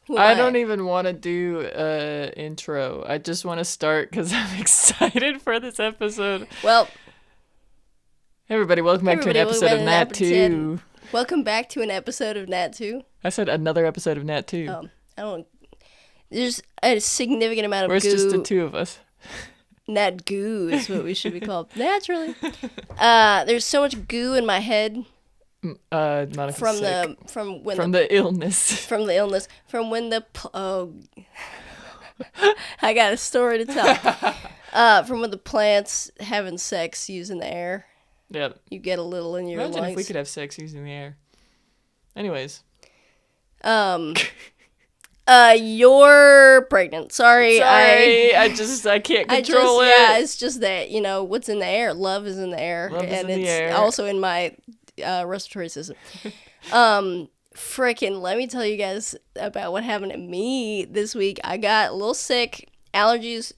I don't even want to do intro. I just want to start because I'm excited for this episode. Well, hey everybody, welcome back to an episode of Nat 2. Welcome back to an episode of Nat 2. I said another episode of Nat 2. I don't. There's a significant amount of Where's goo. just the two of us? Nat goo is what we should be called. Naturally. There's so much goo in my head. Monica's from sick. the illness. From the illness. From when the I got a story to tell. From when the plants having sex using the air. Yep. You get a little in your lungs. Imagine if we could have sex using the air. Anyways. You're pregnant. Sorry. I can't control it. Yeah, it's just that, what's in the air. Love is in the air. Love is and in it's the air. also in my respiratory system. Frickin', let me tell you guys about what happened to me this week. I got a little sick. Allergies.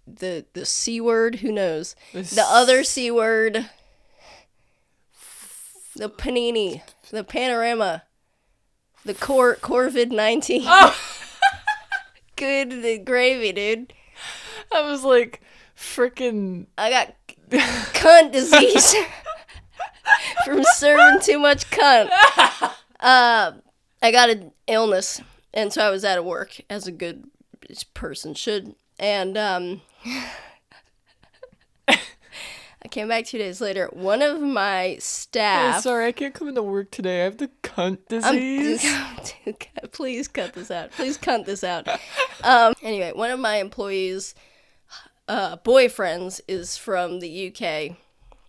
The C word, who knows? The other C word. The panini. The panorama. The Corvid-19. Oh! Good gravy, dude. I was like, frickin'. I got cunt disease from serving too much cunt. I got an illness, and so I was out of work, as a good person should. And I came back 2 days later. One of my staff... Oh, sorry, I can't come into work today. I have the cunt disease. Please cut this out. Please cunt this out. Anyway, one of my employees' boyfriends is from the UK.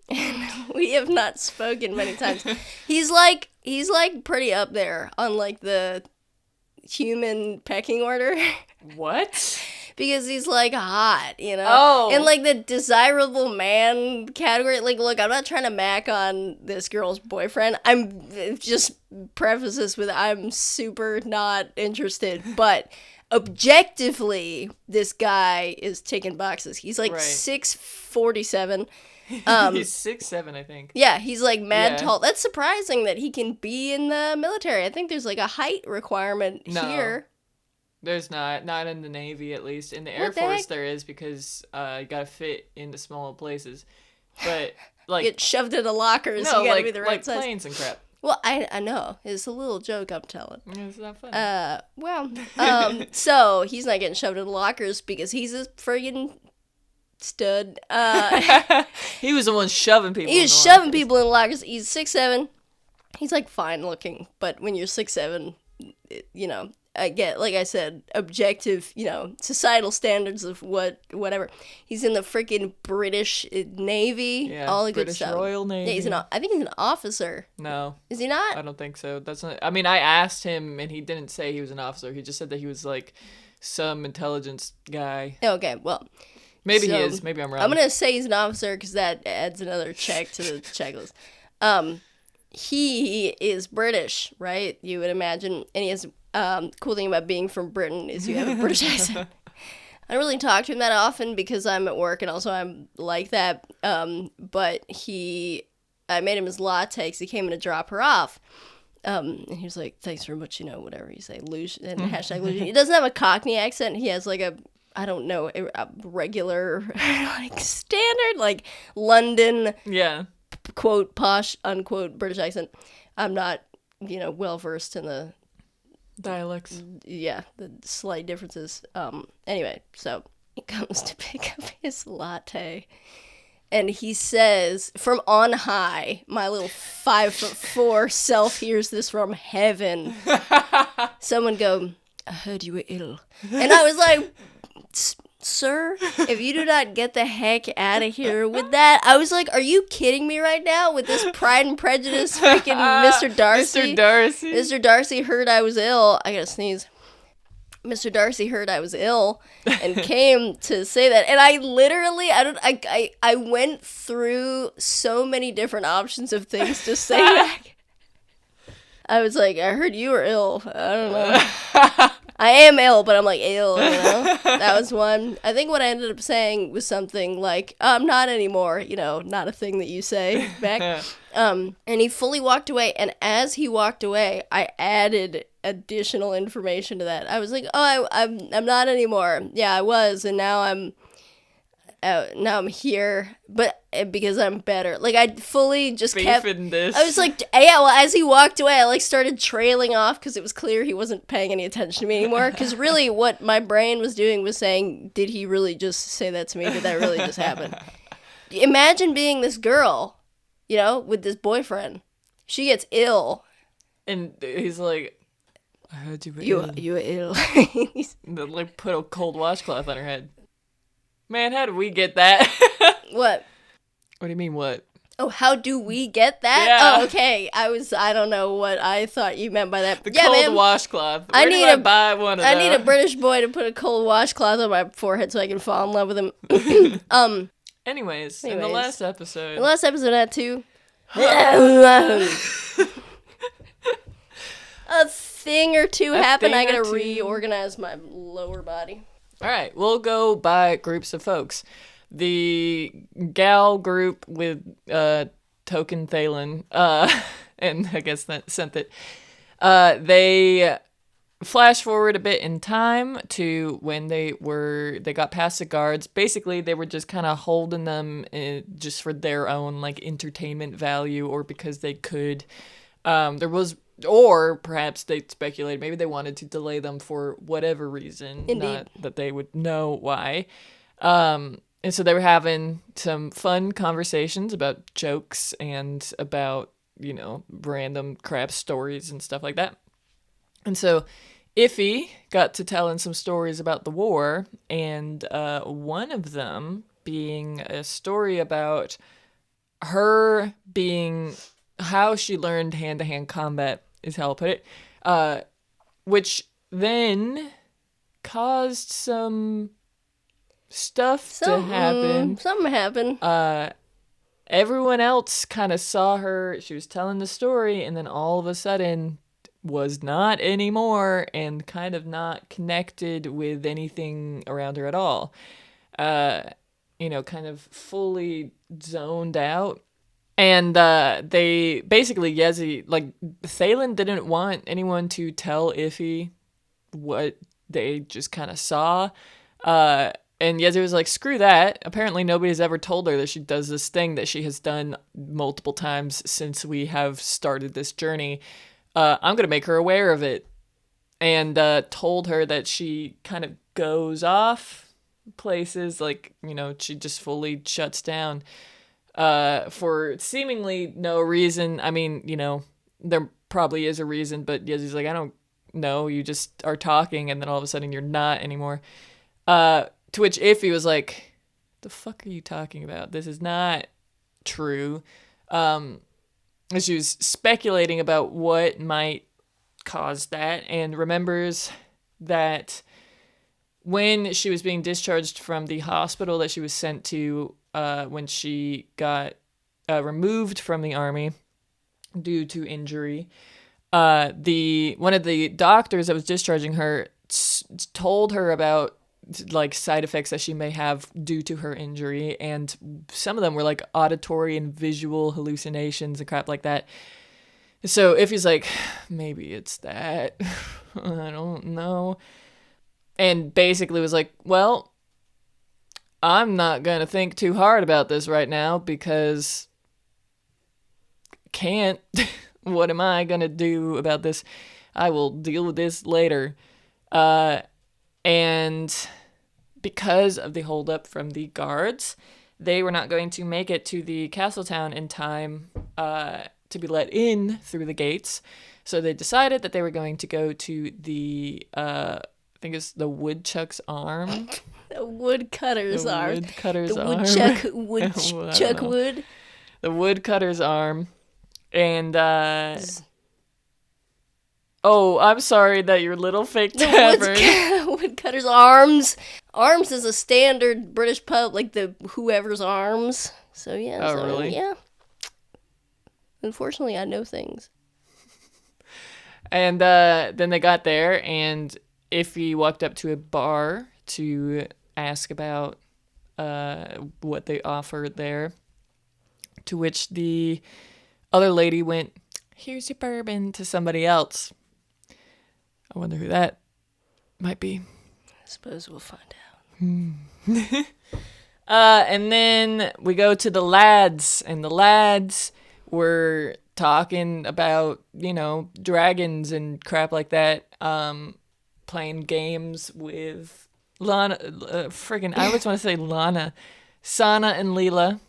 And we have not spoken many times. He's like pretty up there on like the human pecking order. What? Because he's like hot, Oh. In like the desirable man category. Like, look, I'm not trying to mac on this girl's boyfriend. I'm just preface this with I'm super not interested. But objectively, this guy is ticking boxes. He's like 6'47". He's 6'7", I think. Yeah, he's like mad tall. That's surprising that he can be in the military. I think there's like a height requirement here. There's not in the Navy, at least. In the Air Force there is, because you gotta fit into small places. But like get shoved into lockers. No, you gotta be the right like size. planes and crap. Well, I know. It's a little joke I'm telling. It's not funny. So he's not getting shoved into lockers because he's a friggin' stud. He was the one shoving people. He was shoving people in lockers. He's 6'7". He's like fine looking, but when you're 6'7", I get, like I said, objective, societal standards of whatever. He's in the freaking British Navy, all the British good stuff. Royal Navy. Yeah, I think he's an officer. No. Is he not? I don't think so. That's not. I mean, I asked him, and he didn't say he was an officer. He just said that he was like some intelligence guy. Okay, well. Maybe he is. Maybe I'm wrong. I'm gonna say he's an officer because that adds another check to the checklist. He is British, right? You would imagine, and he has. Cool thing about being from Britain is you have a British accent. I don't really talk to him that often because I'm at work and also I'm like that. But I made him his latte because he came in to drop her off. And he was like, thanks very much, whatever you say, luge, and hashtag luge. He doesn't have a Cockney accent. He has like a regular, like standard, like London, quote, posh, unquote, British accent. I'm not, well versed in the dialects. Yeah, the slight differences. Anyway, so he comes to pick up his latte, and he says, from on high, my little 5'4" self hears this from heaven. Someone go, I heard you were ill. And I was like, sir, if you do not get the heck out of here with that. I was like, are you kidding me right now with this Pride and Prejudice freaking Mr. Darcy? Mr. Darcy heard I was ill. I gotta sneeze. Mr. Darcy heard I was ill and came to say that. And I literally, I went through so many different options of things to say back. I was like, I heard you were ill. I don't know. I am ill, but I'm like ill, you know? That was one. I think what I ended up saying was something like, I'm not anymore, you know, not a thing that you say back. And he fully walked away, and as he walked away, I added additional information to that. I was like, I'm not anymore. Yeah, I was, and now I'm here, but because I'm better. Like, I fully just kept this. I was like, yeah, well, as he walked away, I like started trailing off because it was clear he wasn't paying any attention to me anymore. Because really what my brain was doing was saying, did he really just say that to me? Did that really just happen? Imagine being this girl, you know, with this boyfriend. She gets ill. And he's like, I heard you were ill. You were ill. Then, like, put a cold washcloth on her head. Man, how did we get that? What? What do you mean, what? Oh, how do we get that? Yeah. Oh, okay. I don't know what I thought you meant by that. The cold washcloth. Where do I buy one of those? I need a British boy to put a cold washcloth on my forehead so I can fall in love with him. Anyways, in the last episode. The last episode had two. A thing or two happened. I gotta reorganize my lower body. All right, we'll go by groups of folks. The gal group with Token Thalen, and I guess that sent it. They flash forward a bit in time to when they got past the guards. Basically, they were just kind of holding them just for their own like entertainment value, or because they could. Or perhaps they speculated maybe they wanted to delay them for whatever reason. Indeed. Not that they would know why. And so they were having some fun conversations about jokes and about, you know, random crap stories and stuff like that. And so Iffy got to telling some stories about the war, and one of them being a story about her being... how she learned hand-to-hand combat is how I'll put it, which then caused some stuff to happen. Something happened. Everyone else kind of saw her. She was telling the story, and then all of a sudden was not anymore, and kind of not connected with anything around her at all. You know, kind of fully zoned out. And they basically, Yezi, like, Thalen didn't want anyone to tell Iffy what they just kind of saw. And Yezi was like, screw that. Apparently nobody's ever told her that she does this thing that she has done multiple times since we have started this journey. I'm going to make her aware of it. And told her that she kind of goes off places, like, you know, she just fully shuts down. For seemingly no reason. I mean, you know, there probably is a reason, but Yezi's like, I don't know, you just are talking, and then all of a sudden you're not anymore. To which Iffy was like, the fuck are you talking about? This is not true. She was speculating about what might cause that, and remembers that when she was being discharged from the hospital that she was sent to, when she got removed from the army due to injury, one of the doctors that was discharging her told her about like side effects that she may have due to her injury, and some of them were like auditory and visual hallucinations and crap like that. So if he's like, maybe it's that, I don't know, and basically was like, well, I'm not going to think too hard about this right now because can't. What am I going to do about this? I will deal with this later. And because of the holdup from the guards, they were not going to make it to the castle town in time to be let in through the gates. So they decided that they were going to go to the, I think it's the Woodchuck's Arm. The Woodcutter's Arm. Woodcutter's Arm. Woodchuck wood. The Woodcutter's Arm. And, oh, I'm sorry that your little fake tavern. Woodcutter's Arms. Arms is a standard British pub, like the whoever's arms. So, yeah. Oh, really? Yeah. Unfortunately, I know things. And then they got there, and Iffy walked up to a bar to ask about what they offered there, to which the other lady went, "Here's your bourbon," to somebody else. I wonder who that might be. I suppose we'll find out. And then we go to the lads, and the lads were talking about, dragons and crap like that, playing games with Lana, I always want to say Lana, Sana and Leela.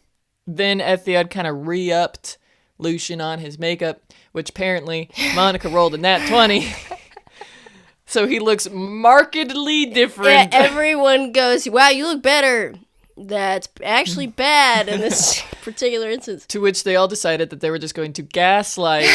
Then Ethiad kind of re-upped Lucian on his makeup, which apparently Monica rolled a nat 20. So he looks markedly different. Yeah, everyone goes, "Wow, you look better." That's actually bad in this particular instance. To which they all decided that they were just going to gaslight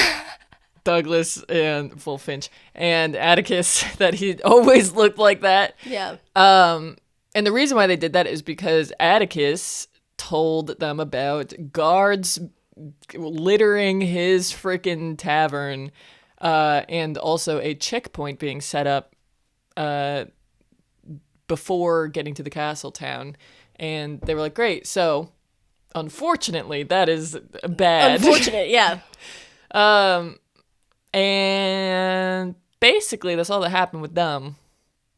Douglas and Finch and Atticus that he always looked like that. Yeah. And the reason why they did that is because Atticus told them about guards littering his freaking tavern, and also a checkpoint being set up before getting to the castle town. And they were like, great. So, unfortunately, that is bad. Unfortunate, yeah. And basically, that's all that happened with them.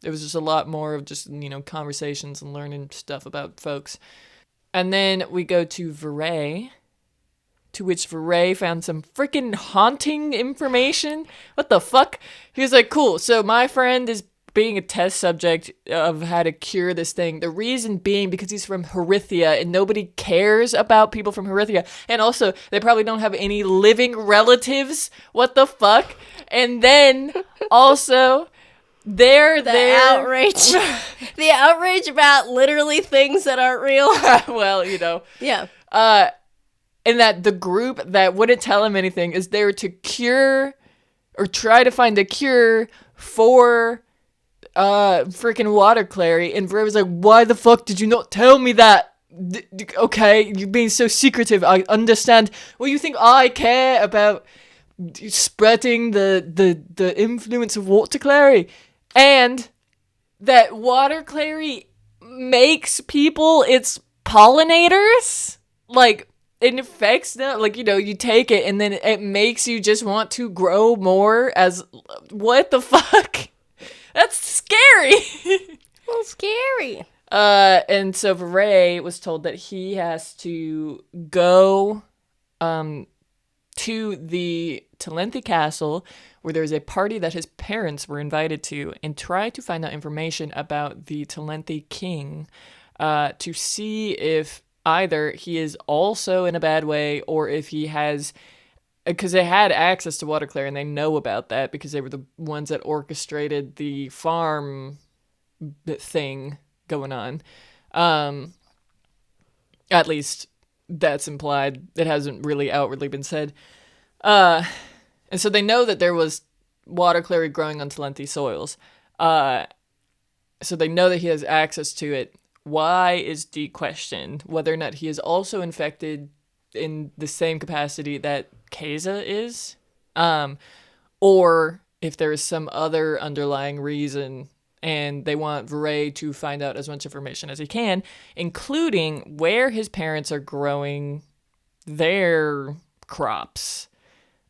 It was just a lot more of just, conversations and learning stuff about folks. And then we go to Veray, to which Veray found some freaking haunting information. What the fuck? He was like, cool, so my friend is being a test subject of how to cure this thing. The reason being because he's from Harithia, and nobody cares about people from Harithia. And also, they probably don't have any living relatives. What the fuck? And then, also, the outrage. The outrage about literally things that aren't real. Well, Yeah. And that the group that wouldn't tell him anything is there to cure, or try to find a cure for freaking water clary. And Veray was like, why the fuck did you not tell me that? Okay, you're being so secretive. I understand. Well, you think I care about spreading the influence of water clary? And that water clary makes people its pollinators? Like, it affects them. Like, you take it and then it makes you just want to grow more as... What the fuck? That's scary. Well, scary. And so Veray was told that he has to go to the Talenthi castle, where there's a party that his parents were invited to, and try to find out information about the Talenthi king, to see if either he is also in a bad way, or if he has... Because they had access to water clary, and they know about that because they were the ones that orchestrated the farm thing going on. At least that's implied. It hasn't really outwardly been said. And so they know that there was water clary growing on Talenthi soils. So they know that he has access to it. Why is the question? Whether or not he is also infected in the same capacity that Keza is, or if there is some other underlying reason, and they want Veray to find out as much information as he can, including where his parents are growing their crops,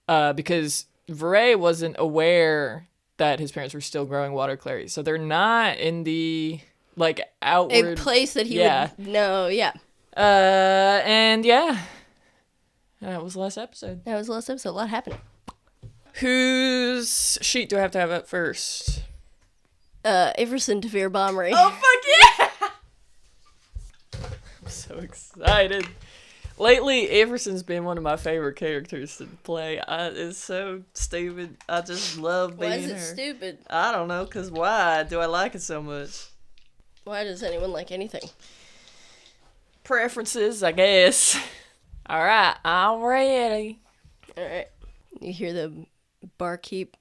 because Veray wasn't aware that his parents were still growing water clary, so they're not in the outward a place that he would know. Yeah. And yeah. That was the last episode. A lot happened. Whose sheet do I have to have up first? Iverson to Veer Bombery. Oh, fuck yeah! I'm so excited. Lately, Iverson's been one of my favorite characters to play. It's so stupid. I just love being her. Why is it stupid? I don't know, because why do I like it so much? Why does anyone like anything? Preferences, I guess. Alright, I'm ready. Alright. You hear the barkeep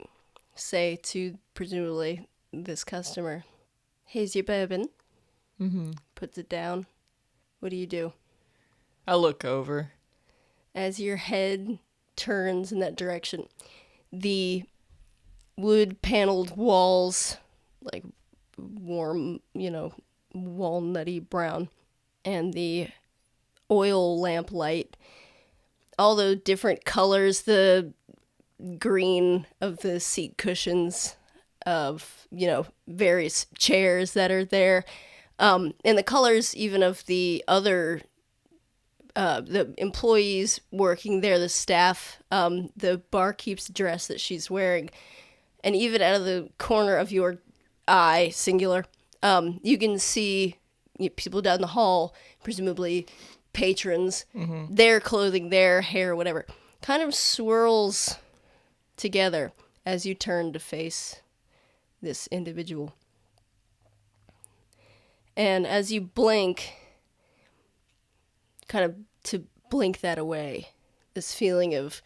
say to, presumably, this customer, "Here's your bourbon." Mm-hmm. Puts it down. What do? I look over. As your head turns in that direction, the wood-paneled walls like warm, walnutty brown. And the oil lamp light, all the different colors, the green of the seat cushions, of, various chairs that are there. And the colors even of the other the employees working there, the staff, the barkeep's dress that she's wearing, and even out of the corner of your eye, singular, you can see people down the hall, presumably patrons, their clothing, their hair, whatever, kind of swirls together as you turn to face this individual. And as you blink, kind of to blink that away, this feeling of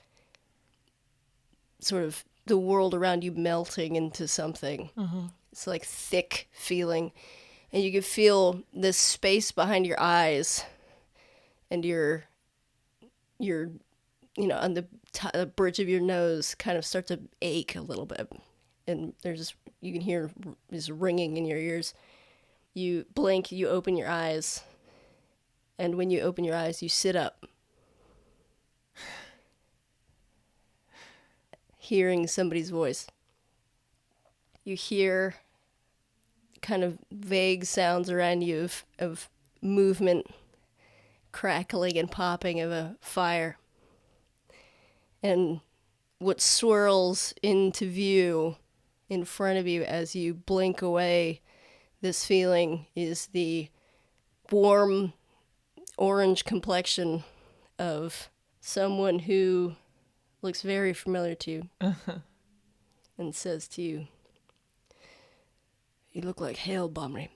sort of the world around you melting into something. It's like thick feeling, and you can feel this space behind your eyes and your on the bridge of your nose kind of start to ache a little bit, and you can hear this ringing in your ears. You blink, you open your eyes, and when you open your eyes, you sit up, hearing somebody's voice. You hear kind of vague sounds around you of movement, crackling and popping of a fire. And what swirls into view in front of you as you blink away this feeling is the warm orange complexion of someone who looks very familiar to you and says to you, "You look like hell, Bomri."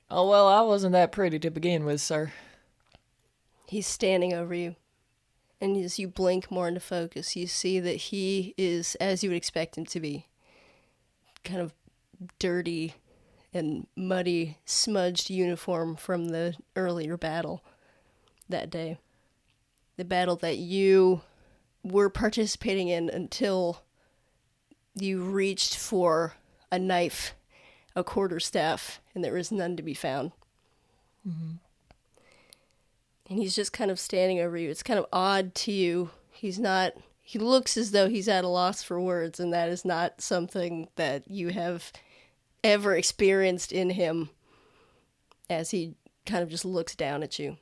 Oh, well, I wasn't that pretty to begin with, sir. He's standing over you, and as you blink more into focus, you see that he is, as you would expect him to be, kind of dirty and muddy, smudged uniform from the earlier battle that day. The battle that you were participating in until you reached for a knife, a quarterstaff, and there was none to be found. And he's just kind of standing over you. It's kind of odd to you. He looks as though he's at a loss for words, and that is not something that you have ever experienced in him, as he kind of just looks down at you.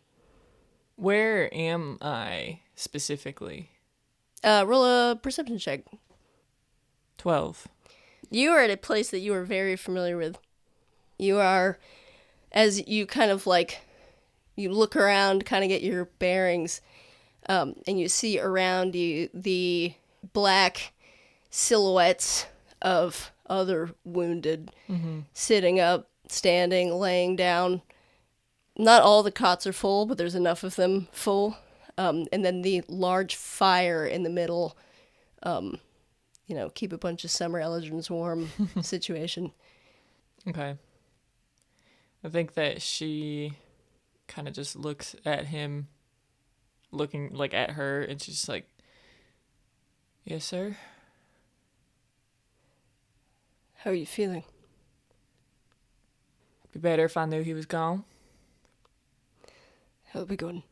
Where am I specifically? Roll a perception check. 12. You are at a place that you are very familiar with. You are, as you kind of you look around, kind of get your bearings, and you see around you the black silhouettes of other wounded, sitting up, standing, laying down. Not all the cots are full, but there's enough of them full. And then the large fire in the middle, keep a bunch of summer elegance warm situation. Okay. I think that she kind of just looks at him, looking at her, and she's just like, "Yes, sir." How are you feeling? It'd be better if I knew he was gone. How'll it be going?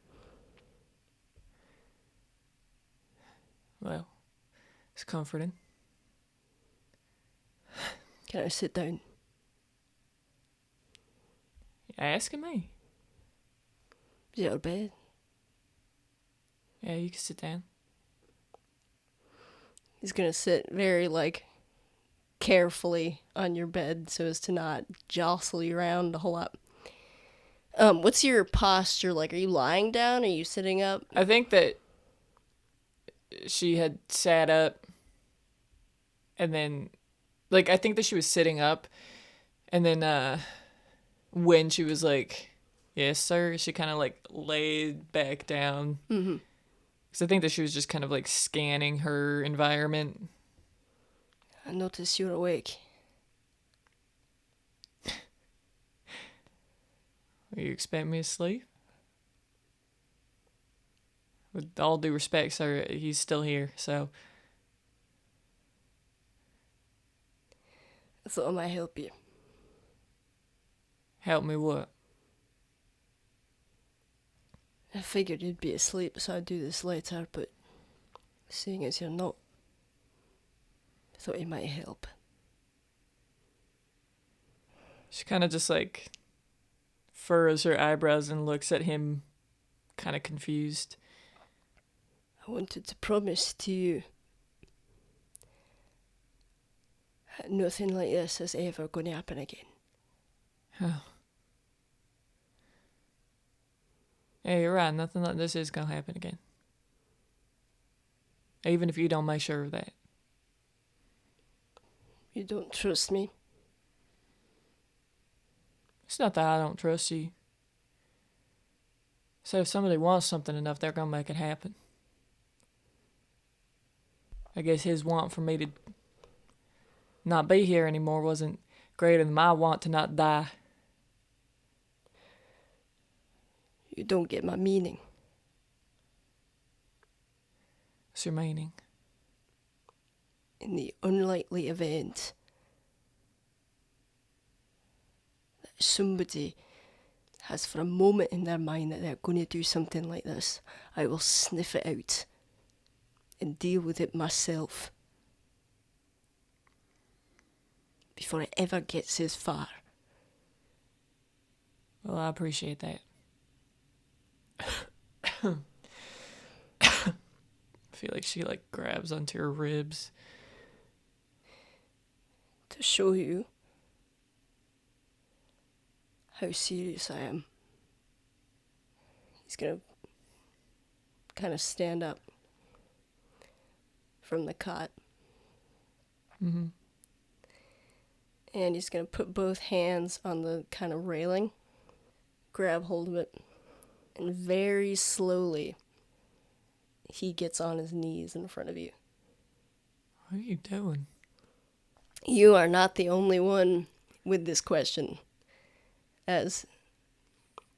Well, it's comforting. Can I sit down? You asking me? Is it out of bed? Yeah, you can sit down. He's gonna sit very, carefully on your bed so as to not jostle you around a whole lot. What's your posture like? Are you lying down? Are you sitting up? I think that she had sat up, and then, I think that she was sitting up, and then, when she was like, "Yes, sir," she kind of, laid back down. Mm-hmm. Because I think that she was just kind of, scanning her environment. I notice you're awake. You expect me to sleep? With all due respect, sir, he's still here, so. thought I might help you. Help me what? I figured you'd be asleep, so I'd do this later, but seeing as you're not, I thought it might help. She kind of just like furrows her eyebrows and looks at him kind of confused. I wanted to promise to you that nothing like this is ever going to happen again. Oh. Yeah, you're right. Nothing like this is going to happen again. Even if you don't make sure of that. You don't trust me? It's not that I don't trust you. So if somebody wants something enough, they're going to make it happen. I guess his want for me to not be here anymore wasn't greater than my want to not die. You don't get my meaning. What's your meaning? In the unlikely event that somebody has for a moment in their mind that they're going to do something like this, I will sniff it out and deal with it myself before it ever gets as far. Well, I appreciate that. I feel like she like grabs onto her ribs. To show you how serious I am, he's gonna kind of stand up from the cot. Mm-hmm. And he's gonna put both hands on the kind of railing, grab hold of it, and very slowly he gets on his knees in front of you. What are you doing? You are not the only one with this question, as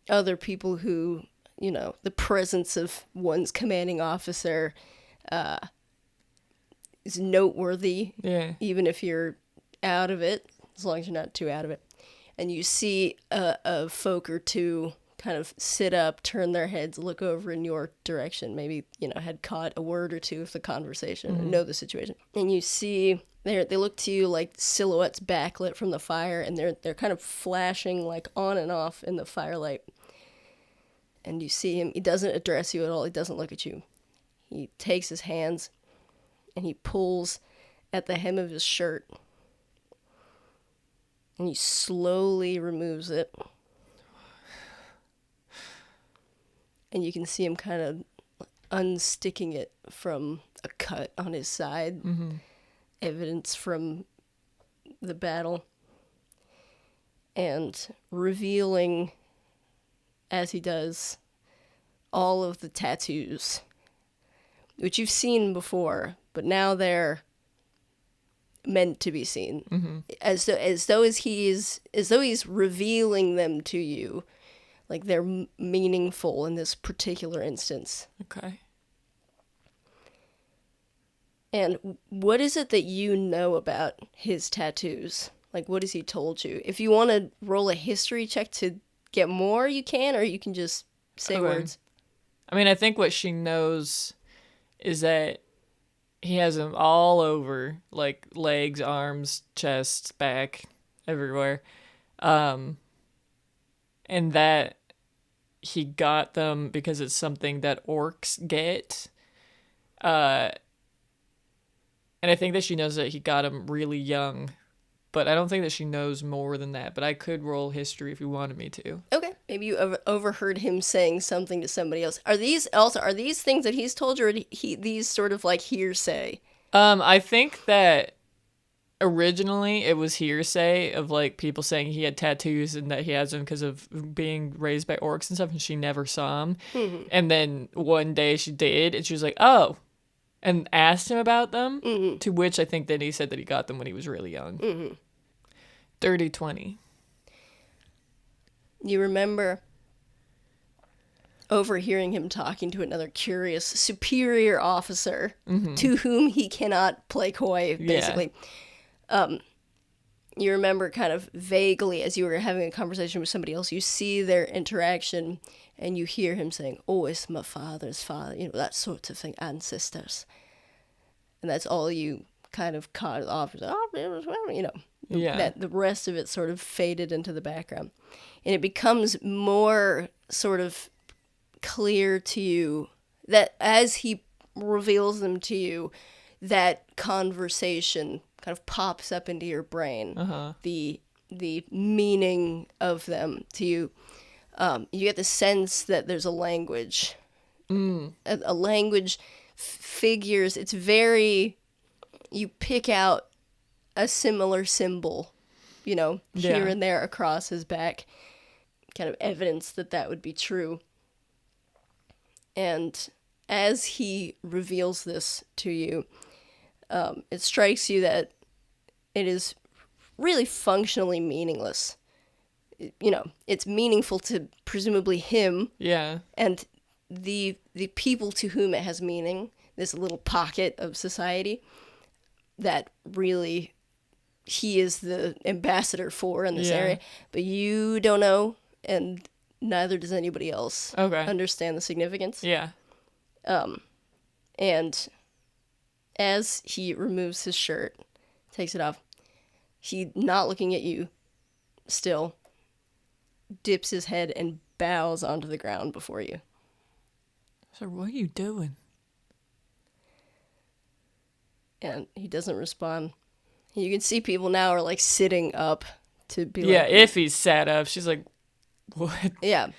other people who, you know, the presence of one's commanding officer is noteworthy. Yeah. Even if you're out of it, as long as you're not too out of it. And you see a folk or two kind of sit up, turn their heads, look over in your direction, maybe, you know, had caught a word or two of the conversation and know the situation. And you see they look to you like silhouettes backlit from the fire, and they're kind of flashing like on and off in the firelight. And you see him, he doesn't address you at all, he doesn't look at you. He takes his hands and he pulls at the hem of his shirt. And he slowly removes it. And you can see him kind of unsticking it from a cut on his side. Mm-hmm. Evidence from the battle. And revealing, as he does, all of the tattoos, which you've seen before, but now they're meant to be seen. Mm-hmm. As though he's revealing them to you. Like they're meaningful in this particular instance. Okay. And what is it that you know about his tattoos? Like, what has he told you? If you want to roll a history check to get more, you can, or you can just say words. I mean, I think what she knows is that he has them all over, like legs, arms, chest, back, everywhere. And that he got them because it's something that orcs get. And I think that she knows that he got them really young. But I don't think that she knows more than that. But I could roll history if you wanted me to. Okay. Maybe you overheard him saying something to somebody else. Are these things that he's told you, or these sort of like hearsay? I think that originally it was hearsay of like people saying he had tattoos and that he has them because of being raised by orcs and stuff, and she never saw them. Mm-hmm. And then one day she did, and she was like, oh, and asked him about them, mm-hmm. to which I think that he said that he got them when he was really young. Mm-hmm. 30-20. You remember overhearing him talking to another curious superior officer, mm-hmm. to whom he cannot play coy, basically. Yeah. you remember kind of vaguely as you were having a conversation with somebody else, you see their interaction and you hear him saying, oh, it's my father's father, that sort of thing, ancestors. And that's all you kind of caught off. Yeah. That the rest of it sort of faded into the background. And it becomes more sort of clear to you that as he reveals them to you, that conversation kind of pops up into your brain. The meaning of them to you. You get the sense that there's a language. A language figures. It's very. You pick out a similar symbol, here and there across his back, kind of evidence that would be true. And as he reveals this to you, it strikes you that it is really functionally meaningless. It's meaningful to presumably him. Yeah. And the people to whom it has meaning, this little pocket of society that really he is the ambassador for in this area. But you don't know, and neither does anybody else understand the significance. Yeah. And as he removes his shirt, takes it off, he, not looking at you still, dips his head and bows onto the ground before you. So what are you doing? And he doesn't respond. You can see people now are like sitting up to be like... Yeah, Iffy's sat up. She's like, what? Yeah.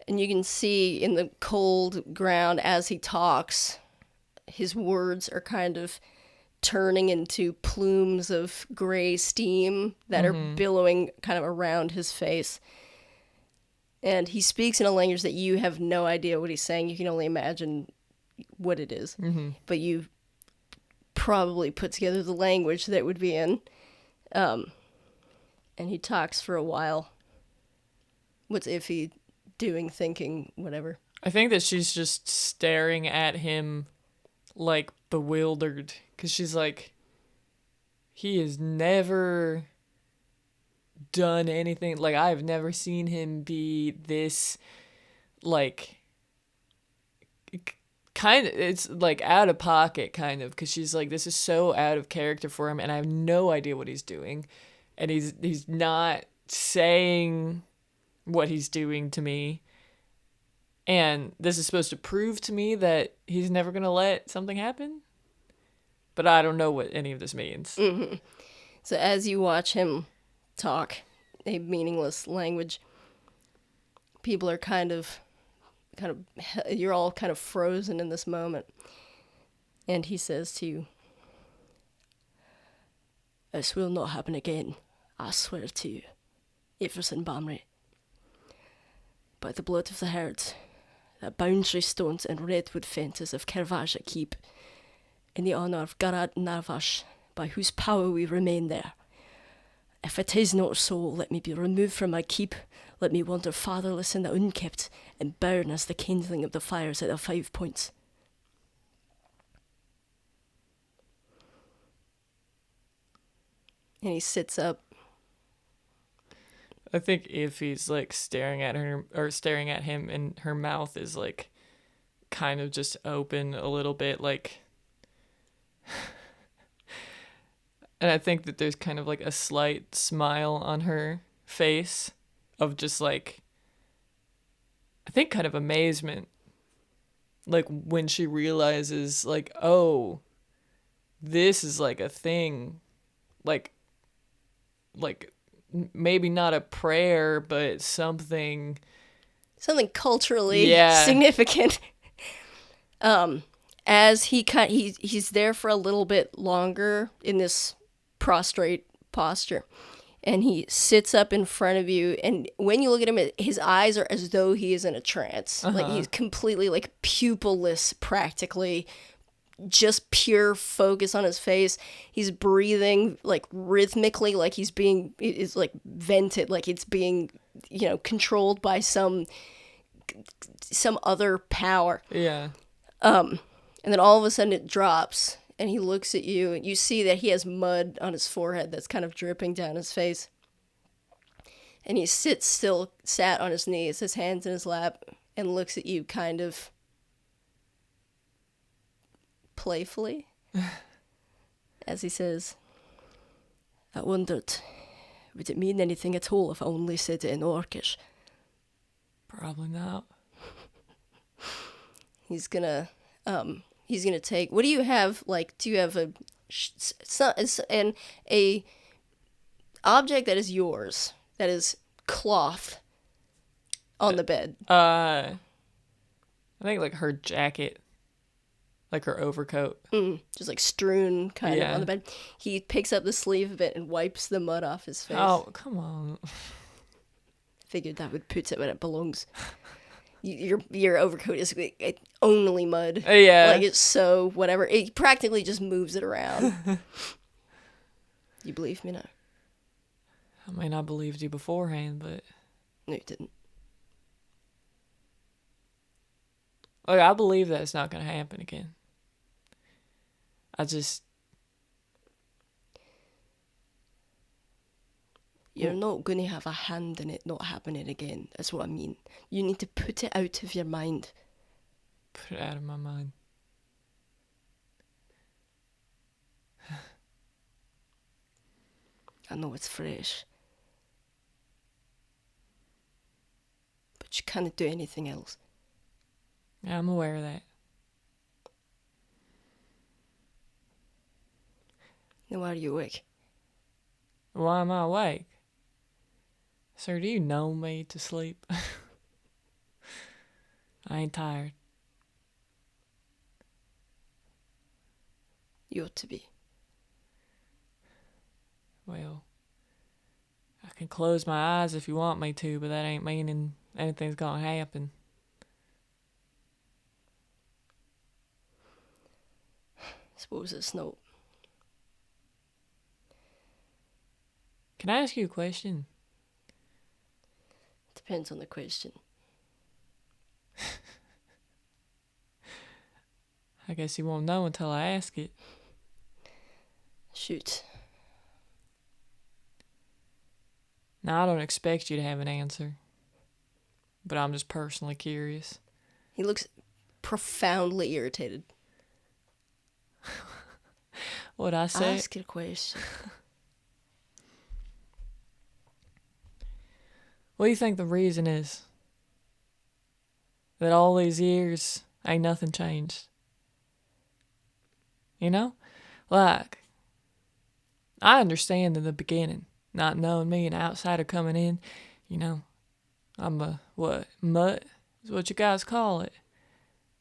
And you can see in the cold ground as he talks, his words are kind of turning into plumes of gray steam that are billowing kind of around his face. And he speaks in a language that you have no idea what he's saying. You can only imagine what it is. But you probably put together the language that would be in. And he talks for a while. What's Iffy doing, thinking, whatever? I think that she's just staring at him like bewildered. Because she's like, he has never done anything. Like, I've never seen him be this, like... kind of, it's like out of pocket kind of, because she's like, this is so out of character for him and I have no idea what he's doing, and he's not saying what he's doing to me, and this is supposed to prove to me that he's never gonna let something happen, but I don't know what any of this means. So as you watch him talk a meaningless language, people are kind of you're all kind of frozen in this moment. And he says to you, this will not happen again, I swear to you, Everson Bamry. By the blood of the herds, the boundary stones and redwood fences of Kervaja keep, in the honour of Garad Narvash, by whose power we remain there. If it is not so, let me be removed from my keep. Let me wander fatherless in the unkept, and burn as the kindling of the fires at the 5 points. And he sits up. I think if he's like staring at her or staring at him, and her mouth is like kind of just open a little bit, like. And I think that there's kind of like a slight smile on her face of just like, I think kind of amazement. Like when she realizes like, oh, this is like a thing. Like maybe not a prayer, but something culturally significant. As he's there for a little bit longer in this prostrate posture, and he sits up in front of you, and when you look at him, his eyes are as though he is in a trance. Like he's completely like pupilless, practically, just pure focus on his face. He's breathing like rhythmically, like it's like vented, like it's being, controlled by some other power. Yeah. And then all of a sudden it drops, and he looks at you, and you see that he has mud on his forehead that's kind of dripping down his face. And he sat on his knees, his hands in his lap, and looks at you kind of playfully as he says, I wondered, would it mean anything at all if I only said it in Orcish? Probably not. He's gonna take, what do you have, like, do you have a object that is yours, that is cloth on the bed? I think like her jacket, like her overcoat. Just like strewn kind of on the bed. He picks up the sleeve of it and wipes the mud off his face. Oh, come on. Figured that would put it where it belongs. Your overcoat is only mud. Yeah. Like, it's so whatever. It practically just moves it around. You believe me now? I mean, I believed you beforehand, but... No, you didn't. Look, I believe that it's not going to happen again. You're not going to have a hand in it not happening again. That's what I mean. You need to put it out of your mind. Put it out of my mind. I know it's fresh. But you can't do anything else. Yeah, I'm aware of that. Now, why are you awake? Why am I awake? Sir, do you know me to sleep? I ain't tired. You ought to be. Well, I can close my eyes if you want me to, but that ain't meaning anything's gonna happen. I suppose it's not. Can I ask you a question? Depends on the question. I guess you won't know until I ask it. Shoot. Now, I don't expect you to have an answer, but I'm just personally curious. He looks profoundly irritated. What'd I say? Ask a question. What do you think the reason is? That all these years ain't nothing changed? You know? Like, I understand in the beginning, not knowing me, an outsider coming in, you know, I'm a, mutt is what you guys call it.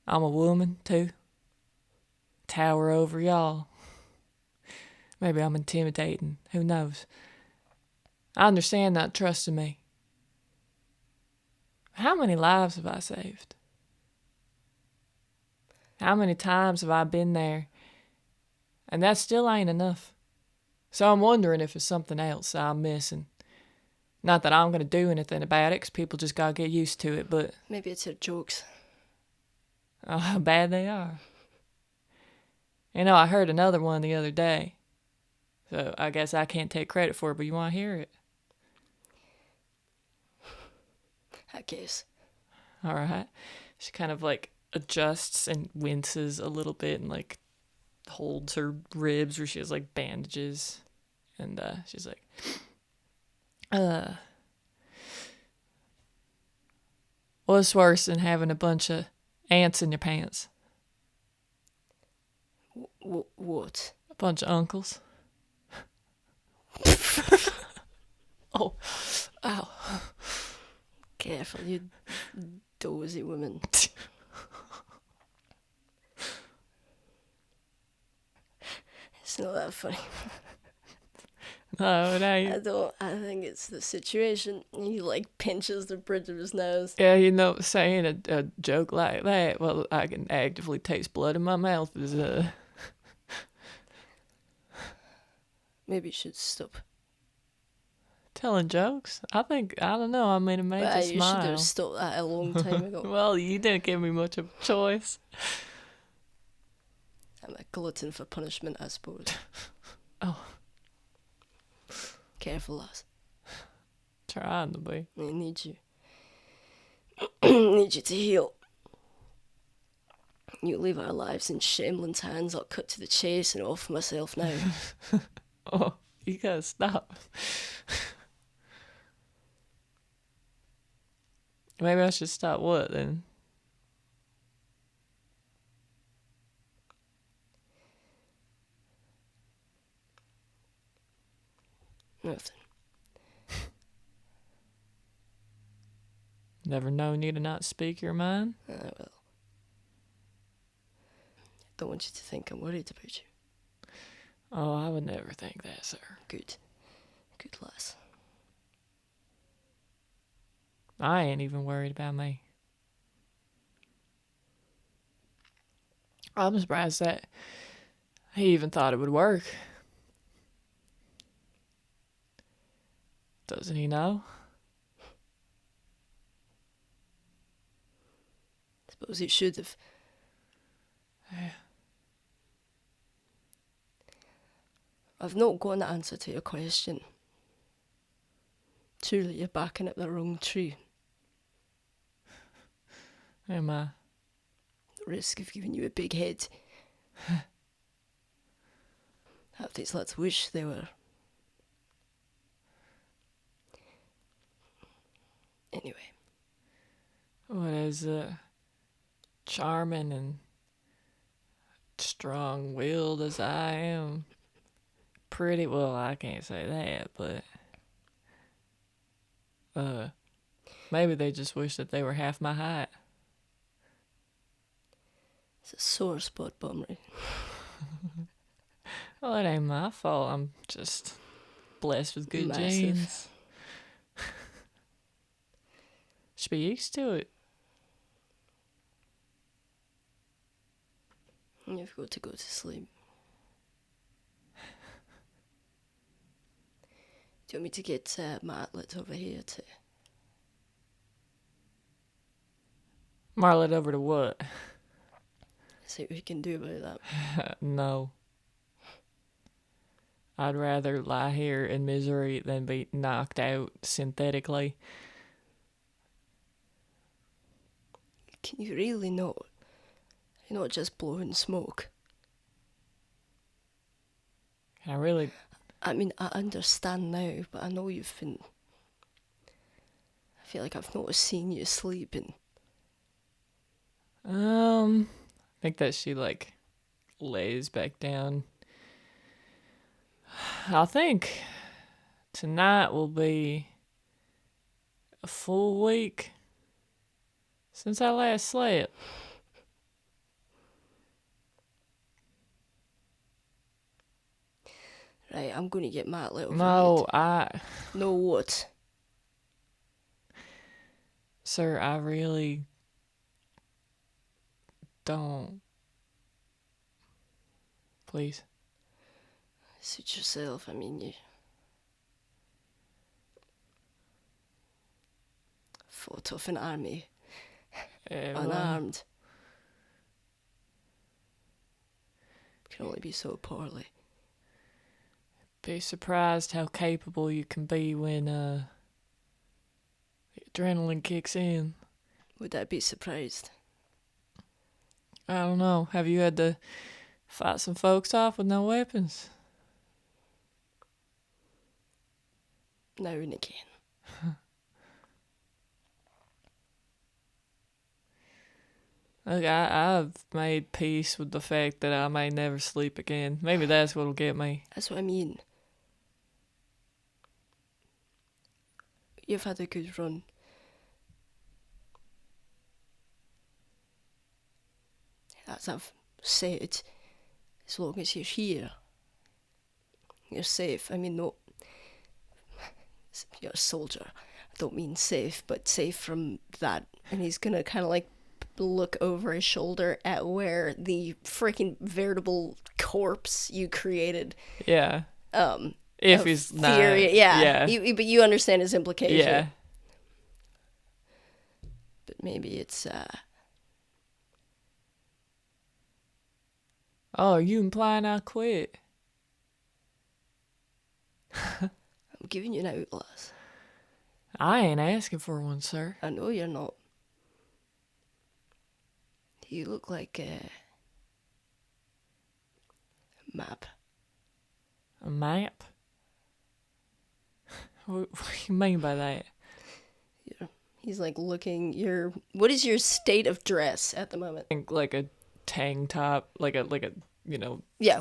I'm a woman, too. Tower over y'all. Maybe I'm intimidating, who knows? I understand not trusting me. How many lives have I saved? How many times have I been there? And that still ain't enough. So I'm wondering if it's something else I'm missing. Not that I'm going to do anything about it, 'cause people just got to get used to it, but... Maybe it's your jokes. Oh, how bad they are. You know, I heard another one the other day. So I guess I can't take credit for it, but you want to hear it? I guess. All right. She kind of like adjusts and winces a little bit and like holds her ribs where she has like bandages. And she's like, what's worse than having a bunch of ants in your pants? What? A bunch of uncles. Oh, ow. Careful, you dozy woman. It's not that funny. No, it ain't. I think it's the situation. He like pinches the bridge of his nose. Yeah, you know, saying a joke like that, well, I can actively taste blood in my mouth is, Maybe you should stop. telling jokes? I don't know, I mean, it made you You should smile. have stopped that a long time ago. Well, you didn't give me much of a choice. I'm a glutton for punishment, I suppose. Oh, Careful, lass. trying to be. I need you. Need you to heal. You leave our lives in Shamelin's hands. I'll cut to the chase and offer myself now. Oh, you gotta stop. Maybe I should stop what then? Nothing. Never known you to not speak your mind. I will. Don't want you to think I'm worried about you. Oh, I would never think that, sir. Good. Good, lass. I ain't even worried about me. I'm surprised that he even thought it would work. Doesn't he know? Suppose he should have. I've not got an answer to your question. Surely you're backing up the wrong tree. Am I? The risk of giving you a big head. Half these lads wish they were. Anyway. What is charming and strong-willed as I am? Pretty well, I can't say that, but maybe they just wish that they were half my height. It's a sore spot, Bumry. Well, it ain't my fault. I'm just blessed with good Massive. genes. Should be used to it. You've got to go to sleep. Do you want me to get Martlet over here to... Marlet over to what? see what we can do about that? No. I'd rather lie here in misery than be knocked out synthetically. Can you really not? You're not just blowing smoke. I really... I mean, I understand now, but I know you've been... I feel like I've not seen you sleeping. I think that she, lays back down. I think tonight will be a full week since I last slept. Right, I'm going to get Martlet over No, here. No what? Sir, I really don't. Please. Suit yourself, I mean, you fought off an army, unarmed. Can only be so poorly. Be surprised how capable you can be when the adrenaline kicks in. Would I be surprised? I don't know. Have you had to fight some folks off with no weapons? Now and again. Look, I've made peace with the fact that I may never sleep again. Maybe that's what'll get me. That's what I mean. You've had a good run. As I've said, as long as you're here, you're safe. I mean, no, you're a soldier. I don't mean safe, but safe from that. And he's gonna kind of look over his shoulder at where the freaking veritable corpse you created. Yeah. If he's not. Yeah. But you understand his implication. Yeah. But maybe it's Oh, are you implying I quit? I'm giving you an outlast. I ain't asking for one, sir. I know you're not. You look like a map. A map? What do you mean by that? Yeah. He's like looking what is your state of dress at the moment? Like a tank top, like a Yeah, where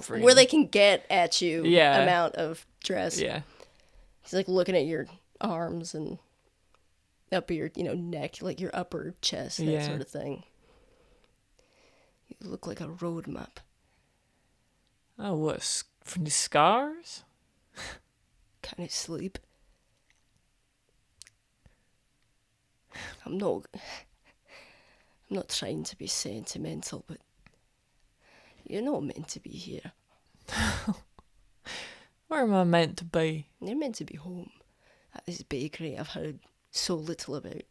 friggin' they can get at you yeah, amount of dress. yeah. He's like looking at your arms and up your, neck, like your upper chest, that Yeah. sort of thing. You look like a road map. Oh, what? From the scars? Kind of sleep. I'm not trying to be sentimental, but you're not meant to be here. Where am I meant to be? You're meant to be home at this bakery I've heard so little about.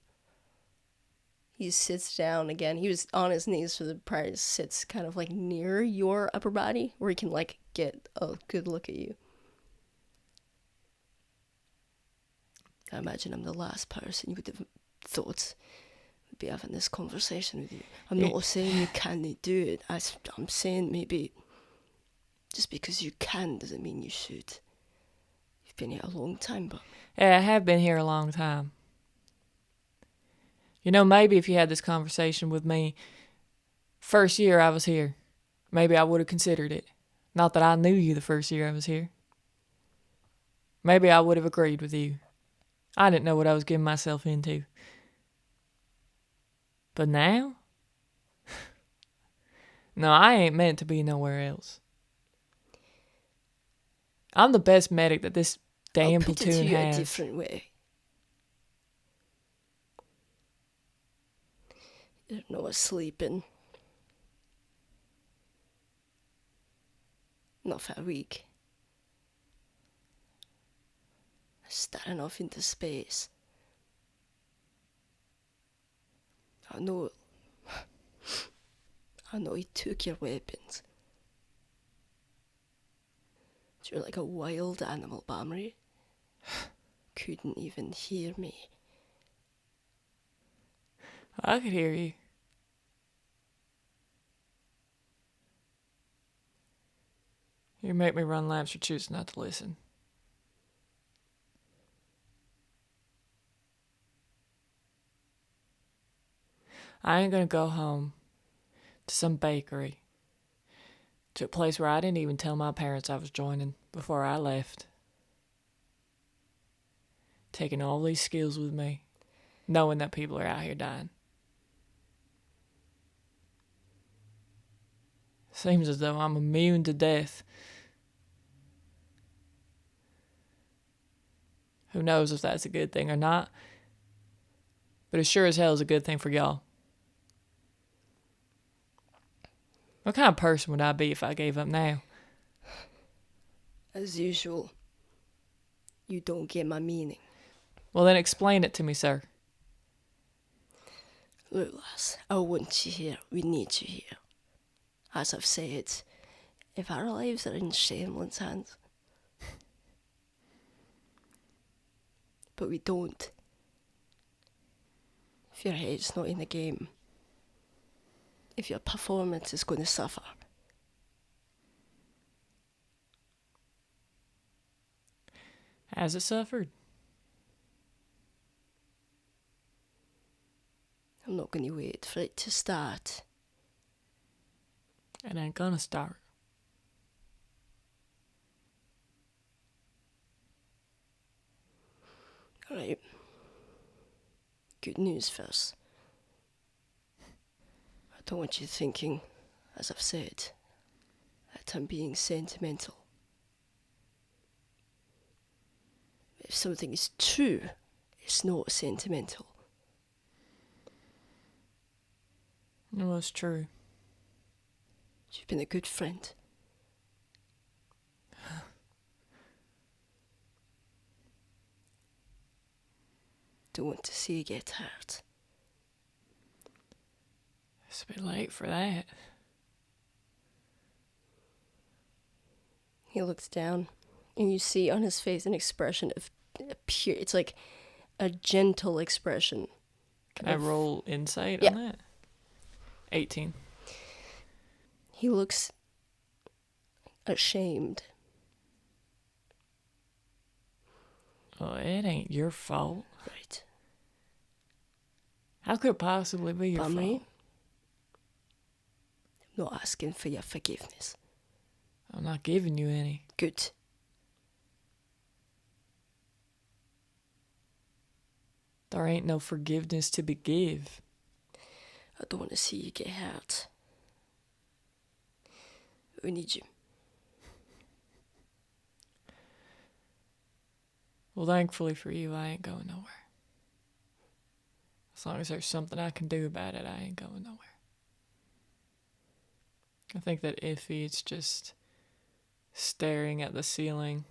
He sits down again. He was on his knees for the prize, sits kind of like near your upper body where he can like get a good look at you. I imagine I'm the last person you would have thought would be having this conversation with you. I'm not saying you can't do it. I'm saying maybe just because you can doesn't mean you should. You've been here a long time, but... Yeah, I have been here a long time. You know, maybe if you had this conversation with me first year I was here, maybe I would have considered it. Not that I knew you the first year I was here. Maybe I would have agreed with you. I didn't know what I was getting myself into. But now? No, I ain't meant to be nowhere else. I'm the best medic that this damn I'll put platoon it to you has. a different way. You're not sleeping. Not for a week. Staring off into space. I know he took your weapons. You're like a wild animal, Bamri. Couldn't even hear me. I could hear you. You make me run laps for choosing not to listen. I ain't gonna go home to some bakery, to a place where I didn't even tell my parents I was joining before I left. Taking all these skills with me, knowing that people are out here dying. Seems as though I'm immune to death. Who knows if that's a good thing or not, but it sure as hell is a good thing for y'all. What kind of person would I be if I gave up now? As usual, you don't get my meaning. Well, then explain it to me, sir. Look, lass, I want you here. We need you here. As I've said, if our lives are in Shenlin's hands, but we don't. If your head's not in the game, if your performance is going to suffer, Has it suffered? I'm not going to wait for it to start. It ain't gonna start. Alright. Good news first. I don't want you thinking, as I've said, that I'm being sentimental. If something is true, it's not sentimental. No, it's true. You've been a good friend. Don't want to see you get hurt. It's a bit late for that. He looks down, and you see on his face an expression of pure. It's like a gentle expression. Can I roll insight Yeah. on that? 18. He looks ashamed. Oh, it ain't your fault. Right. How could it possibly be your Bumry, fault? I'm not asking for your forgiveness. I'm not giving you any. Good. There ain't no forgiveness to be give. I don't want to see you get hurt. We need you. Well, thankfully for you, I ain't going nowhere. As long as there's something I can do about it, I ain't going nowhere. I think that Iffy is just staring at the ceiling,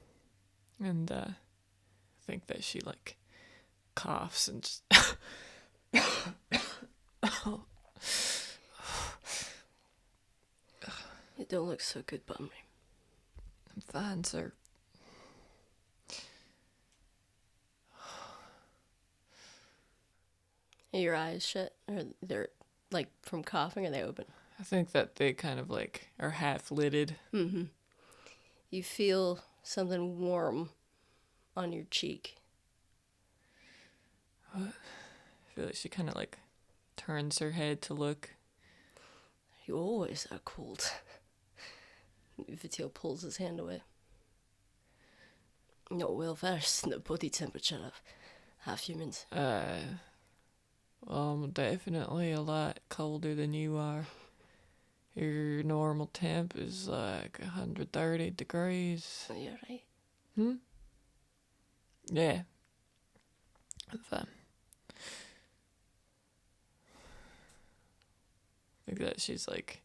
and I think that she like coughs and just You don't look so good, Bumry. I'm fine, sir. Are your eyes shut? Or they're, like, from coughing, or they open? I think that they kind of like are half lidded. Mm-hmm. You feel something warm on your cheek. I feel like she kind of like turns her head to look. You always are cold. Vitil pulls his hand away. Not well versed in the body temperature of half humans. Well, I'm definitely a lot colder than you are. Your normal temp is like 130 degrees. Are you right? Yeah. I'm fine. I think that she's like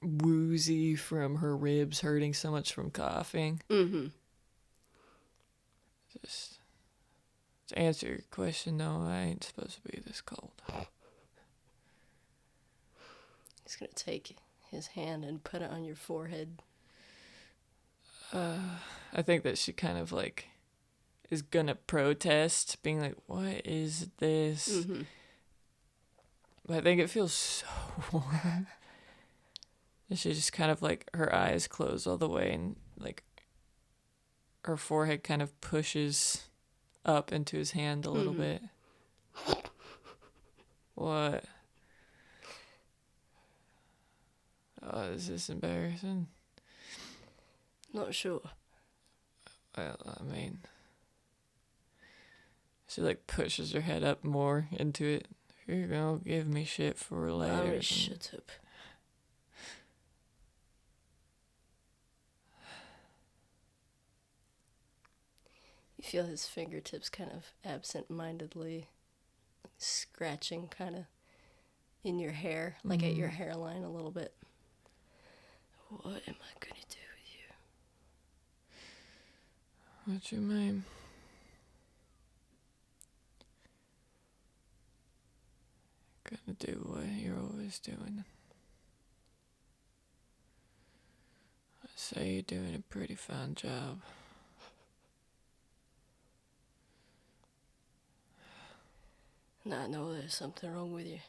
woozy from her ribs hurting so much from coughing. Mm-hmm. Just to answer your question, no, I ain't supposed to be this cold. He's gonna take his hand and put it on your forehead. I think that she kind of like is gonna protest, being like, "What is this?" Mm-hmm. But I think it feels so warm. And she just kind of like her eyes close all the way, and like her forehead kind of pushes up into his hand a little bit. What? Oh, is this embarrassing? Not sure. Well, I mean, she like pushes her head up more into it. You're gonna give me shit for later. Shut up. You feel his fingertips kind of absent-mindedly scratching kind of in your hair, like at your hairline a little bit. What am I gonna do with you? What you mean? Gonna do what you're always doing. I say you're doing a pretty fine job. And I know there's something wrong with you.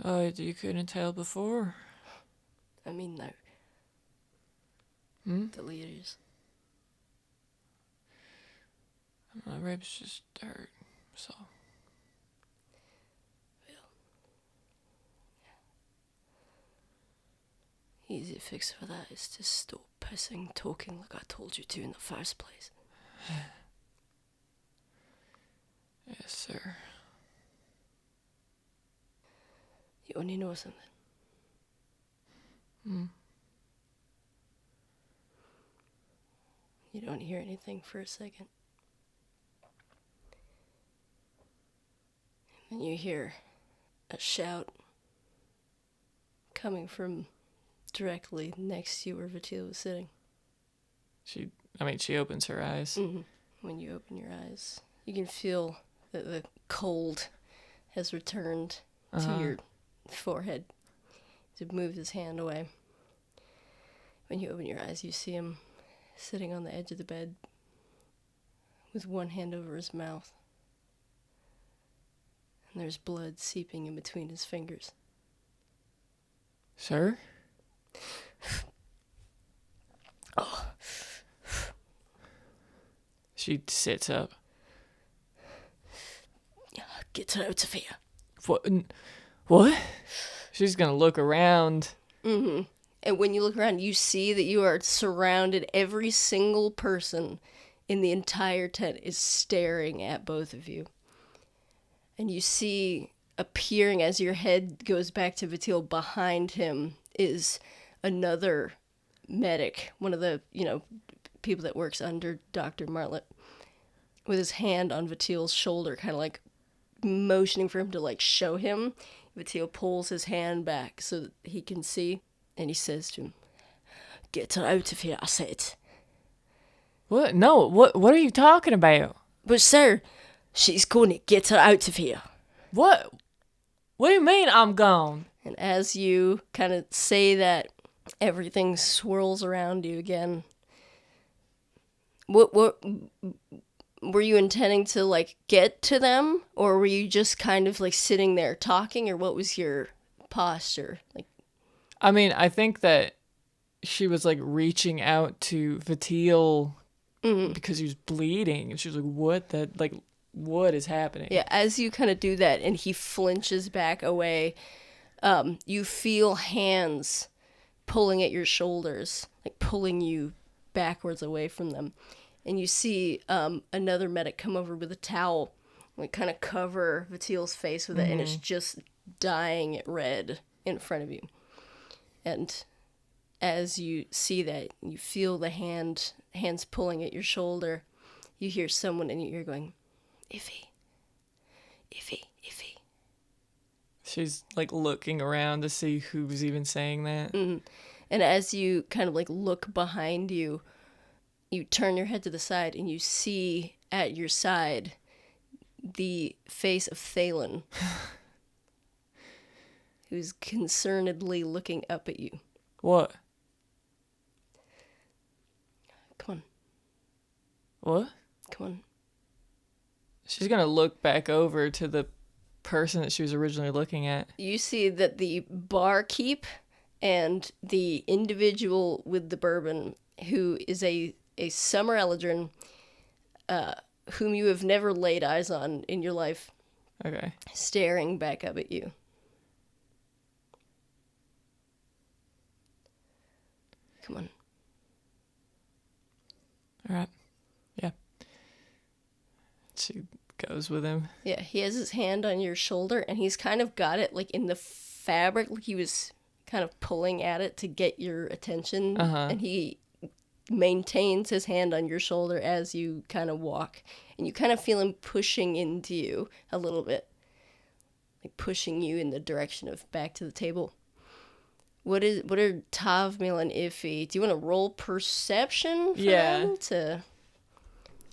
Oh, you couldn't tell before? I mean, no. Delirious. My ribs just hurt, so. Easy fix for that is to stop pissing, talking like I told you to in the first place. Yes, sir. You only know something. You don't hear anything for a second. And you hear a shout coming from directly next to you where Vitil was sitting. She opens her eyes. Mm-hmm. When you open your eyes, you can feel that the cold has returned to your forehead. To move his hand away. When you open your eyes, you see him sitting on the edge of the bed with one hand over his mouth. And there's blood seeping in between his fingers. Sir? Oh. She sits up. Get out of here. What? She's gonna look around. Mm-hmm. And when you look around, you see that you are surrounded. Every single person in the entire tent is staring at both of you. And you see, appearing as your head goes back to Vitil, behind him is another medic, one of the, people that works under Dr. Martlet, with his hand on Vitil's shoulder, kind of like motioning for him to show him. Vitil pulls his hand back so that he can see, and he says to him, "Get her out of here," I said. What? No, what are you talking about? But sir, she's going to get her out of here. What? What do you mean I'm gone? And as you kind of say that, everything swirls around you again. What were you intending to get to them, or were you just kind of sitting there talking, or what was your posture? I mean, I think that she was reaching out to Vitil because he was bleeding, and she was like, "What? What is happening?" Yeah, as you kind of do that, and he flinches back away, you feel hands pulling at your shoulders, pulling you backwards away from them. And you see another medic come over with a towel, kind of cover Vitil's face with it, and it's just dyeing red in front of you. And as you see that, you feel the hands pulling at your shoulder. You hear someone in your ear going, "Iffy, Iffy, Iffy." She's looking around to see who's even saying that. Mm-hmm. And as you kind of look behind you, you turn your head to the side and you see at your side the face of Thalen, who's concernedly looking up at you. What? Come on. What? Come on. She's gonna look back over to the person that she was originally looking at. You see that the barkeep and the individual with the bourbon, who is a summer Eladrin, whom you have never laid eyes on in your life, Okay. staring back up at you. Come on. All right. Yeah. She goes with him. Yeah, he has his hand on your shoulder, and he's kind of got it in the fabric, he was kind of pulling at it to get your attention. And he maintains his hand on your shoulder as you kind of walk, and you kind of feel him pushing into you a little bit, pushing you in the direction of back to the table. What are Tavmil and Iffy? Do you want to roll perception for them to...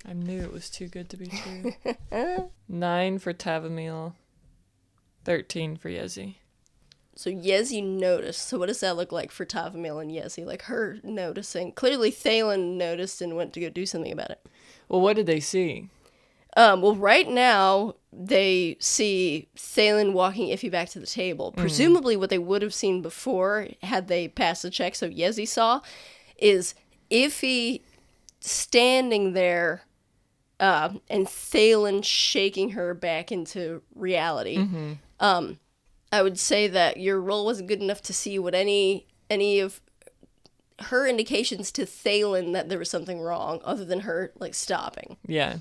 I knew it was too good to be true. 9 for Tavamil, 13 for Yezi. So Yezi noticed. So what does that look like for Tavamil and Yezi? Her noticing. Clearly Thalen noticed and went to go do something about it. Well, what did they see? Well, right now they see Thalen walking Iffy back to the table. Presumably what they would have seen before had they passed the check, so Yezi saw, is Iffy standing there and Thalen shaking her back into reality. I would say that your roll wasn't good enough to see what any of her indications to Thalen that there was something wrong, other than her stopping. Yeah.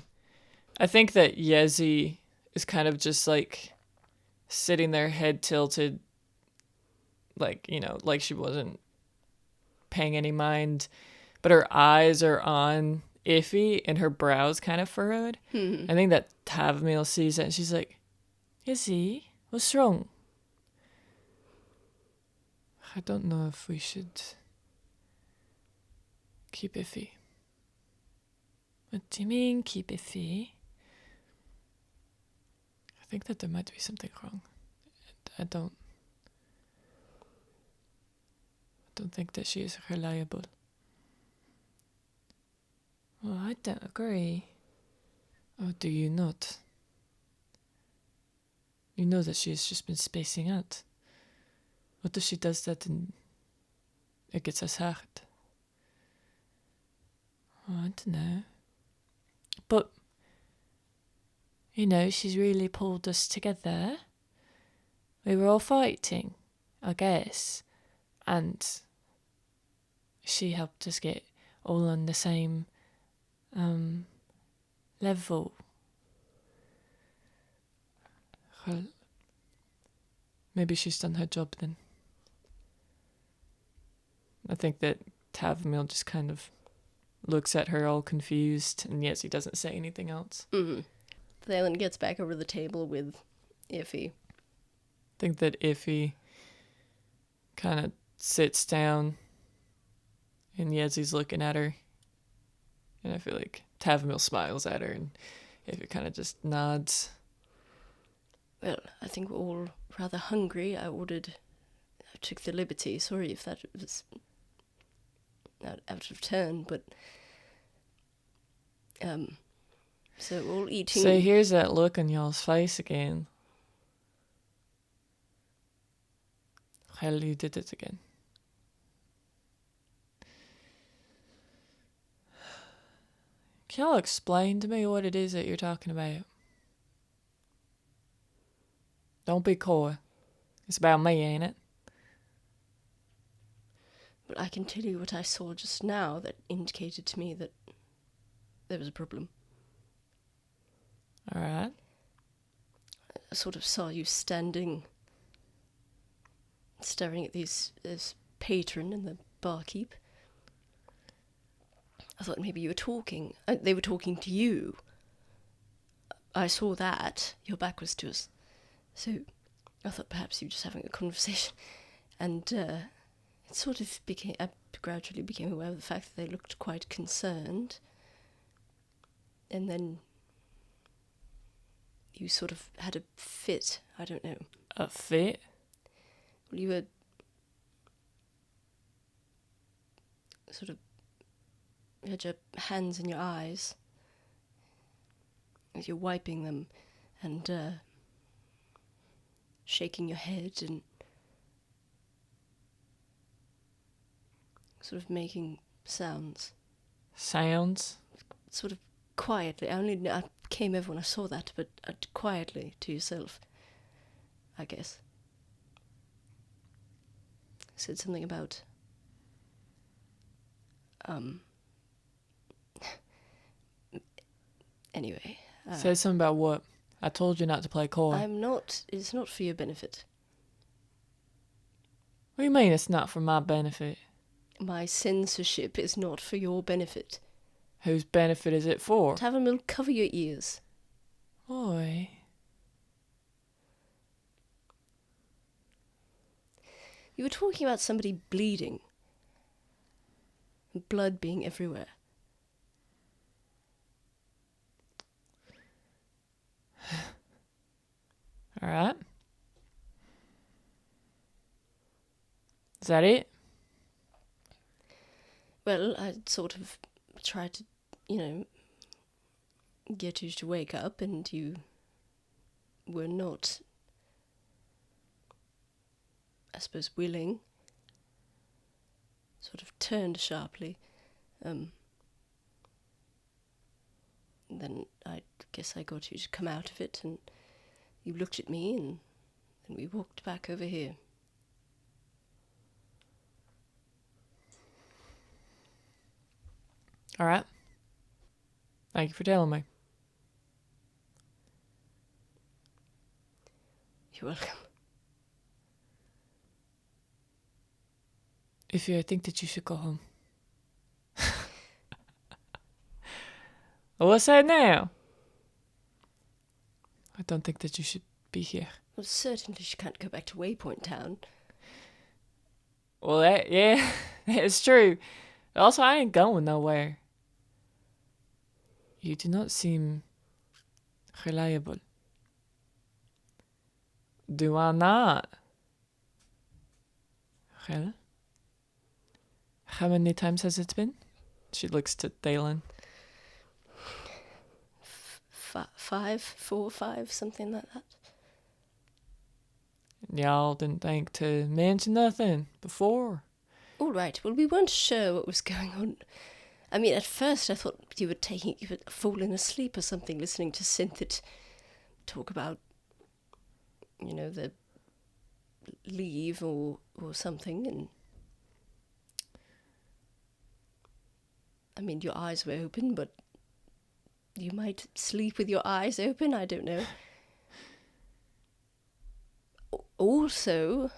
I think that Yezi is kind of just sitting there, head tilted, she wasn't paying any mind, but her eyes are on Iffy and her brows kind of furrowed. I think that Tavmil sees it and she's like, Yezi, what's wrong? I don't know if we should keep Iffy. What do you mean, keep Iffy? I think that there might be something wrong. I don't don't think that she is reliable. Well, I don't agree. Oh, do you not? You know that she has just been spacing out. What if she does that and it gets us hurt? Oh, I don't know. But, she's really pulled us together. We were all fighting, I guess. And she helped us get all on the same level. Well, maybe she's done her job then. I think that Taverns just kind of looks at her all confused, and yes, he doesn't say anything else. Mm-hmm. Thalen gets back over the table with Iffy. I think that Iffy kind of sits down, and Yezi's looking at her, and I feel like Taverns smiles at her, and Iffy kind of just nods. Well, I think we're all rather hungry. I took the liberty, sorry if that was out of turn, but so we're all eating. So here's that look on y'all's face again. Hell, you did it again. Can y'all explain to me what it is that you're talking about? Don't be coy. It's about me, ain't it? But I can tell you what I saw just now that indicated to me that there was a problem. All right. I sort of saw you staring at this patron and the barkeep. I thought maybe you were talking. They were talking to you. I saw that. Your back was to us. So I thought perhaps you were just having a conversation. And it sort of I gradually became aware of the fact that they looked quite concerned. And then you sort of had a fit. I don't know. A fit? Well, you were sort of, you had your hands in your eyes as you're wiping them and shaking your head and sort of making sounds. Sounds? Sort of quietly. I came over when I saw that, but quietly to yourself, I guess. Said something about anyway. Said something about what? I told you not to play coy. It's not for your benefit. What do you mean it's not for my benefit? My censorship is not for your benefit. Whose benefit is it for? Tavern will cover your ears. Oi. You were talking about somebody bleeding. And blood being everywhere. All right. Is that it? Well, I sort of tried to, get you to wake up, and you were not, I suppose, willing. Sort of turned sharply. Then I guess I got you to come out of it, and you looked at me, and then we walked back over here. All right. Thank you for telling me. You're welcome. Iffy, I think that you should go home. What's that now? I don't think that you should be here. Well, certainly she can't go back to Waypoint Town. Well, yeah, it's true. Also, I ain't going nowhere. You do not seem reliable. Do I not? Well, How many times has it been? She looks to Thalen. 5, 4, 5, something like that. Y'all didn't think to mention nothing before. All right. Well, we weren't sure what was going on. I mean, at first I thought you were falling asleep or something, listening to Synthit talk about, the leave or something. And I mean, your eyes were open, but you might sleep with your eyes open. I don't know. Also,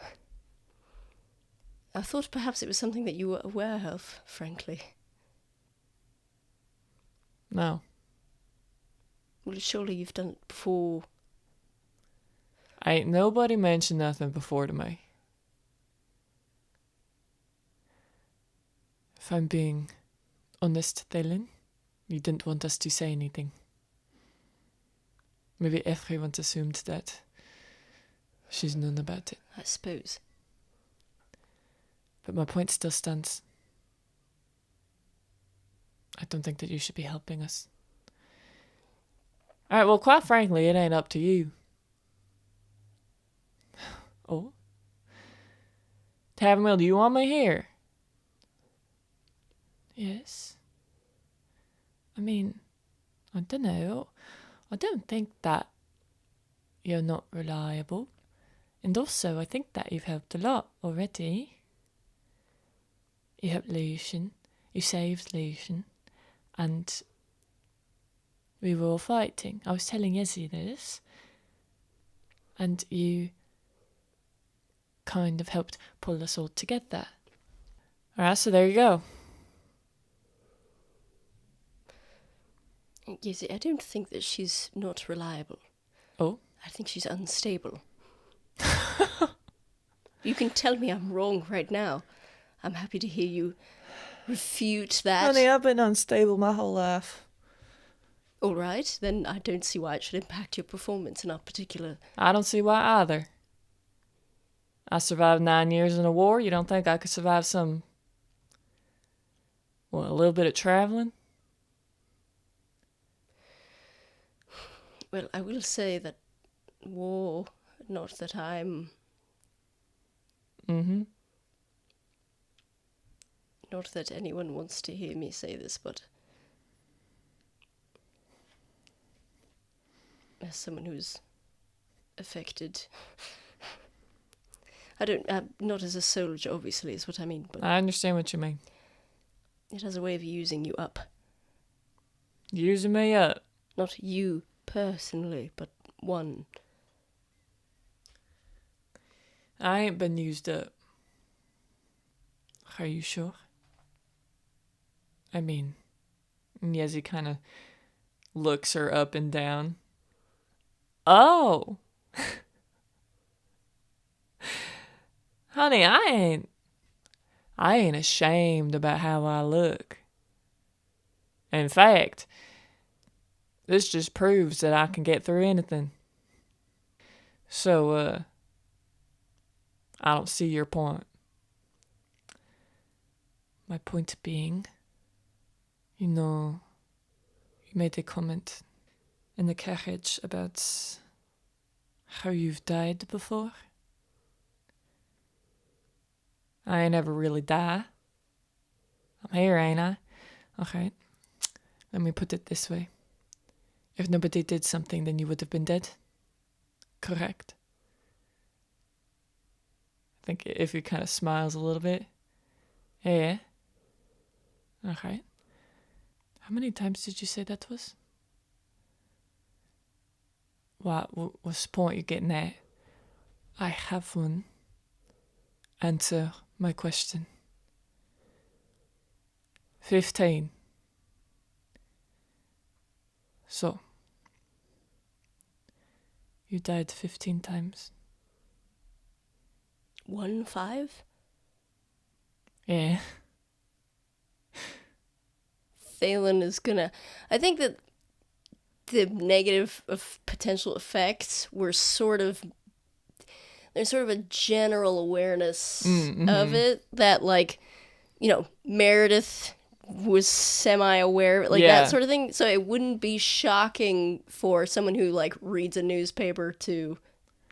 I thought perhaps it was something that you were aware of, frankly. No. Well, surely you've done it before. Ain't nobody mentioned nothing before to me. If I'm being honest, Thalen, you didn't want us to say anything. Maybe everyone assumed that she's known about it. I suppose. But my point still stands. I don't think that you should be helping us. Alright, well, quite frankly, it ain't up to you. Oh? Tavern, do you want me here? Yes. I mean, I don't know. I don't think that you're not reliable. And also, I think that you've helped a lot already. You helped Lucian. You saved Lucian. And we were all fighting. I was telling Yezi this. And you kind of helped pull us all together. Alright, so there you go. Yes, I don't think that she's not reliable. Oh? I think she's unstable. You can tell me I'm wrong right now. I'm happy to hear you refute that. Honey, I've been unstable my whole life. All right, then I don't see why it should impact your performance in our particular... I don't see why either. I survived 9 years in a war. You don't think I could survive a little bit of traveling? Well, I will say that war, not that I'm... Mm-hmm. Not that anyone wants to hear me say this, but... as someone who's affected... not as a soldier, obviously, is what I mean, but... I understand what you mean. It has a way of using you up. Using me up? Not you personally, but one. I ain't been used up. Are you sure? I mean, Yezi kind of looks her up and down. Oh! Honey, I ain't ashamed about how I look. In fact, this just proves that I can get through anything. So, I don't see your point. My point being, you made a comment in the carriage about how you've died before. I ain't ever really die. I'm here, ain't I? Okay. Let me put it this way. If nobody did something, then you would have been dead. Correct? I think Iffy kind of smiles a little bit. Yeah. Okay. How many times did you say that was? What's the point you're getting at? I have one. Answer my question. 15. So, you died 15 times. 15? Yeah. Thalen is gonna... I think that the negative of potential effects were sort of... There's sort of a general awareness of it that, like, Meredith was semi-aware, like Yeah. that sort of thing. So it wouldn't be shocking for someone who like reads a newspaper to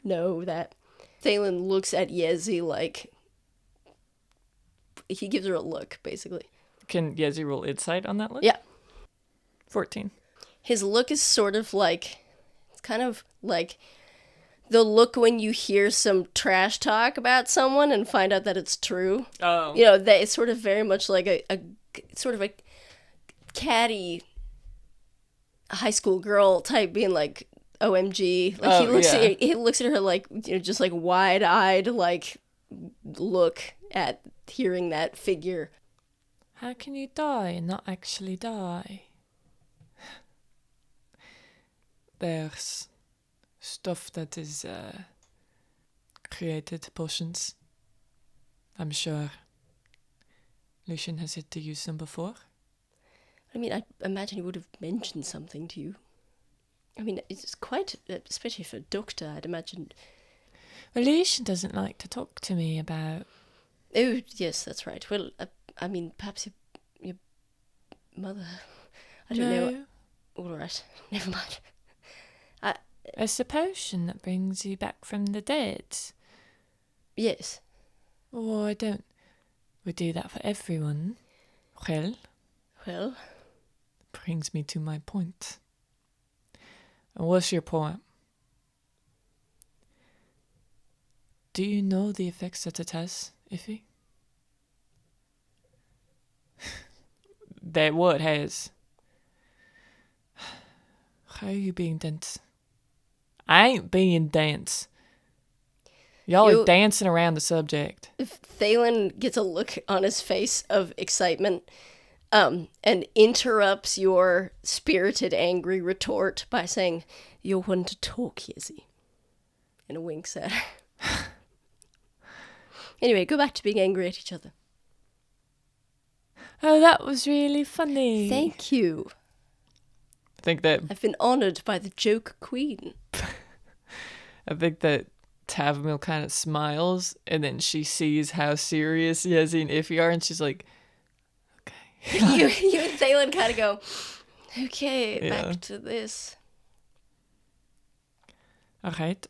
know that. Thalen looks at Yezi like he gives her a look, basically. Can Yezi roll insight on that look? Yeah. 14. His look is sort of like, it's kind of like the look when you hear some trash talk about someone and find out that it's true. Oh. That it's sort of very much like a sort of a catty high school girl type being like, OMG. Like he looks at her like, just like wide-eyed, like look at hearing that figure. How can you die and not actually die? There's stuff that is created potions. I'm sure Lucian has had to use them before. I mean, I imagine he would have mentioned something to you. I mean, it's quite, especially for a doctor, I'd imagine. Well, Lucian doesn't like to talk to me about... Oh, yes, that's right. Well, I mean, perhaps your mother... I don't know. All right, never mind. It's a potion that brings you back from the dead. Yes. Oh, I don't... We do that for everyone. Well... Brings me to my point. And what's your point? Do you know the effects that it has, Iffy? That what has? How are you being dense? I ain't being dense. Y'all are dancing around the subject. Thalen gets a look on his face of excitement, and interrupts your spirited, angry retort by saying, "You're one to talk, Yezi," and winks at her. Anyway, go back to being angry at each other. Oh, that was really funny. Thank you. I think that... I've been honoured by the joke queen. I think that Tavmil kind of smiles, and then she sees how serious Yezi and Iffy are, and she's like, okay. you and Thalen kind of go, okay, back to this. Alright.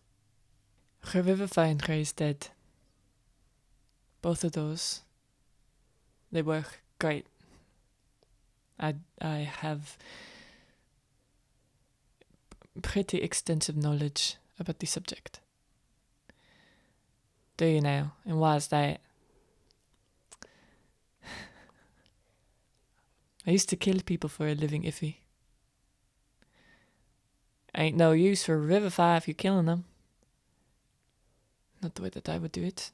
Revivify and Grey is dead. Both of those. They were great. I have pretty extensive knowledge about the subject. Do you now? And why is that? I used to kill people for a living, Iffy. Ain't no use for Revivify if you're killing them. Not the way that I would do it.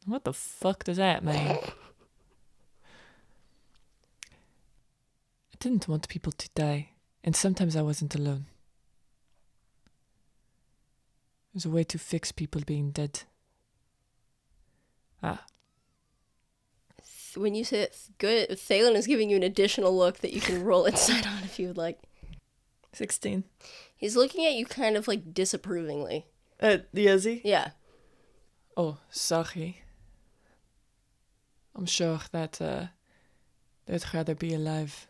What the fuck does that mean? I didn't want people to die, and sometimes I wasn't alone. There's a way to fix people being dead. When you say it's good, Thalen is giving you an additional look that you can roll insight on if you would like. 16. He's looking at you kind of like disapprovingly. Yezi? Yeah. Oh, sorry. I'm sure that they'd rather be alive.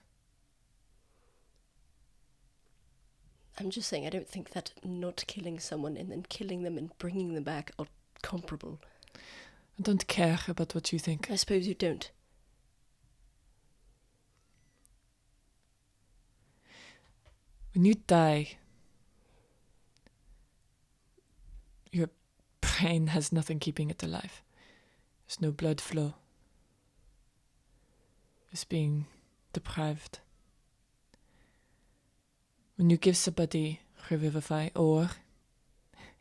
I'm just saying, I don't think that not killing someone and then killing them and bringing them back are comparable. I don't care about what you think. I suppose you don't. When you die, your brain has nothing keeping it alive. There's no blood flow. It's being deprived. When you give somebody Revivify, or,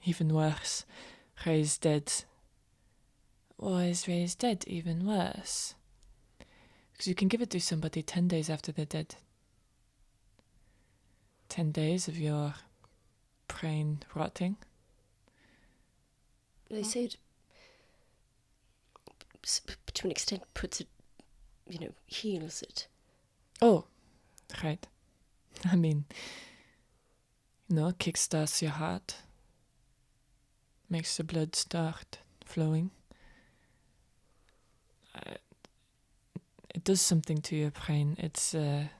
even worse, Raise Dead. Or is Raise Dead even worse? Because you can give it to somebody 10 days after they're dead. 10 days of your brain rotting. They say it, to an extent, puts it, heals it. Oh, right. I mean, kickstarts your heart. Makes the blood start flowing. it does something to your brain. It's a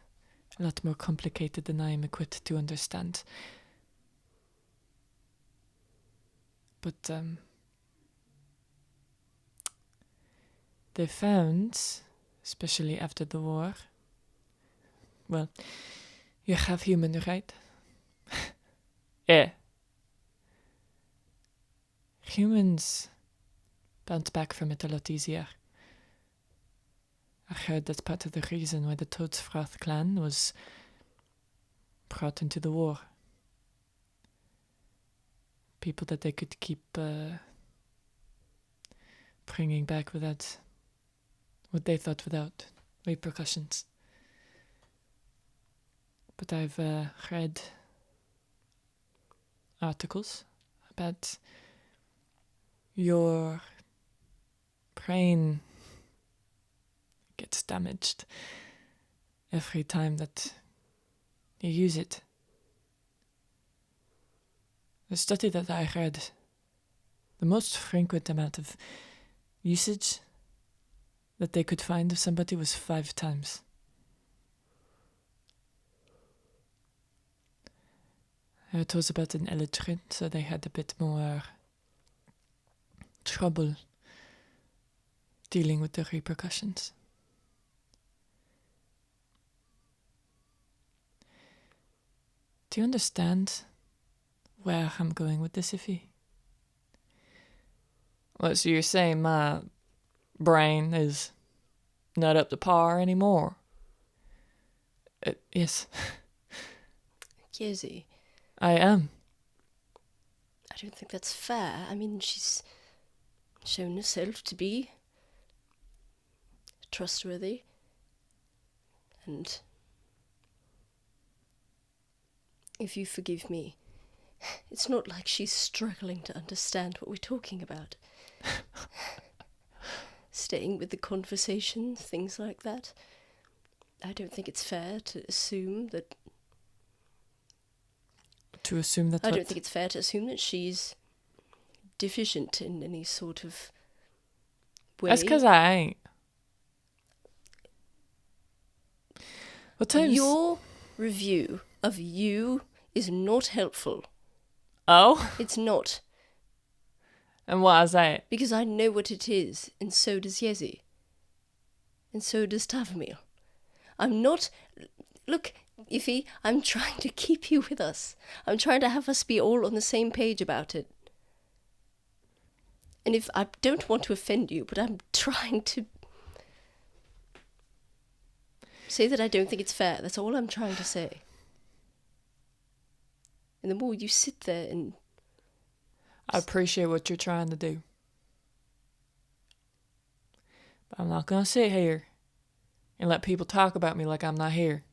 lot more complicated than I am equipped to understand. But they found, especially after the war, well, you have human, right? Yeah. Humans bounce back from it a lot easier. I heard that's part of the reason why the Toadsfroth clan was brought into the war. People that they could keep bringing back without what they thought without repercussions. But I've read articles about your brain gets damaged every time that you use it. The study that I read, the most frequent amount of usage that they could find of somebody was 5 times. It was about an illiterate, so they had a bit more trouble dealing with the repercussions. Do you understand where I'm going with this, Iffy? Well, so you're saying my brain is not up to par anymore? Yes. Yezi, I am. I don't think that's fair. I mean, she's shown herself to be trustworthy, and if you forgive me, it's not like she's struggling to understand what we're talking about. Staying with the conversation, things like that. I don't think it's fair to assume that... To assume that I don't think it's fair to assume that she's deficient in any sort of way. That's because I ain't. What times? Your review of you is not helpful. Oh? It's not. And why is that? Because I know what it is, and so does Yezi. And so does Taverns. I'm not... Look, Iffy, I'm trying to keep you with us. I'm trying to have us be all on the same page about it. And if I don't want to offend you, but I'm trying to say that I don't think it's fair. That's all I'm trying to say. And the more you sit there and... I appreciate what you're trying to do. But I'm not going to sit here and let people talk about me like I'm not here.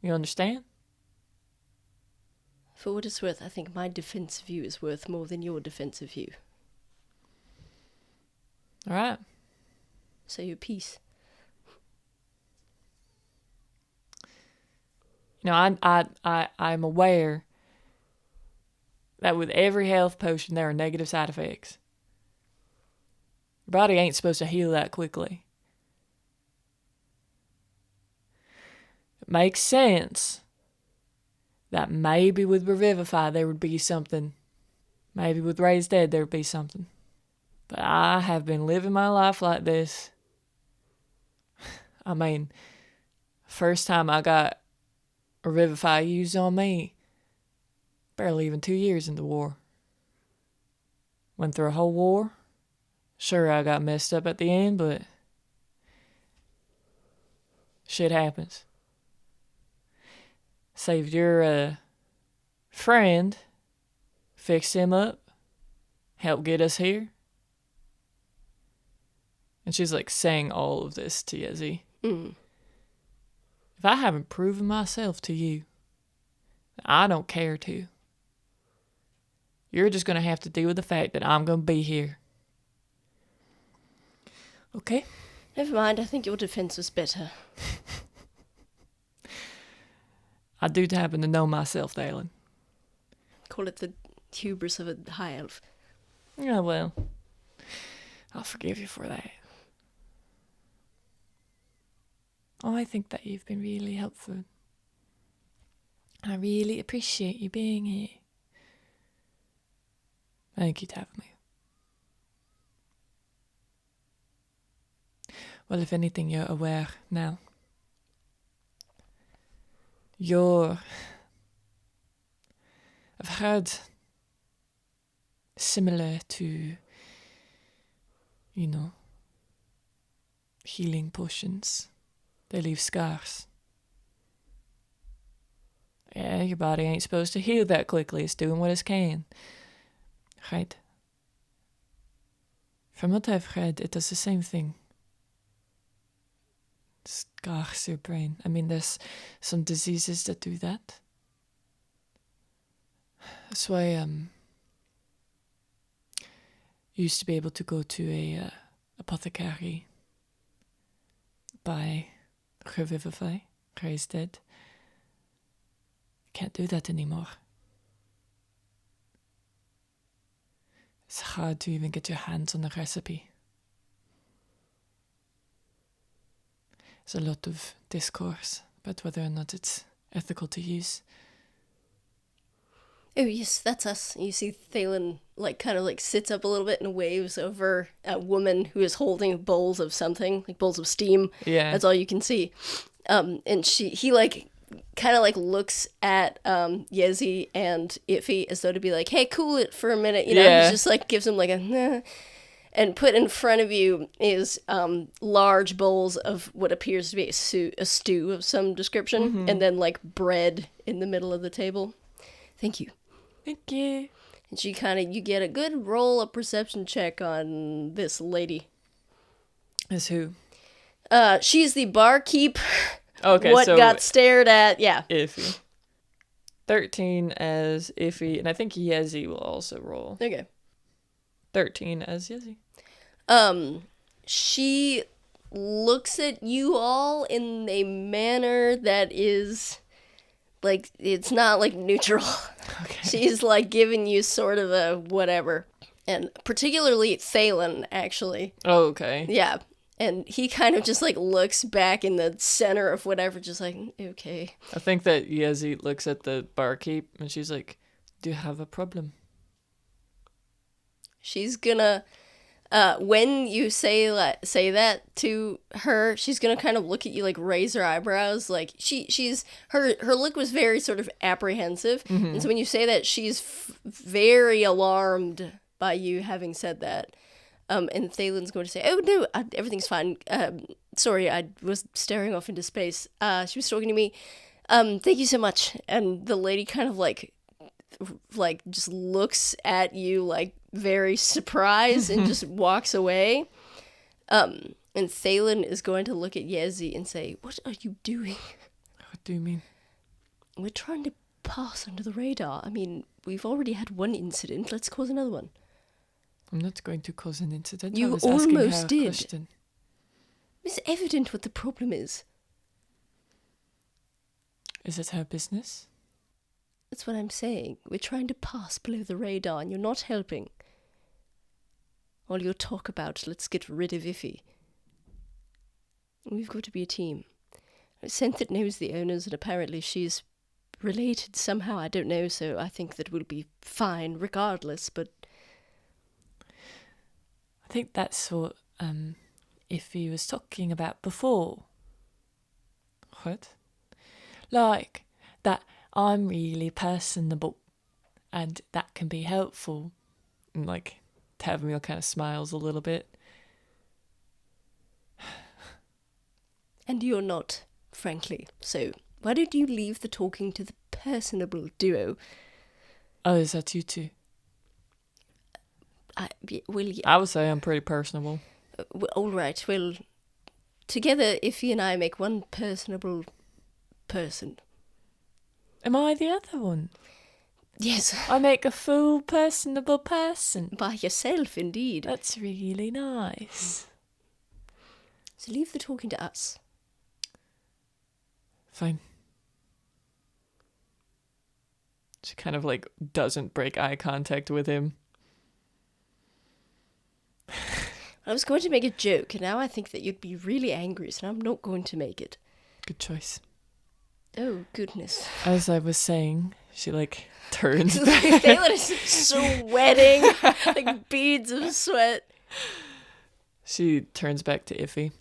You understand? For what it's worth, I think my defense of you is worth more than your defense of you. All right. Say your piece. You know, I'm aware that with every health potion there are negative side effects. Your body ain't supposed to heal that quickly. It makes sense that maybe with Revivify there would be something. Maybe with Raised Dead there would be something. But I have been living my life like this. I mean, first time I got Revivify used on me, barely even 2 years in the war. Went through a whole war. Sure, I got messed up at the end, but shit happens. Saved your friend, fixed him up, helped get us here. And she's like saying all of this to Yezi. If I haven't proven myself to you, I don't care to. You're just going to have to deal with the fact that I'm going to be here. Okay? Never mind, I think your defense was better. I do happen to know myself, darling. Call it the hubris of a high elf. Yeah, well, I'll forgive you for that. Oh, I think that you've been really helpful. I really appreciate you being here. Thank you, Taverns. Well, if anything, you're aware now. I've heard similar to, healing potions. They leave scars. Yeah, your body ain't supposed to heal that quickly. It's doing what it can. Right? From what I've heard, it does the same thing. Scars your brain. I mean, there's some diseases that do that. That's why you used to be able to go to a apothecary, buy Revivify, Raise Dead. Can't do that anymore. It's hard to even get your hands on a recipe. There's a lot of discourse about whether or not it's ethical to use. Oh yes, that's us. You see Thalen kind of sits up a little bit and waves over a woman who is holding bowls of something, like bowls of steam. Yeah. That's all you can see. And he kind of looks at Yezi and Iffy as though to be like, hey, cool it for a minute, Yeah. He just gives him a nah. And put in front of you is large bowls of what appears to be a stew of some description, and then bread in the middle of the table. Thank you. Thank you. And you get a good roll of perception check on this lady. As who? She's the barkeep. Okay, what so got stared at, yeah. Iffy. 13 as Iffy, and I think Yezi will also roll. Okay. 13 as Yezi. She looks at you all in a manner that is it's not neutral. Okay. She's giving you sort of a whatever. And particularly Thalen, actually. Oh, okay. Yeah. And he kind of just looks back in the center of whatever, just okay. I think that Yezi looks at the barkeep and she's like, do you have a problem? She's gonna, when you say that to her, she's gonna kind of look at you, raise her eyebrows, her look was very sort of apprehensive, and so when you say that, she's very alarmed by you having said that, and Thalen's going to say, oh no, everything's fine, sorry, I was staring off into space, she was talking to me, thank you so much, and the lady kind of just looks at you very surprised and just walks away. And Thalen is going to look at Yezi and say, what are you doing? What do you mean? We're trying to pass under the radar. I mean, we've already had one incident. Let's cause another one. I'm not going to cause an incident. You I was asking almost her a did. question. It's evident what the problem is. Is it her business? That's what I'm saying. We're trying to pass below the radar and you're not helping. All your talk about, let's get rid of Iffy. We've got to be a team. A scent that knows the owners, and apparently she's related somehow, I don't know, so I think that we'll be fine regardless, but... I think that's what Iffy was talking about before. What? That I'm really personable, and that can be helpful. And Taverns kind of smiles a little bit. And you're not, frankly. So why don't you leave the talking to the personable duo? Oh, is that you two? Yeah. I would say I'm pretty personable. All right. Well, together, Iffy and I make one personable person. Am I the other one? Yes. I make a full personable person. By yourself, indeed. That's really nice. So leave the talking to us. Fine. She kind of doesn't break eye contact with him. I was going to make a joke, and now I think that you'd be really angry, so I'm not going to make it. Good choice. Oh, goodness. As I was saying, she, like, turns back. Thalen is sweating, like beads of sweat. She turns back to Iffy.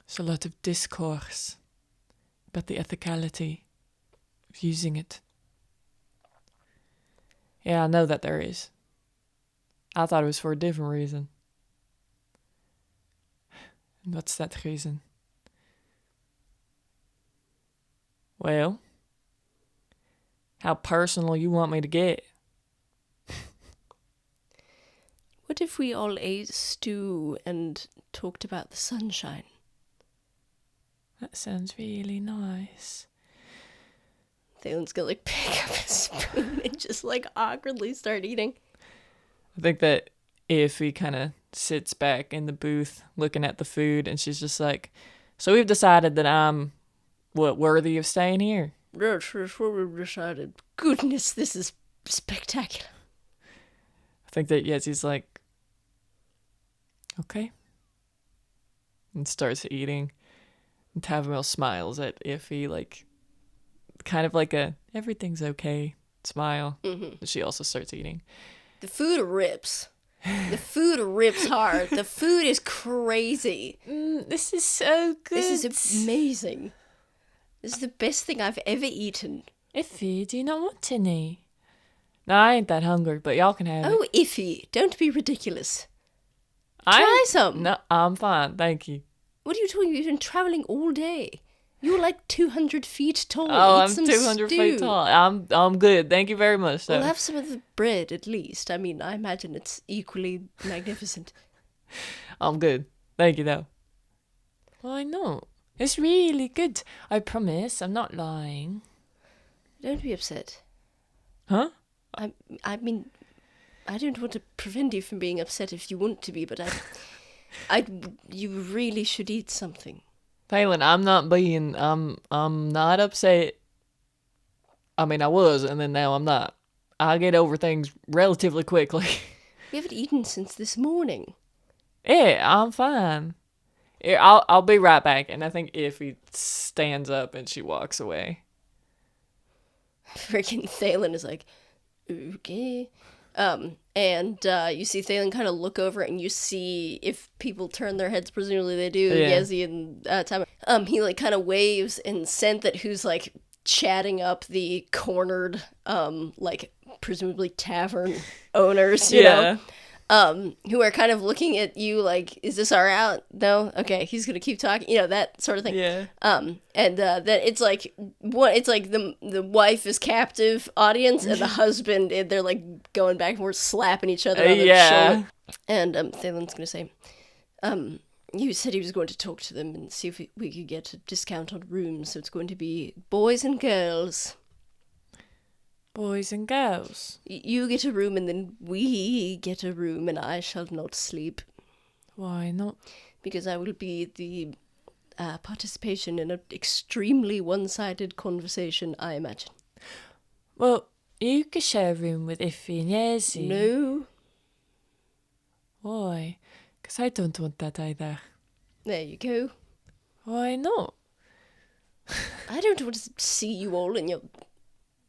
There's a lot of discourse about the ethicality of using it. Yeah, I know that there is. I thought it was for a different reason. And what's that reason? Well, how personal you want me to get? What if we all ate stew and talked about the sunshine? That sounds really nice. Thalen's gonna like pick up a spoon and just like awkwardly start eating. I think that Iffy kind of sits back in the booth looking at the food, and she's just like, so we've decided that I'm, worthy of staying here? That's what we've decided. Goodness, this is spectacular. I think that Yezi's like, okay. And starts eating. And Taverns smiles at Iffy, like, kind of like a everything's okay smile. Mm-hmm. She also starts eating. The food rips. The food rips hard. The food is crazy. This is so good. This is amazing. This is the best thing I've ever eaten. Iffy, do you not want any? No, I ain't that hungry, but y'all can have it. Oh, Iffy, don't be ridiculous. Try some. No, I'm fine, thank you. What are you talking about? You've been traveling all day. You're like 200 feet tall. Oh, Eat I'm some 200 stew. feet tall. I'm good. Thank you very much. We'll have some of the bread at least. I mean, I imagine it's equally magnificent. I'm good. Thank you, though. Why not? It's really good. I promise. I'm not lying. Don't be upset. Huh? I mean, I don't want to prevent you from being upset if you want to be, but you really should eat something. Thalen, I'm not upset. I mean, I was, and then now I'm not. I get over things relatively quickly. We haven't eaten since this morning. Yeah, I'm fine. Yeah, I'll be right back. And I think Iffy stands up and she walks away. Freaking Thalen is like, okay. And you see Thalen kind of look over and you see if people turn their heads, presumably they do, yeah. Yezi and Taverns. He like kind of waves and Senthet, who's like chatting up the cornered, like presumably tavern owners, you know, who are kind of looking at you like, is this our out? No? Okay, he's gonna keep talking, you know, that sort of thing. Yeah. And that it's like the wife is captive audience and the husband, they're like going back and forth slapping each other on the shoulder. And Thalen's gonna say, you said he was going to talk to them and see if we could get a discount on rooms, so it's going to be boys and girls. Boys and girls. You get a room and then we get a room and I shall not sleep. Why not? Because I will be the participation in an extremely one-sided conversation, I imagine. Well, you could share a room with Iffy and Yezi. No. Why? Because I don't want that either. There you go. Why not? I don't want to see you all in your,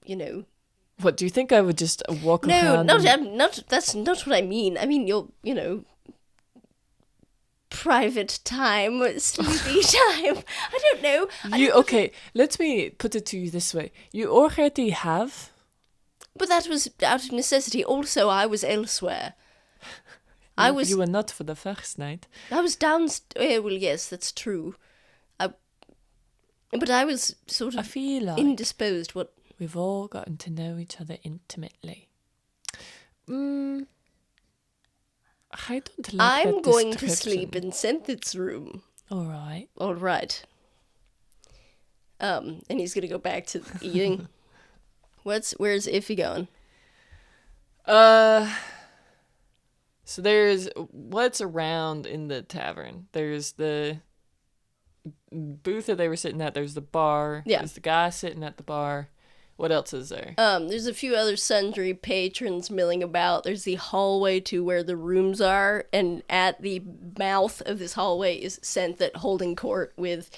you know... What, do you think I would just walk around? No, not. That's not what I mean. I mean your, you know, private time, sleepy time. I don't know. Okay, let me put it to you this way. You already have. But that was out of necessity. Also, I was elsewhere. You were not for the first night. I was downstairs. Well, yes, that's true. But I was sort of I feel like indisposed. What? We've all gotten to know each other intimately. I don't like I'm that going to description. sleep in Senthet's room. All right. All right. And he's gonna go back to eating. Where's Iffy going? So there's what's around in the tavern. There's the booth that they were sitting at. There's the bar. Yeah. There's the guy sitting at the bar. What else is there? There's a few other sundry patrons milling about. There's the hallway to where the rooms are, and at the mouth of this hallway is Senthet holding court with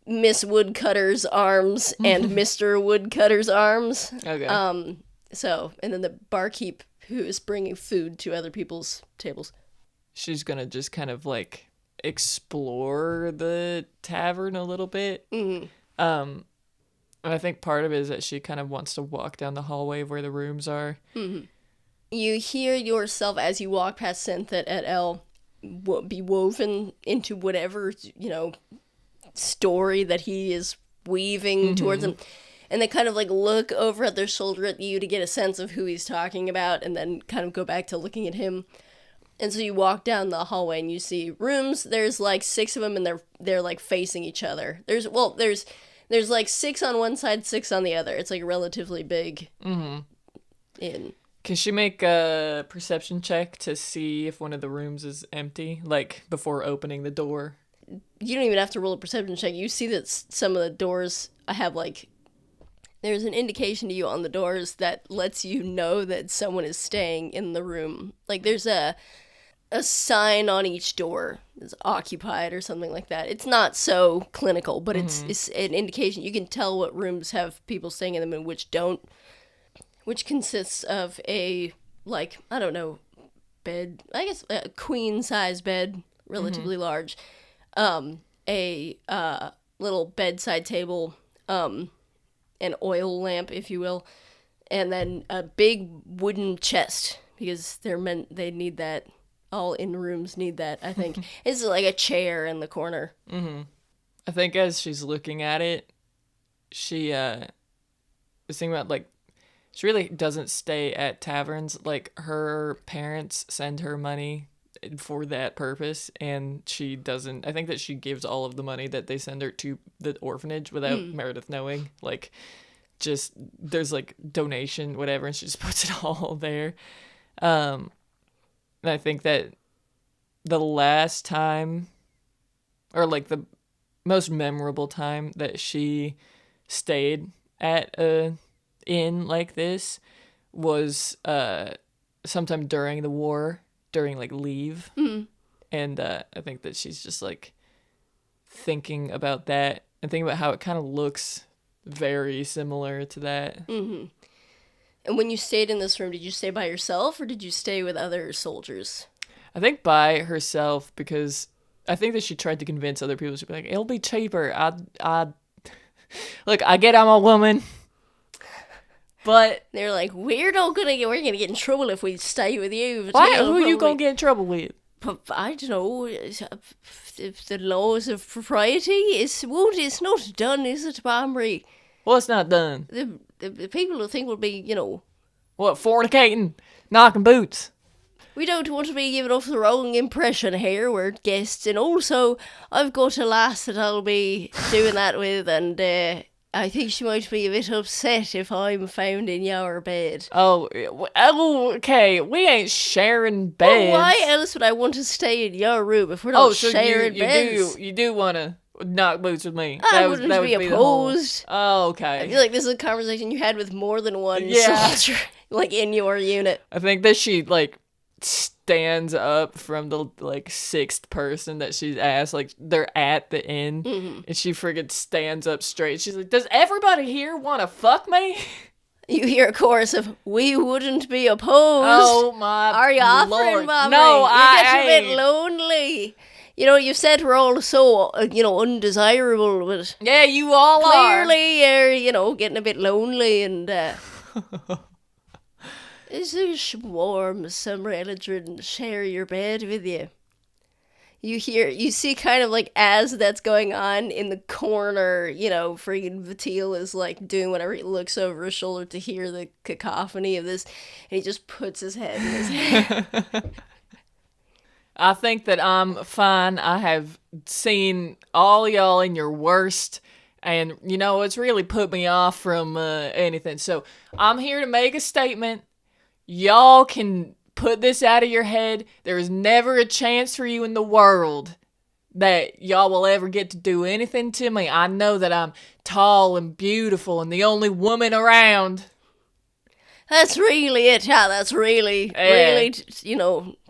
Miss Woodcutter's arms and Mr. Woodcutter's arms. Okay. So, and then the barkeep who is bringing food to other people's tables. She's gonna just kind of like explore the tavern a little bit. Mm-hmm. And I think part of it is that she kind of wants to walk down the hallway of where the rooms are. Mm-hmm. You hear yourself as you walk past Synthet et al. Be woven into whatever, story that he is weaving towards them. And they kind of like look over at their shoulder at you to get a sense of who he's talking about and then kind of go back to looking at him. And so you walk down the hallway and you see rooms. There's like 6 of them and they're like facing each other. There's like 6 on one side, 6 on the other. It's like relatively big. In. Can she make a perception check to see if one of the rooms is empty, like before opening the door? You don't even have to roll a perception check. You see that some of the doors have like, there's an indication to you on the doors that lets you know that someone is staying in the room. Like there's a sign on each door that's occupied or something like that. It's not so clinical, but it's an indication. You can tell what rooms have people staying in them and which don't. Which consists of a, like, I don't know, bed, I guess a queen-size bed, relatively large, a little bedside table, an oil lamp, if you will, and then a big wooden chest, because they need that, all in rooms need that, I think. It's like a chair in the corner. I think as she's looking at it, she is thinking about, like, she really doesn't stay at taverns. Like, her parents send her money for that purpose, and she doesn't. I think that she gives all of the money that they send her to the orphanage without Meredith knowing. Like, just, there's, like, donation, whatever, and she just puts it all there. And I think that the last time, or, like, the most memorable time that she stayed at a inn like this was sometime during the war, during like leave. And I think that she's just like thinking about that and thinking about how it kind of looks very similar to that. And when you stayed in this room, did you stay by yourself or did you stay with other soldiers? I think by herself, because I think that she tried to convince other people. She'd be like, it'll be cheaper. Look, I get I'm a woman, but they're like, we're gonna get in trouble if we stay with you. why? Who are you gonna get in trouble with? I don't know. If the laws of propriety, it's not done, is it, Bambury? Well, it's not done. The people who think will be, What, fornicating, knocking boots? We don't want to be giving off the wrong impression here. We're guests, and also I've got a lass that I'll be doing that with, and I think she might be a bit upset if I'm found in your bed. Oh, okay. We ain't sharing beds. Well, why else would I want to stay in your room if we're not sharing beds? You do want to knock boots with me. I wouldn't be opposed. Oh, okay. I feel like this is a conversation you had with more than one soldier, like, in your unit. I think that she, like, stands up from the, like, 6th person that she's asked. Like, they're at the inn, and she friggin' stands up straight. She's like, does everybody here want to fuck me? You hear a chorus of, we wouldn't be opposed. Oh, my Are you offering, Mommy? No, I get a bit lonely. You said we're all so, undesirable, but... Yeah, you all clearly you're, getting a bit lonely, and, is there some warm summer eldrin share your bed with you? You see kind of like as that's going on in the corner, freaking Vatil is like doing whatever. He looks over his shoulder to hear the cacophony of this, and he just puts his head in his hand. I think that I'm fine. I have seen all y'all in your worst, and, it's really put me off from anything. So I'm here to make a statement. Y'all can put this out of your head. There is never a chance for you in the world that y'all will ever get to do anything to me. I know that I'm tall and beautiful and the only woman around. That's really it, yeah. That's really,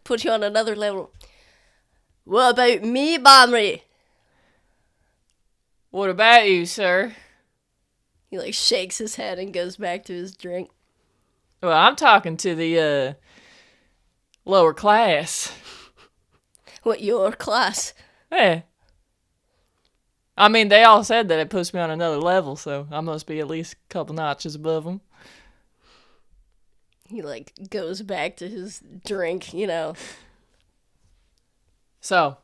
put you on another level. What about me, Bamri? What about you, sir? He like shakes his head and goes back to his drink. Well, I'm talking to the lower class. What, your class? Yeah. I mean, they all said that it puts me on another level, so I must be at least a couple notches above them. He like goes back to his drink, you know. So,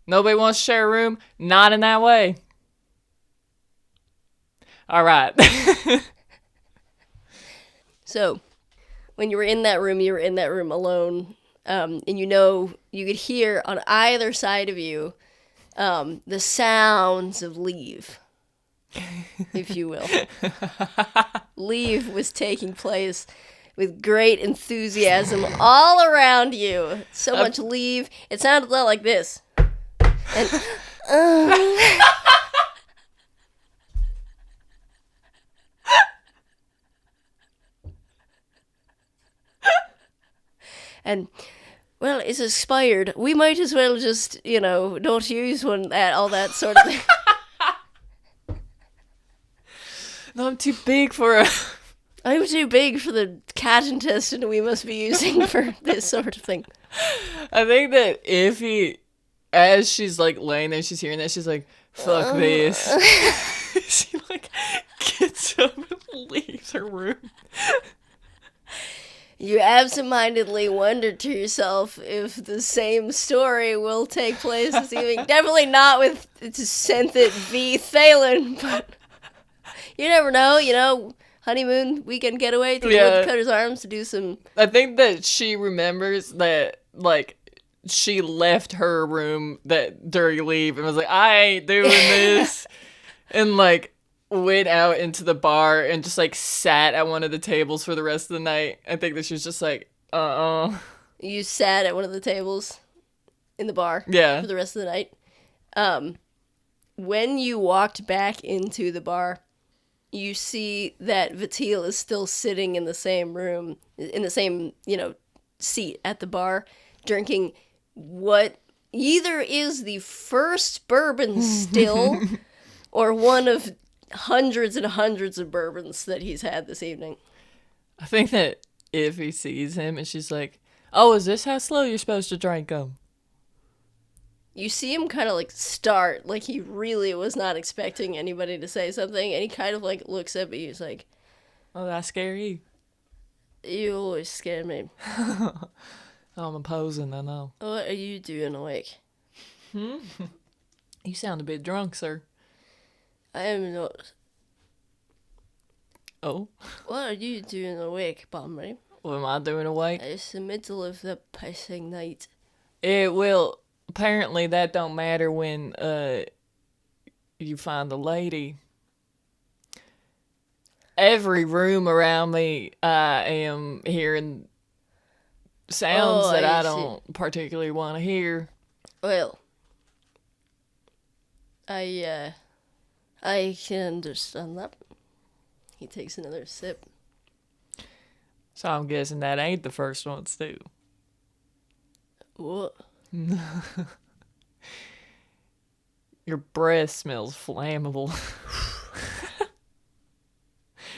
nobody wants to share a room? Not in that way. All right. So, when you were in that room, you were in that room alone. And you know, you could hear on either side of you the sounds of leave, if you will. Leave was taking place with great enthusiasm all around you. So much leave. It sounded a lot like this. And, and well, it's expired. We might as well just, you know, not use one, all that sort of thing. No, I'm too big for a... I'm too big for the cat intestine we must be using for this sort of thing. I think that Iffy, as she's like laying there, she's hearing that, she's like, fuck this. She like gets up and leaves her room. You absentmindedly wonder to yourself if the same story will take place this evening. Definitely not with Senthit v. Thalen, but you never know, you know, honeymoon weekend getaway to the Woodcutter's Arms to do some... I think that she remembers that, like, she left her room that during leave and was like, I ain't doing this. And, like, went out into the bar and just, like, sat at one of the tables for the rest of the night. I think that she was just like, You sat at one of the tables in the bar for the rest of the night. When you walked back into the bar, you see that Vatil is still sitting in the same room, in the same, you know, seat at the bar, drinking what either is the first bourbon still or one of hundreds and hundreds of bourbons that he's had this evening. I think that if he sees him and she's like, oh, is this how slow you're supposed to drink them? You see him kind of like start, like he really was not expecting anybody to say something, and he kind of like looks up at you, he's like, oh, did I scare you? You always scare me. I'm opposing, I know. What are you doing awake? You sound a bit drunk, sir. I am not. Oh? What are you doing awake, Bombery? What am I doing awake? It's the middle of the passing night. It will. Apparently that don't matter when you find the lady. Every room around me, I am hearing sounds that I don't particularly want to hear. Well, I can understand that. He takes another sip. So I'm guessing that ain't the first one, too. What? Your breath smells flammable.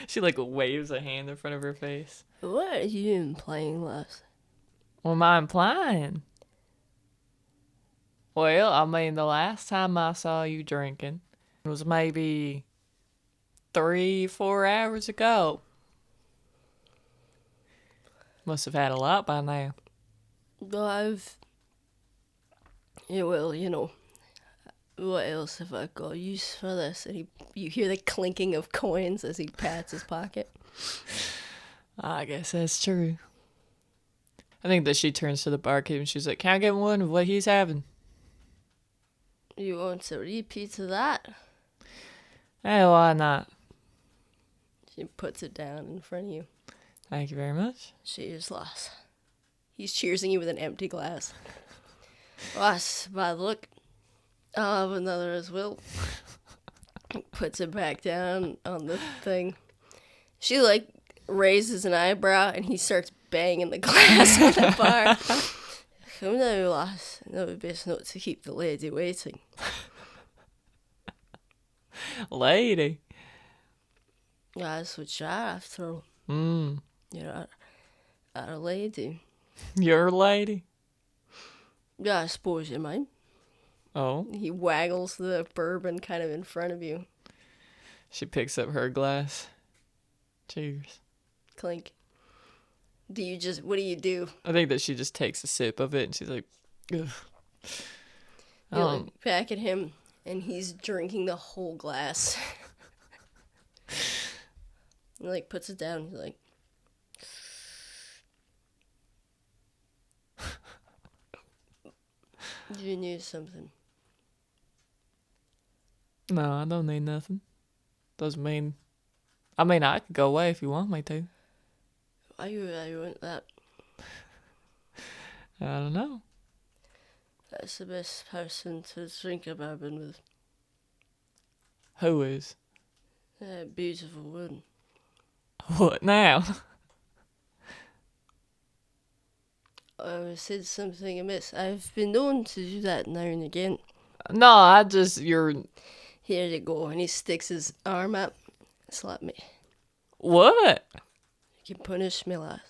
She like waves a hand in front of her face. What are you implying, lass? What am I implying? Well, I mean, the last time I saw you drinking was maybe 3-4 hours ago. Must have had a lot by now. Yeah, well, you know, what else have I got use for this? And you hear the clinking of coins as he pats his pocket. I guess that's true. I think that she turns to the barkeep and she's like, can I get one of what he's having? You want to repeat that? Hey, why not? She puts it down in front of you. Thank you very much. Cheers, lass. He's cheersing you with an empty glass. Lass, bad luck. I'll have another as well. Puts it back down on the thing. She, like, raises an eyebrow and he starts banging the glass on the bar. Come now, lass. No, best not to keep the lady waiting. Lady. That's what you're after all. Mm. You're a lady. You're a lady. Yeah, I suppose you might. Oh. He waggles the bourbon kind of in front of you. She picks up her glass. Cheers. Clink. What do you do? I think that she just takes a sip of it and she's like, ugh. You look back at him and he's drinking the whole glass. He like puts it down. He's like, you need something. No, I don't need nothing. Doesn't mean. I mean, I could go away if you want me to. Why you want that? I don't know. That's the best person to drink a bourbon with. Who is? That beautiful woman. What now? I said something amiss. I've been known to do that now and again. No, you're. Here you go. And he sticks his arm up. Slap me. What? You can punish me, lad.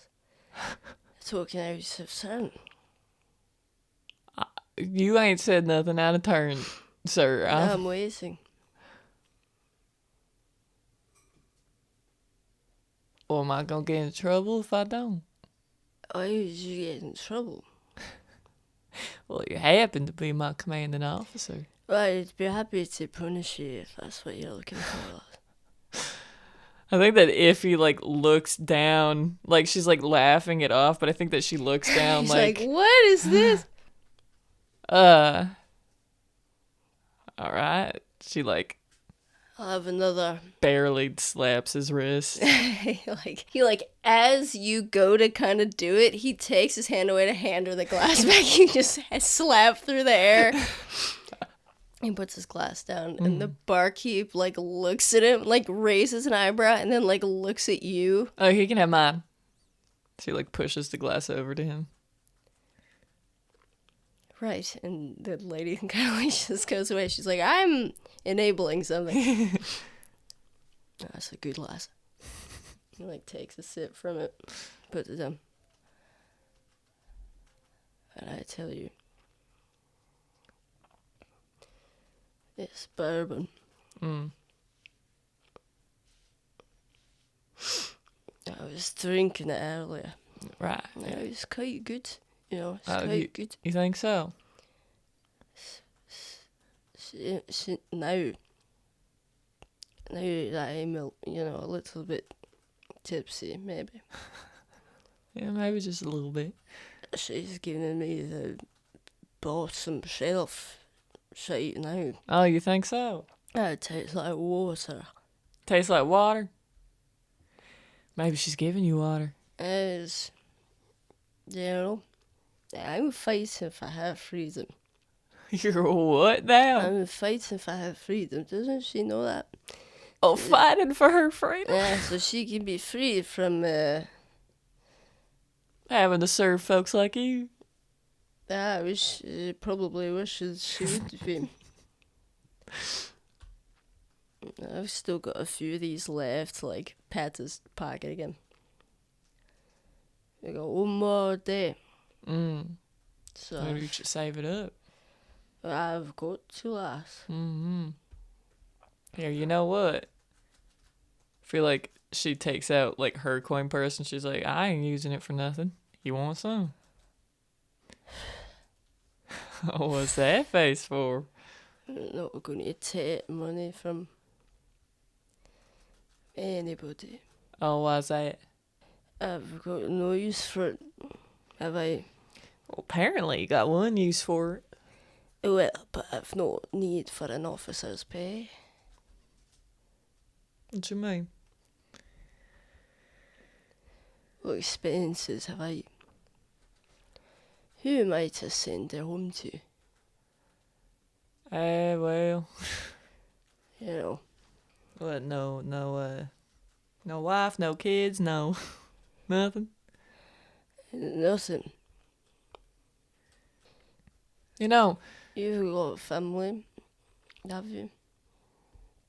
Talking out of turn. You ain't said nothing out of turn, sir. I'm waiting. Well, am I gonna get in trouble if I don't? Why would you get in trouble? Well, you happen to be my commanding officer. Well, I'd be happy to punish you if that's what you're looking for, lad. I think that Iffy like looks down, like she's like laughing it off, but I think that she looks down He's like, what is this? all right. She like I'll have another. barely slaps his wrist. he as you go to kind of do it, he takes his hand away to hand her the glass back. You just slap through the air. He puts his glass down, and the barkeep like looks at him, like raises an eyebrow, and then like looks at you. Oh, he can have mine. She like pushes the glass over to him. Right, and the lady kind of like just goes away. She's like, I'm enabling something. That's a good glass. He like takes a sip from it, puts it down. And I tell you, it's bourbon. Mm. I was drinking it earlier. Right. Yeah, it's quite good. You know, it's Oh, quite good. You think so? Now that I'm, a little bit tipsy, maybe. Yeah, maybe just a little bit. She's giving me the bottom shelf shite now. Oh, you think so? It tastes like water. Tastes like water? Maybe she's giving you water. As, I'm fighting for her freedom. You're what now? I'm fighting for her freedom. Doesn't she know that? Oh, fighting for her freedom? Yeah, so she can be free from, having to serve folks like you. I wish, probably wishes she would be. I've still got a few of these left, like, pat his pocket again. We got one more day. So Maybe you should save it up. I've got to last. Here, you know what? I feel like she takes out, like, her coin purse and she's like, I ain't using it for nothing. You want some? What's that face for? I'm not going to take money from anybody. Oh, why's that? I've got no use for it. Have I? Well, apparently you got one use for it. Well, but I've no need for an officer's pay. What you mean? What expenses have I? Who am I to send her home to? Well, You know, what? No wife, no kids, no nothing. nothing. You know, You've got family, have you?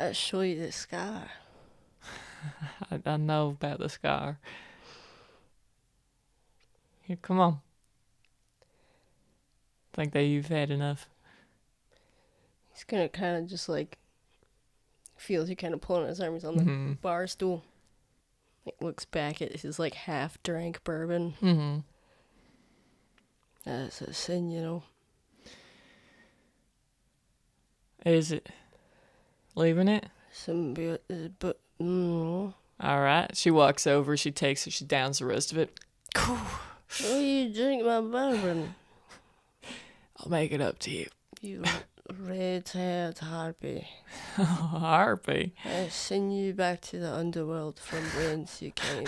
I'll show you the scar. I know about the scar. Here, come on. Think that you've had enough. He's gonna kind of just like feels you kind of pulling on his arm. He's on the bar stool. Like, looks back at his like half drank bourbon. Mm-hmm. As a sin, you know. Is it? Leaving it? Some but All right. She walks over. She takes it. She downs the rest of it. Why you drink my bourbon? I'll make it up to you. You red-haired harpy. Harpy. I send you back to the underworld from whence you came.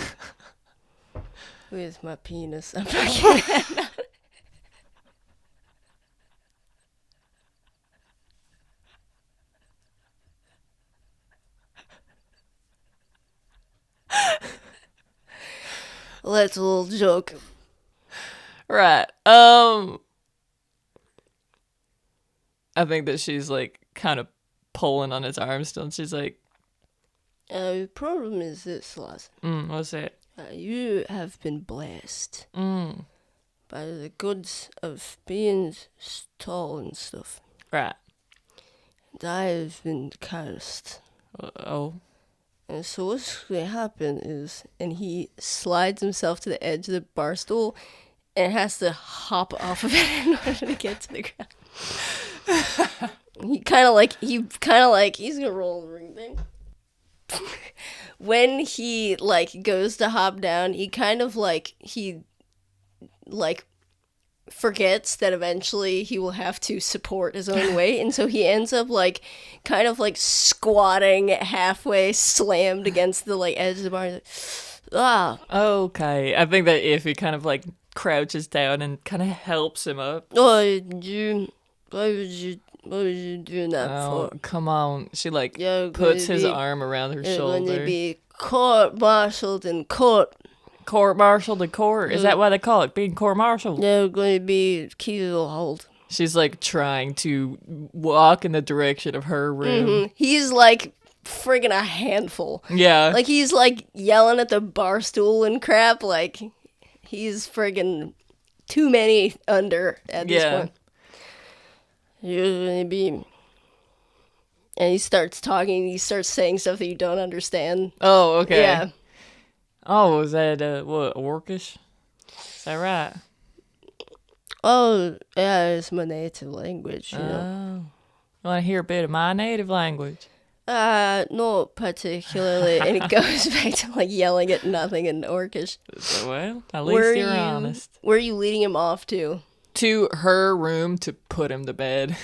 With my penis. I'm not kidding. Let's a little joke. Right. I think that she's like kind of pulling on his arm still, and she's like, The problem is this, lass. what's that? You have been blessed by the goods of being tall and stuff. Right. And I have been cursed. Oh. And so what's going to happen is, and he slides himself to the edge of the bar stool and has to hop off of it in order to get to the ground. He's going to roll the ring thing. When he, like, goes to hop down, he kind of, like, forgets that eventually he will have to support his own weight, and so he ends up like kind of like squatting halfway slammed against the like edge of the bar. He's like, Okay. I think that Iffy kind of like crouches down and kind of helps him up. why would you do that Oh, for? come on. She like You're puts gonna his be- arm around her You're going to shoulder. be court-martialed in court. Court-martialed to court. Is that what they call it? Being court-martialed? You're going to be keel hold. She's like trying to walk in the direction of her room. He's like friggin' a handful. Yeah. Like he's like yelling at the bar stool and crap. Like he's friggin' too many under at this point. You're gonna be, and he starts talking. He starts saying stuff that you don't understand. Oh, okay. Yeah. Oh, is that what, Orcish? Is that right? Oh, yeah, it's my native language. You know. Oh. Want to hear a bit of my native language? Not particularly. And he goes back to like yelling at nothing in Orcish. Well, at least you're honest. Where are you leading him off to? To her room to put him to bed.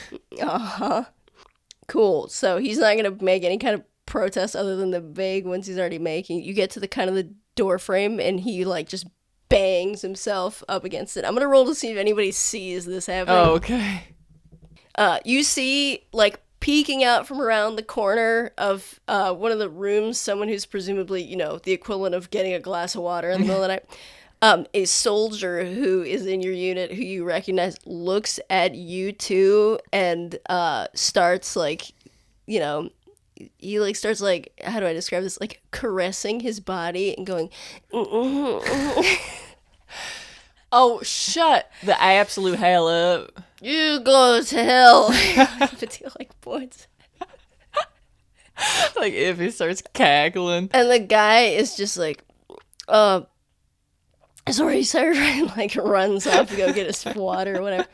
Cool. So he's not gonna make any kind of protest other than the vague ones he's already making. You get to the kind of the door frame and he like just bangs himself up against it. I'm gonna roll to see if anybody sees this happening. Oh, okay. You see like peeking out from around the corner of one of the rooms someone who's presumably, you know, the equivalent of getting a glass of water in the middle of the night. A soldier who is in your unit who you recognize looks at you two and starts like, you know, he like starts like, how do I describe this? Like caressing his body and going, Oh, shut the absolute hell up. you go to hell. But he like points. Like, if he starts cackling. And the guy is just like, sorry, sir, and like runs off to go get his water or whatever.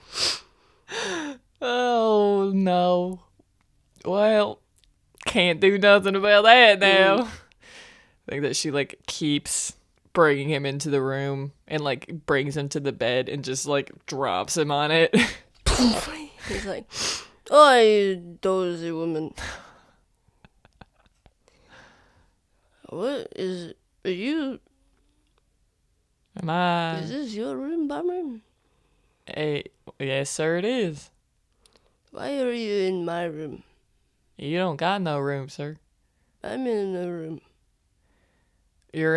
Oh, no. Well, can't do nothing about that now. I think that she, like, keeps bringing him into the room and, like, brings him to the bed and just, like, drops him on it. He's like, oh, you dozy woman. What is it? Are you, Am I? is this your room, Bummer? Hey, yes, sir, it is. Why are you in my room? You don't got no room, sir. I'm in the room. You're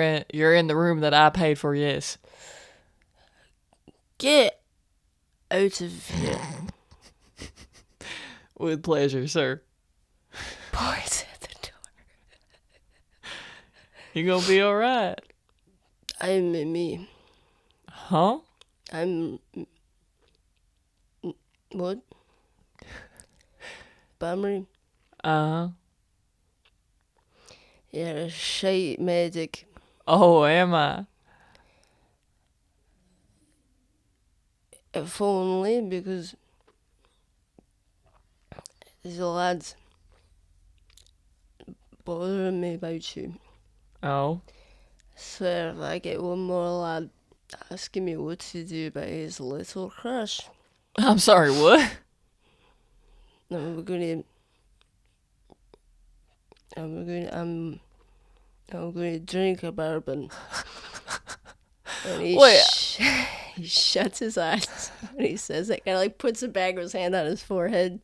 in the room that I paid for, yes. Get out of here. With pleasure, sir. Points at the You gonna be alright. I'm me. Huh? I'm... What? Bummer. Uh-huh. You're a shite medic. Oh, am I? If only because these lads bothering me about you. Oh. Swear if I get one more lad asking me what to do about his little crush, I'm sorry, what? I'm gonna drink a bourbon. And Wait. he shuts his eyes when he says it. Kind of like puts a bag of his hand on his forehead.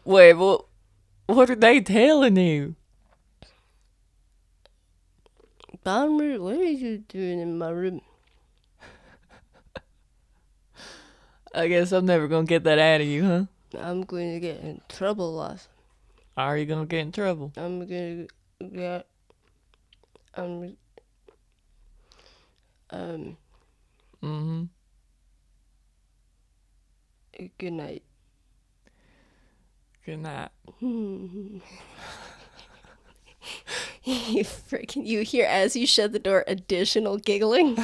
Wait, what are they telling you? Balmer, what are you doing in my room? I guess I'm never gonna get that out of you, huh? I'm going to get in trouble, lass. Are you gonna get in trouble? I'm gonna get Mm-hmm. good night. Good night. You hear as you shut the door additional giggling.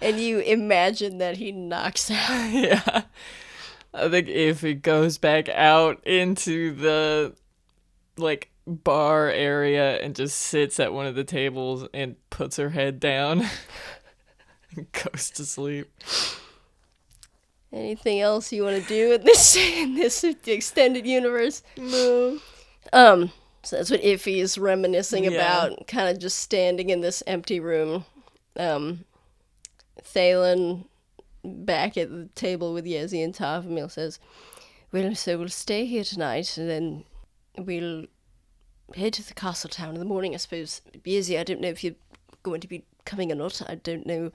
And you imagine that he knocks out. Yeah. I think if he goes back out into the bar area and just sits at one of the tables and puts her head down and goes to sleep. Anything else you want to do in this extended universe? No. So that's what Iffy is reminiscing about, kind of just standing in this empty room. Thalen, back at the table with Yezi and Taverns, says, well, so we'll stay here tonight, and then we'll head to the castle town in the morning, I suppose. Yezi, I don't know if you're going to be coming or not. I don't know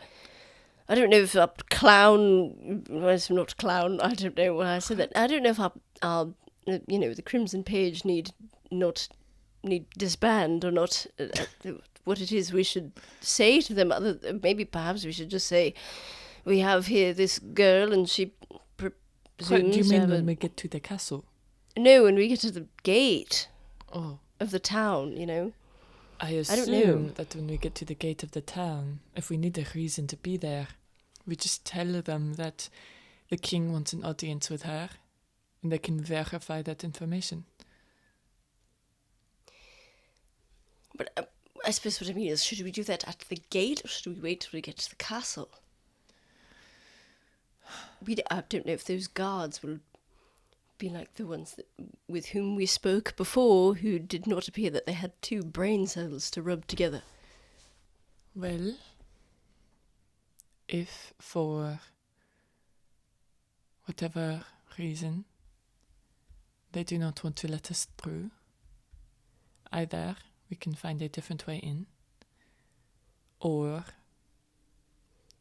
if a clown, well, it's not clown, I don't know why I said that. I don't know if our the Crimson Page need disband or not. What it is we should say to them. Maybe perhaps we should just say, we have here this girl and she presumes... Do you mean when we get to the castle? No, when we get to the gate of the town, I assume that when we get to the gate of the town, if we need a reason to be there, we just tell them that the king wants an audience with her, and they can verify that information. But I suppose what I mean is, should we do that at the gate, or should we wait till we get to the castle? I don't know if those guards will be like the ones with whom we spoke before, who did not appear that they had two brain cells to rub together. Well, if for whatever reason they do not want to let us through, either we can find a different way in, or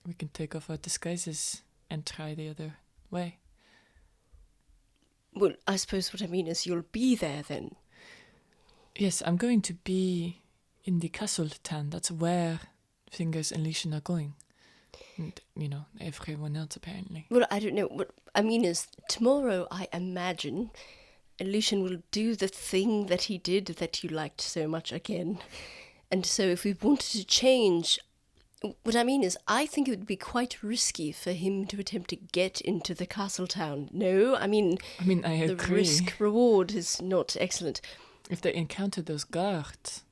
we can take off our disguises and try the other way. Well, I suppose what I mean is you'll be there then. Yes, I'm going to be in the castle town. That's where Fingers and Leishan are going. And, everyone else apparently. Well, I don't know. What I mean is, tomorrow, I imagine, Leishan will do the thing that he did that you liked so much again. And so if we wanted to change... What I mean is, I think it would be quite risky for him to attempt to get into the castle town. No, I mean I agree. The risk-reward is not excellent. If they encounter those guards,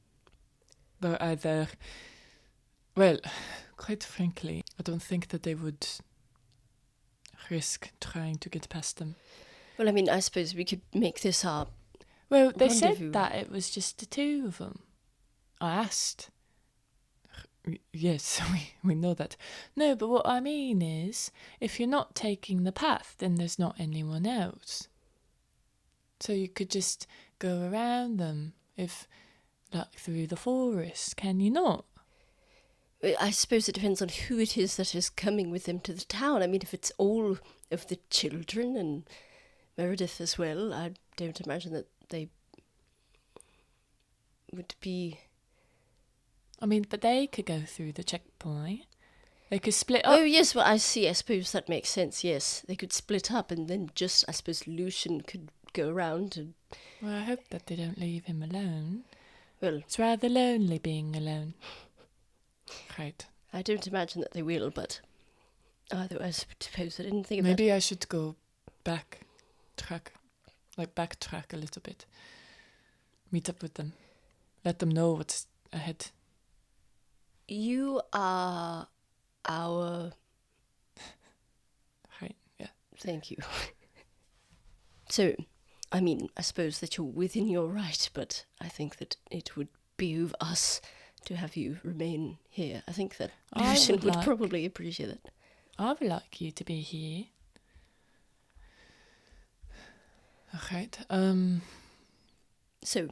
they're either... Well, quite frankly, I don't think that they would risk trying to get past them. Well, I mean, I suppose we could make this our Well, they rendezvous. said that it was just the two of them. I asked. Yes, we know that. No, but what I mean is, if you're not taking the path, then there's not anyone else. So you could just go around them, through the forest, can you not? I suppose it depends on who it is that is coming with them to the town. I mean, if it's all of the children and Meredith as well, I don't imagine that they would be I mean, but they could go through the checkpoint. They could split up. Oh, yes, well, I see. I suppose that makes sense, yes. They could split up and then just, I suppose, Lucian could go around and... Well, I hope that they don't leave him alone. Well, It's rather lonely being alone. Right. I don't imagine that they will, but either I suppose I didn't think of Maybe I should go backtrack a little bit. Meet up with them. Let them know what's ahead. that. You are our... Right, yeah. Thank you. So, I mean, I suppose that you're within your right, but I think that it would behoove us to have you remain here. I think that I Lucian would would like- probably appreciate it. I would like you to be here. Alright, So,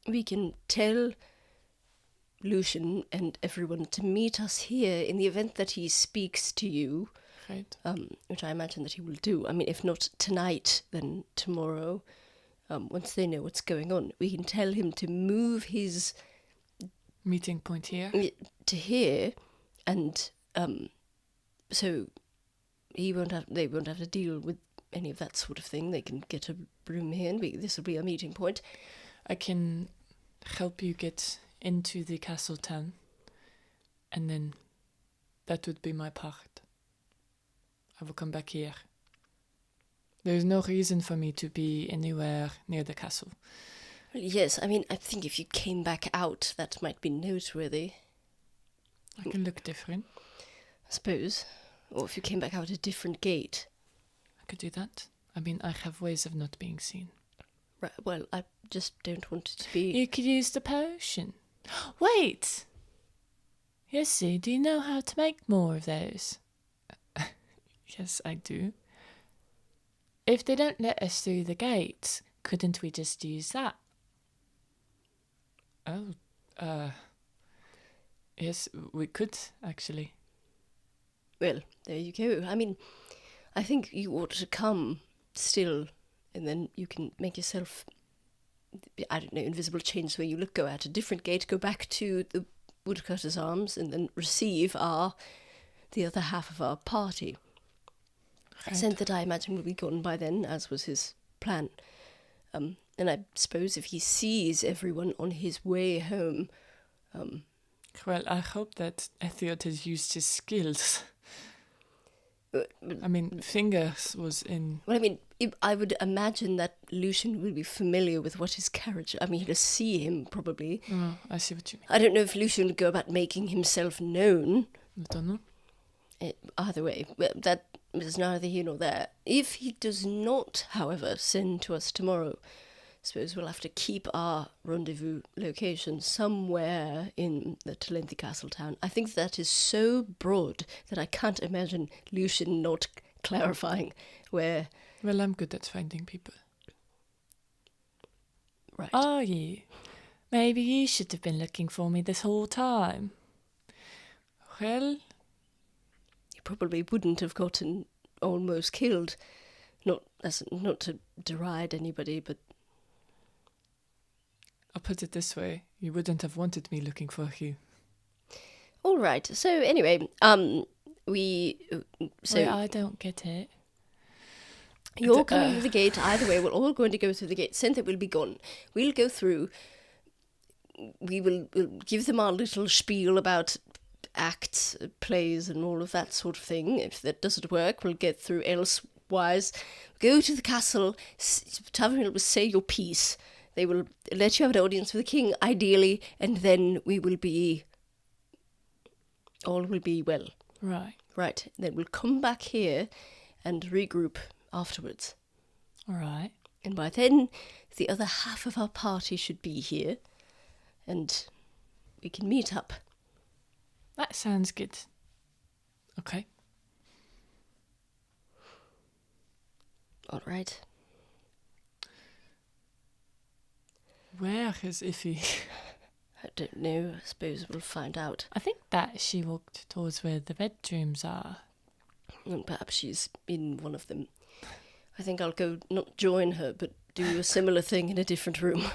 we can tell Lucian and everyone to meet us here in the event that he speaks to you, right. which I imagine that he will do. I mean, if not tonight, then tomorrow, once they know what's going on. We can tell him to move his Meeting point here. to here, and so they won't have to deal with any of that sort of thing. They can get a room here, and this will be a meeting point. I can help you get into the castle town. And then that would be my part. I will come back here. There's no reason for me to be anywhere near the castle. Well, yes, I mean, I think if you came back out, that might be noteworthy, I can look different. I suppose. Or if you came back out a different gate. I could do that. I mean, I have ways of not being seen. Right, well, I just don't want it to be... You could use the potion. Wait! Yessie, do you know how to make more of those? Yes, I do. If they don't let us through the gates, couldn't we just use that? Oh, yes, we could, actually. Well, there you go. I mean, I think you ought to come still, and then you can make yourself, I don't know, invisible, change the way you look, go out a different gate, go back to the Woodcutter's Arms, and then receive the other half of our party. Right. Sent that I imagine will be gone by then, as was his plan. And I suppose if he sees everyone on his way home... Well, I hope that Ethiot has used his skills. uh, I mean, Fingers was in... Well, I mean, I would imagine that Lucian will be familiar with what his character... I mean, he'll see him, probably. Oh, I see what you mean. I don't know if Lucian would go about making himself known. I don't know. Either way, well, that is neither here nor there. If he does not, however, send to us tomorrow, I suppose we'll have to keep our rendezvous location somewhere in the Talenthi Castle town. I think that is so broad that I can't imagine Lucian not clarifying where... Well, I'm good at finding people. Right. Are you? Maybe you should have been looking for me this whole time. Well, You probably wouldn't have gotten almost killed. Not to deride anybody, but... I'll put it this way. You wouldn't have wanted me looking for you. All right. So anyway, we... So Wait, I don't get it. you're coming through the gate. Either way, we're all going to go through the gate. Cynthia will be gone. We'll go through. We'll give them our little spiel about acts, plays, and all of that sort of thing. If that doesn't work, we'll get through elsewise. Go to the castle. Tavern will say your piece. They will let you have an audience with the king, ideally, and then all will be well. Right. Right, then we'll come back here and regroup afterwards. All right. And by then, the other half of our party should be here, and we can meet up. That sounds good. Okay. All right. Where is Iffy? I don't know. I suppose we'll find out. I think that she walked towards where the bedrooms are. And perhaps she's in one of them. I think I'll go not join her, but do a similar thing in a different room.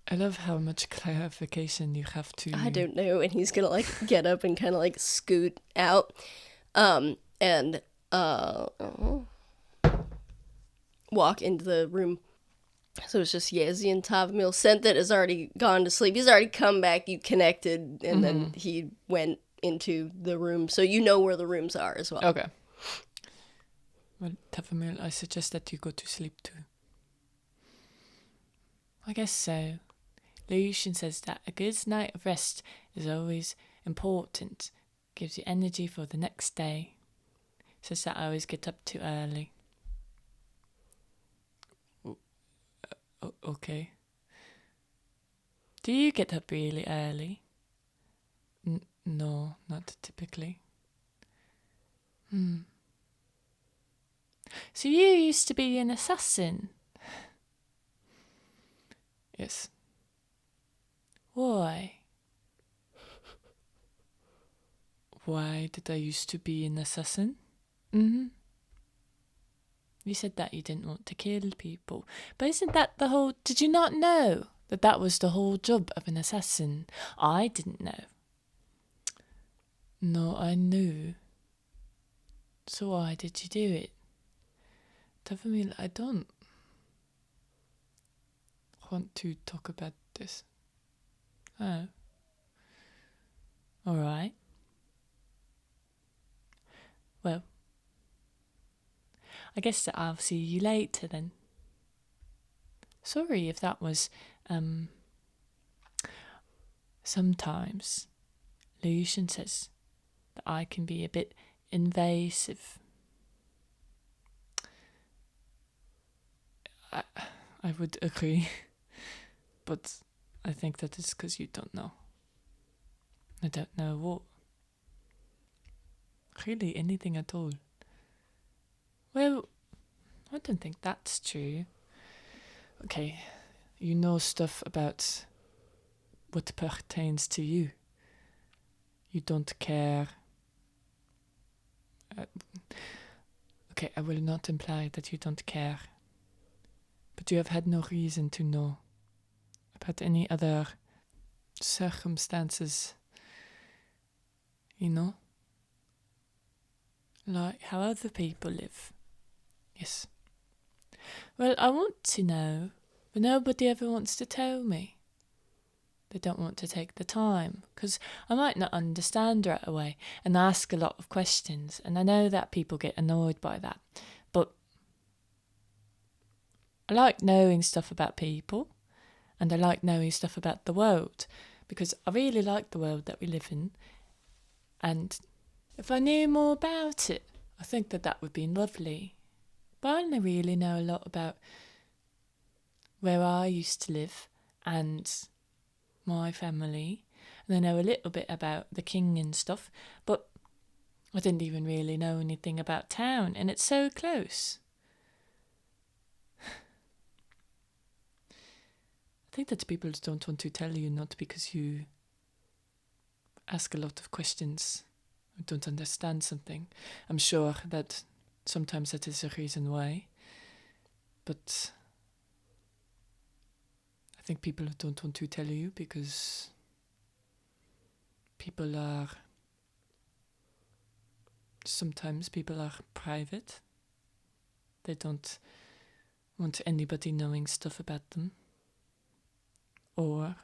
I love how much clarification you have to. I don't know. And he's gonna like get up and kind of like scoot out, and walk into the room. So it's just Yezi and Tavmil. Sentet has already gone to sleep. He's already come back. You connected, and then he went into the room. So you know where the rooms are as well. Okay. Well, Tavamil, I suggest that you go to sleep too. I guess so. Lucian says that a good night of rest is always important. Gives you energy for the next day. Says that I always get up too early. Okay. Do you get up really early? No, not typically. So you used to be an assassin? Yes. Why? Why did I used to be an assassin? You said that you didn't want to kill people. But isn't that the whole... Did you not know that that was the whole job of an assassin? I didn't know. No, I knew. So why did you do it? Tavamil, I don't want to talk about this. Oh. Alright. Well, I guess that I'll see you later then. Sorry if that was, sometimes Lucian says that I can be a bit invasive. I would agree, but I think that is because you don't know. I don't know what. Really, anything at all. Well, I don't think that's true. Okay, you know stuff about what pertains to you. You don't care. Okay, I will not imply that you don't care. But you have had no reason to know about any other circumstances. You know? Like how other people live. Yes. Well, I want to know, but nobody ever wants to tell me. They don't want to take the time, because I might not understand right away and ask a lot of questions, and I know that people get annoyed by that. But I like knowing stuff about people, and I like knowing stuff about the world, because I really like the world that we live in, and if I knew more about it, I think that that would be lovely. But I only really know a lot about where I used to live and my family, and I know a little bit about the king and stuff, but I didn't even really know anything about town, and it's so close. I think that people don't want to tell you, not because you ask a lot of questions or don't understand something. I'm sure that sometimes that is a reason why, but I think people don't want to tell you because sometimes people are private. They don't want anybody knowing stuff about them. Or,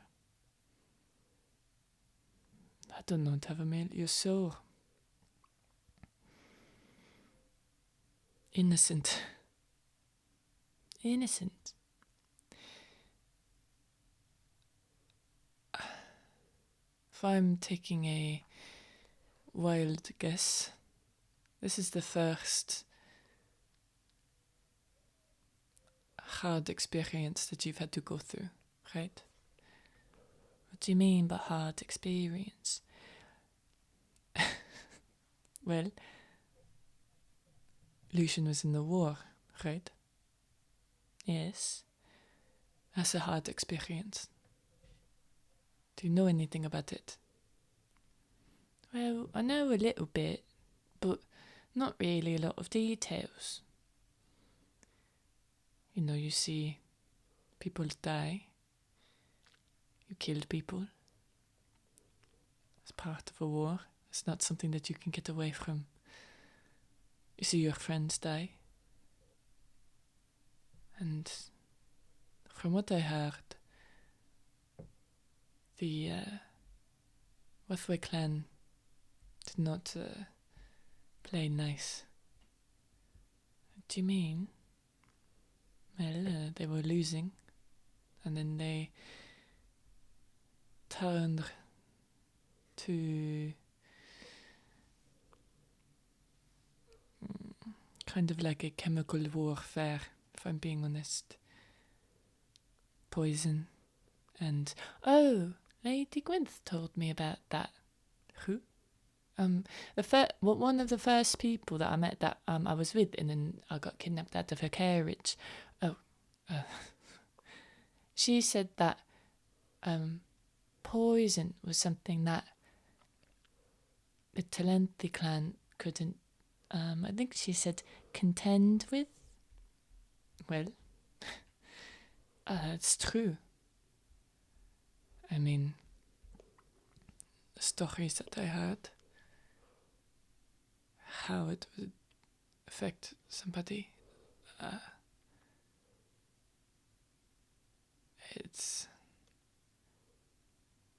I don't know, Tavermail, you're so innocent. Innocent. If I'm taking a wild guess, this is the first hard experience that you've had to go through, right? What do you mean by hard experience? Well, Lucian was in the war, right? Yes. That's a hard experience. Do you know anything about it? Well, I know a little bit, but not really a lot of details. You know, you see people die, You killed people. It's part of a war. It's not something that you can get away from. You see your friends die. And from what I heard, the Wathway clan did not play nice. What do you mean? Well, they were losing, and then they turned to kind of like a chemical warfare, if I'm being honest. Poison. And, oh, Lady Gwynth told me about that. Who? One of the first people that I met that I was with, and then I got kidnapped out of her carriage. Oh, she said that poison was something that the Talenthi clan couldn't, I think she said, contend with. Well, it's true. I mean, the stories that I heard, how it would affect somebody,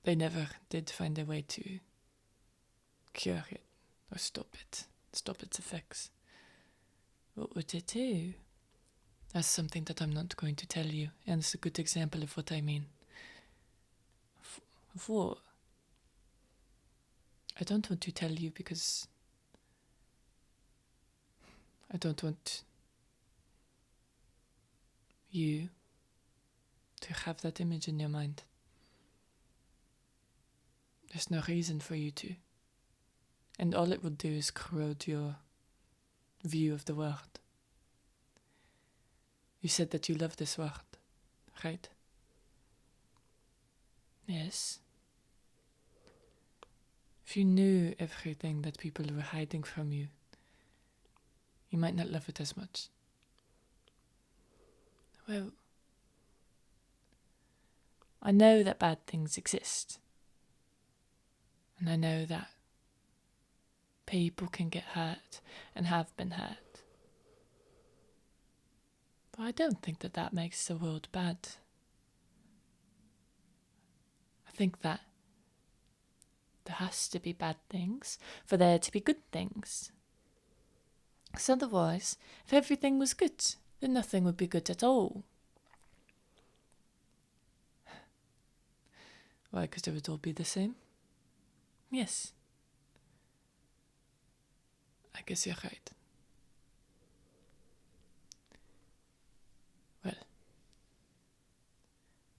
they never did find a way to cure it or stop its effects. What would it do? That's something that I'm not going to tell you, and it's a good example of what I mean. Of what? I don't want to tell you because I don't want you to have that image in your mind. There's no reason for you to. And all it will do is corrode your view of the world. You said that you love this world, right? Yes. If you knew everything that people were hiding from you, you might not love it as much. Well, I know that bad things exist. And I know that people can get hurt and have been hurt. But I don't think that that makes the world bad. I think that there has to be bad things for there to be good things. Because otherwise, if everything was good, then nothing would be good at all. Why? Because it would all be the same? Yes. I guess you're right. Well,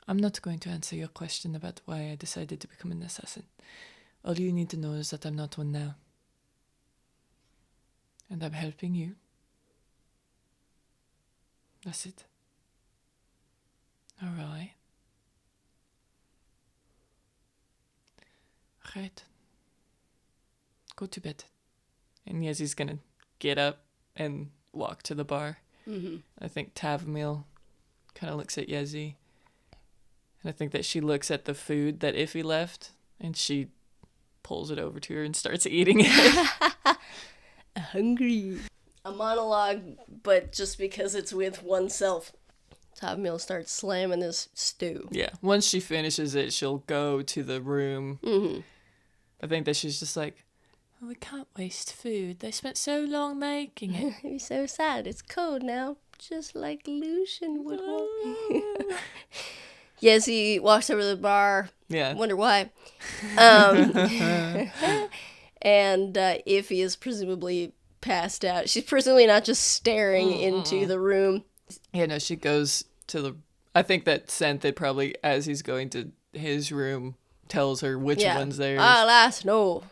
I'm not going to answer your question about why I decided to become an assassin. All you need to know is that I'm not one now. And I'm helping you. That's it. Alright. Right. Go to bed. And Yezi's gonna get up and walk to the bar. Mm-hmm. I think Taverns kind of looks at Yezi. And I think that she looks at the food that Iffy left. And she pulls it over to her and starts eating it. Hungry. A monologue, but just because it's with oneself. Taverns starts slamming this stew. Yeah. Once she finishes it, she'll go to the room. Mm-hmm. I think that she's just like, oh, we can't waste food. They spent so long making it. It'd be so sad. It's cold now, just like Lucian would want. Yezi walks over to the bar. Yeah. Wonder why. And Iffy is presumably passed out. She's presumably not just staring into the room. Yeah, no, she goes to the... I think that Xanthid probably, as he's going to his room, tells her which one's theirs. Alas, no.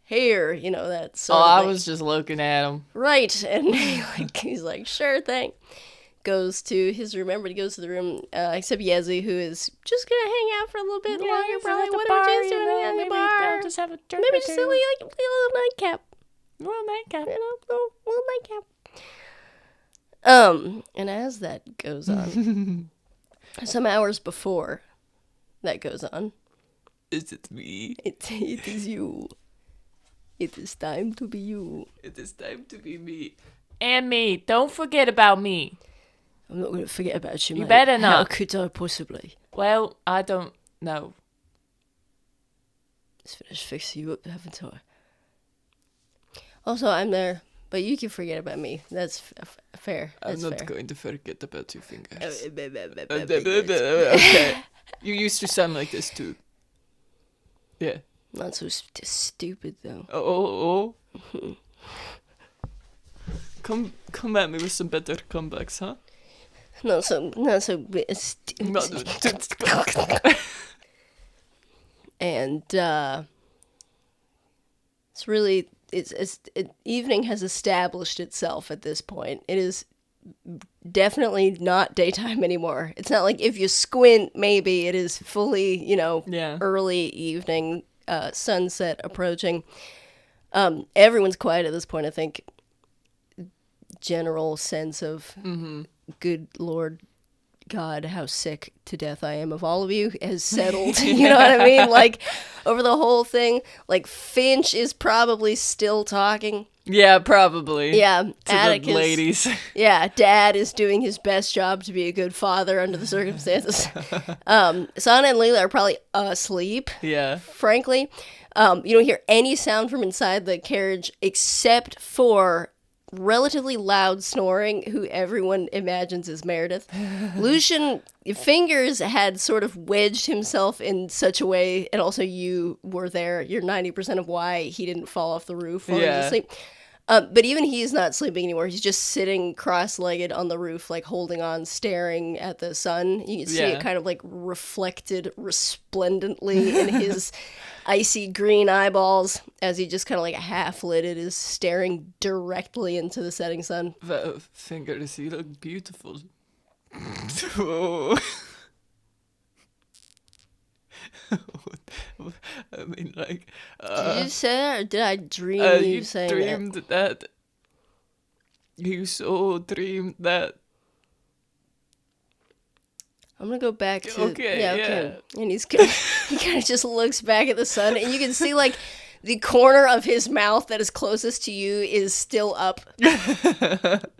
Here, that sort of I thing. was just looking at him. Right, and he's like, sure thing. Goes to his room. Everybody goes to the room, except Yezi, who is just gonna hang out for a little bit longer, probably. Whatever she's doing at the bar. Just have a drink. Maybe just a little nightcap. Little nightcap. Little nightcap. And as that goes on, some hours before, that goes on. Is it me? It is you. It is time to be you. It is time to be me. And me. Don't forget about me. I'm not going to forget about you, You mate. better not. How could I possibly? Well, I don't know. Just finished fixing you up, haven't I? Also, I'm there, but you can forget about me. That's fair. That's I'm not fair. going to forget about your fingers. Okay. Okay. You used to sound like this too. Yeah. Not so stupid, though. Oh. Come at me with some better comebacks, huh? Not so stupid. And it's really evening has established itself at this point. It is definitely not daytime anymore. It's not like if you squint, maybe it is fully, early evening, sunset approaching. Everyone's quiet at this point, I think. General sense of good Lord God, how sick to death I am of all of you has settled. You know what I mean? Like, over the whole thing, like, Finch is probably still talking. Yeah, probably. Yeah, to Atticus. The ladies. Yeah, Dad is doing his best job to be a good father under the circumstances. Sana and Leela are probably asleep. Yeah. Frankly. You don't hear any sound from inside the carriage except for relatively loud snoring, who everyone imagines is Meredith. Lucian Fingers had sort of wedged himself in such a way, and also you were there. You're 90% of why he didn't fall off the roof while he was asleep. But even he's not sleeping anymore. He's just sitting cross-legged on the roof, like holding on, staring at the sun. You can see it kind of like reflected resplendently in his icy green eyeballs as he just kind of like half-lidded is staring directly into the setting sun. Fingers, you look beautiful. Oh. I mean, like... did you say that, or did I dream you saying that? You dreamed that. You so dreamed that. I'm gonna go back to... Okay. And he kind of just looks back at the sun, and you can see, like, the corner of his mouth that is closest to you is still up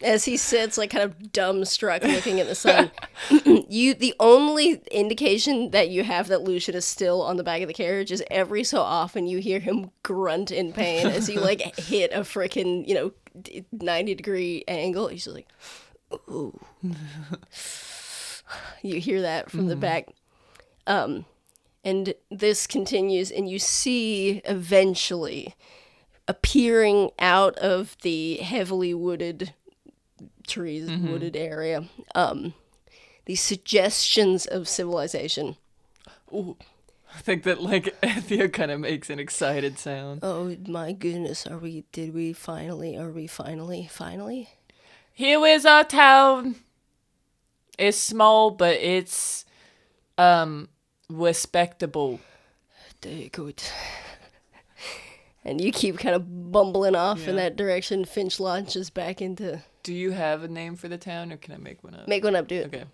as he sits, like, kind of dumbstruck looking at the sun. The only indication that you have that Lucian is still on the back of the carriage is every so often you hear him grunt in pain as he, like, hit a frickin', 90-degree angle. He's just like, ooh. You hear that from the back. And this continues, and you see eventually appearing out of the heavily wooded trees, wooded area, the suggestions of civilization. Ooh. I think that, like, Thea kind of makes an excited sound. Oh my goodness, are we finally? Here is our town. It's small, but it's, respectable. Good. And you keep kind of bumbling off in that direction. Finch launches back into... Do you have a name for the town, or can I make one up? Make one up, do it. Okay.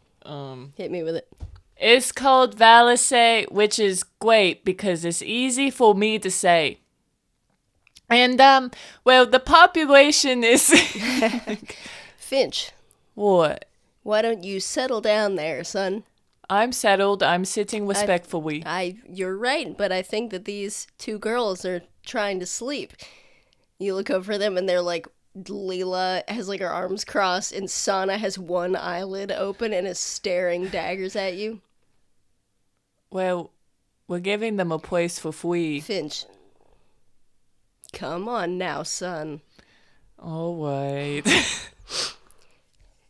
Hit me with it. It's called Valise, which is great because it's easy for me to say. And, the population is... Finch. What? Why don't you settle down there, son? I'm settled. I'm sitting respectfully. You're right, but I think that these two girls are trying to sleep. You look over at them, and they're like, Leela has like her arms crossed, and Sana has one eyelid open and is staring daggers at you. Well, we're giving them a place for free. Finch. Come on now, son. All right.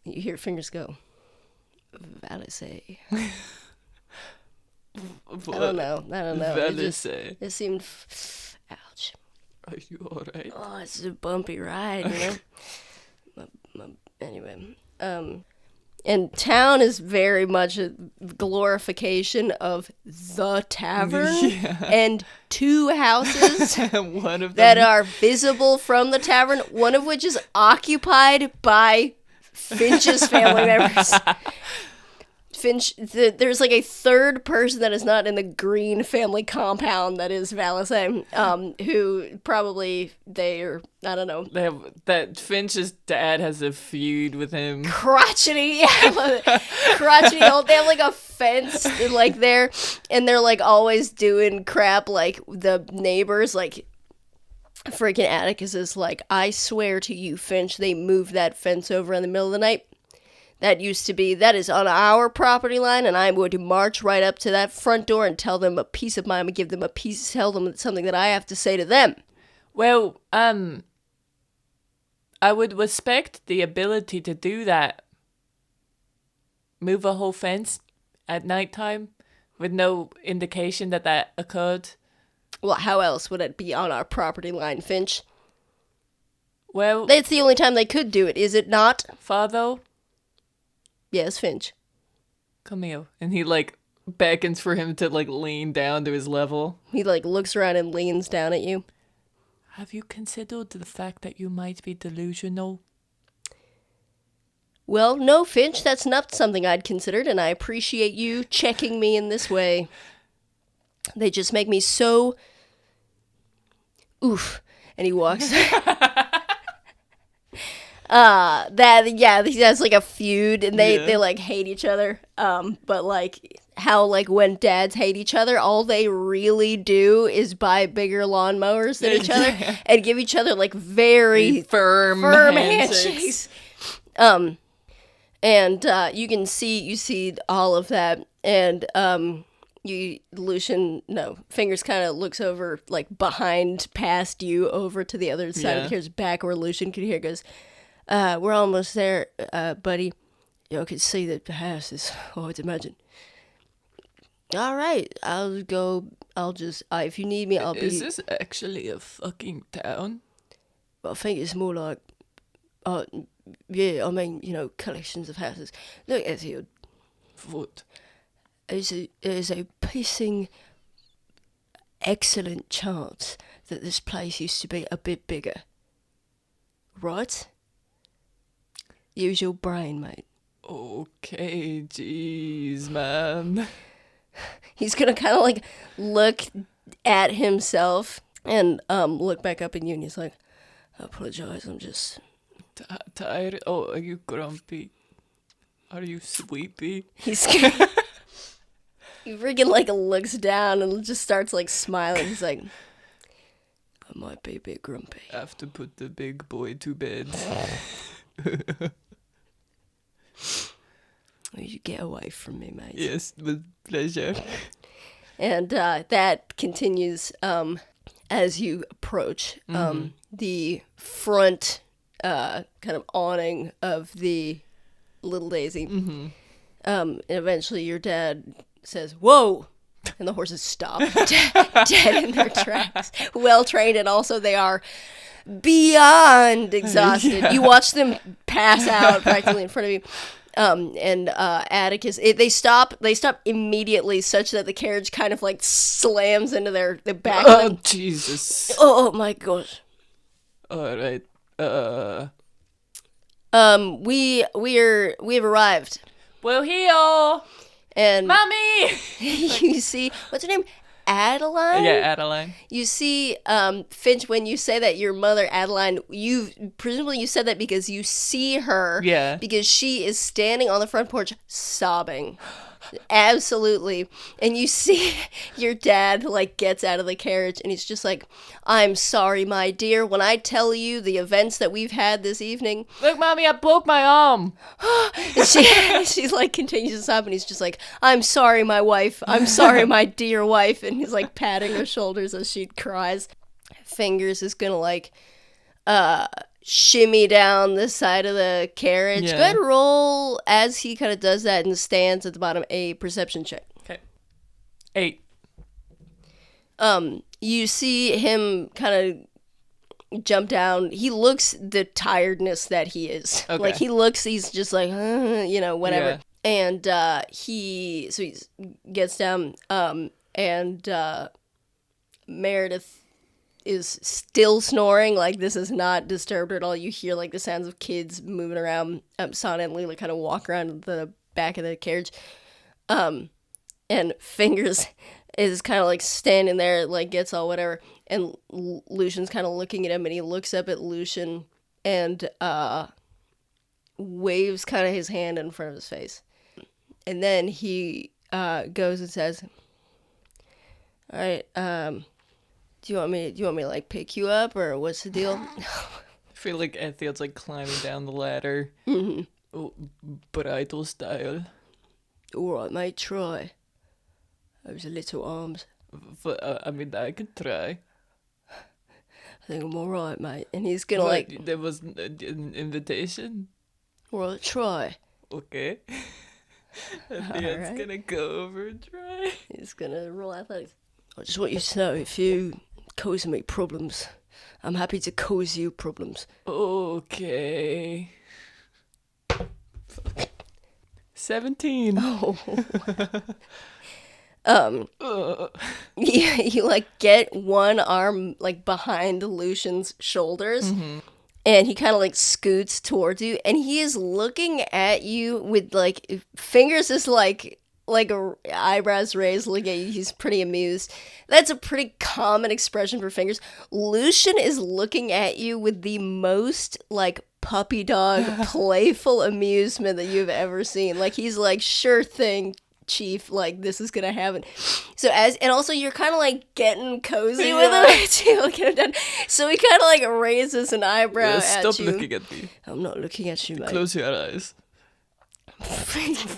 You hear fingers go. Valise. I don't know. Valise. It seemed... Ouch. Are you all right? Oh, it's a bumpy ride, Anyway. And town is very much a glorification of the tavern and two houses one of them that are visible from the tavern, one of which is occupied by Finch's family members. Finch, there's like a third person that is not in the Green family compound that is Valicé, who probably I don't know. That Finch's dad has a feud with him. Crotchety, crotchety old. They have like a fence like there, and they're like always doing crap. Like the neighbors, like freaking Atticus is like, I swear to you, Finch, they moved that fence over in the middle of the night. That is on our property line, and I'm going to march right up to that front door and tell them a piece of mine, and give them tell them something that I have to say to them. Well, I would respect the ability to do that. Move a whole fence at nighttime with no indication that occurred. Well, how else would it be on our property line, Finch? Well, It's the only time they could do it, is it not? Father, Yes, Finch. come here. And he, like, beckons for him to, like, lean down to his level. He, like, looks around and leans down at you. Have you considered the fact that you might be delusional? Well, no, Finch, that's not something I'd considered, and I appreciate you checking me in this way. They just make me so... Oof. And he walks... he has like a feud, and they like hate each other. But like how like when dads hate each other, all they really do is buy bigger lawnmowers than each other and give each other like very firm handshakes. And you see all of that, and Fingers kind of looks over like behind past you over to the other side of the carriage back where Lucian could hear goes, we're almost there, buddy. You can see that the house is hard to imagine. All right, if you need me, I'll be... Is this actually a fucking town? I think it's more like, collections of houses. Look, Ezio. What? There's a pissing excellent chance that this place used to be a bit bigger. Right? Use your brain, mate. Okay, jeez, man. He's gonna kind of like look at himself and look back up at you, and he's like, I apologize, I'm just... Tired? Oh, are you grumpy? Are you sleepy? He freaking like looks down and just starts like smiling. He's like, I might be a bit grumpy. I have to put the big boy to bed. You get away from me, mate. Yes, with pleasure. And that continues as you approach the front kind of awning of the Little Daisy. Mm-hmm. And eventually your dad says, whoa! And the horses stop dead in their tracks. Well trained, and also they are beyond exhausted. Yeah. You watch them pass out practically in front of you. And Atticus, they stop immediately, such that the carriage kind of like slams into the back of them. Jesus. Oh my gosh. All right. We've arrived. We're here. And Mommy. You see, what's her name? Adeline? Yeah, Adeline. You see, Finch, when you say that your mother, Adeline, presumably you said that because you see her. Yeah. Because she is standing on the front porch sobbing. Absolutely. And you see your dad, like, gets out of the carriage, and he's just like, I'm sorry, my dear. When I tell you the events that we've had this evening... Look, Mommy, I broke my arm. And she's like, continues to sob, and he's just like, I'm sorry, my wife. I'm sorry, my dear wife. And he's like patting her shoulders as she cries. Fingers is gonna like shimmy down the side of the carriage. Yeah. Go ahead and roll as he kind of does that and stands at the bottom, a perception check. Okay. 8. You see him kind of jump down. He looks the tiredness that he is. Okay. Like he's just like, whatever. Yeah. And he gets down, and Meredith is still snoring. Like, this is not disturbed at all. You hear like the sounds of kids moving around. Sana and Leela kind of walk around the back of the carriage. And Fingers is kind of like standing there, like gets all whatever, and Lucian's kind of looking at him, and he looks up at Lucian and waves kind of his hand in front of his face, and then he goes and says, "All right, do you want me to like pick you up, or what's the deal?" I feel like Ethiel's like climbing down the ladder. Oh, bridal style. All right, mate, try. Those little arms. I mean, I could try. I think I'm all right, mate. And he's gonna like. There was an invitation. All right, try. Okay. Ethiel's gonna go over and try. He's gonna roll athletics. I just want you to know, if you cause me problems, I'm happy to cause you problems. Okay. 17. Oh. You like get one arm like behind Lucian's shoulders, and he kind of like scoots towards you, and he is looking at you with like Fingers is like eyebrows raised, looking at you. He's pretty amused. That's a pretty common expression for Fingers. Lucian is looking at you with the most like puppy dog playful amusement that you've ever seen. Like he's like, sure thing, chief, like this is gonna happen. So and also you're kind of like getting cozy with him. So he kind of like raises an eyebrow at Stop you. looking at me. I'm not looking at you, mate. Close your eyes.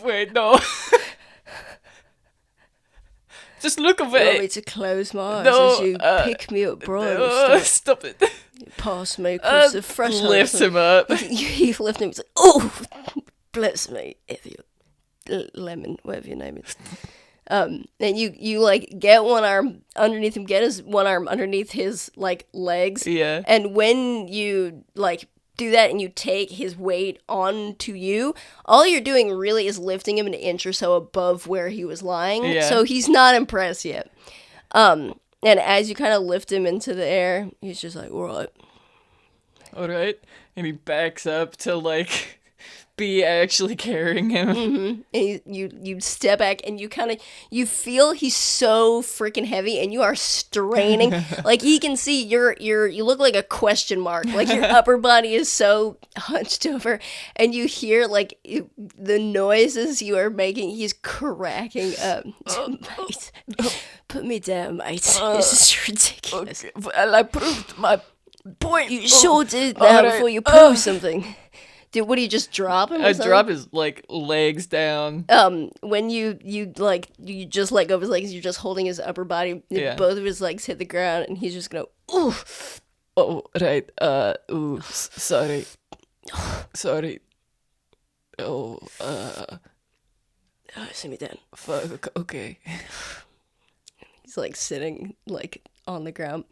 Wait, no. Just look away. You want me to close my eyes No, as you pick me up, bro? No, stop it. Pass me across the threshold. Lifts him up. You lift him. He's like, oh, bless me, Lemon, whatever your name is. And you like get one arm underneath him, get his one arm underneath his like legs. Yeah. And when you like do that and you take his weight onto you, all you're doing really is lifting him an inch or so above where he was lying. Yeah. So he's not impressed yet. And as you kind of lift him into the air, he's just like, all right. And he backs up to like be actually carrying him. Mm-hmm. And you step back and you feel he's so freaking heavy, and you are straining. Like he can see you look like a question mark. Like your upper body is so hunched over, and you hear like the noises you are making. He's cracking up. Mate, put me down, mate. This is ridiculous. Okay. Well, I proved my point. You sure did now before you prove something. Dude, what do you just drop him? I drop his like legs down. When you just let go of his legs, you're just holding his upper body. Yeah. Both of his legs hit the ground, and he's just gonna ooh. Oh right. Sorry. Sorry. Oh. Sit me down. Fuck. Okay. He's like sitting like on the ground.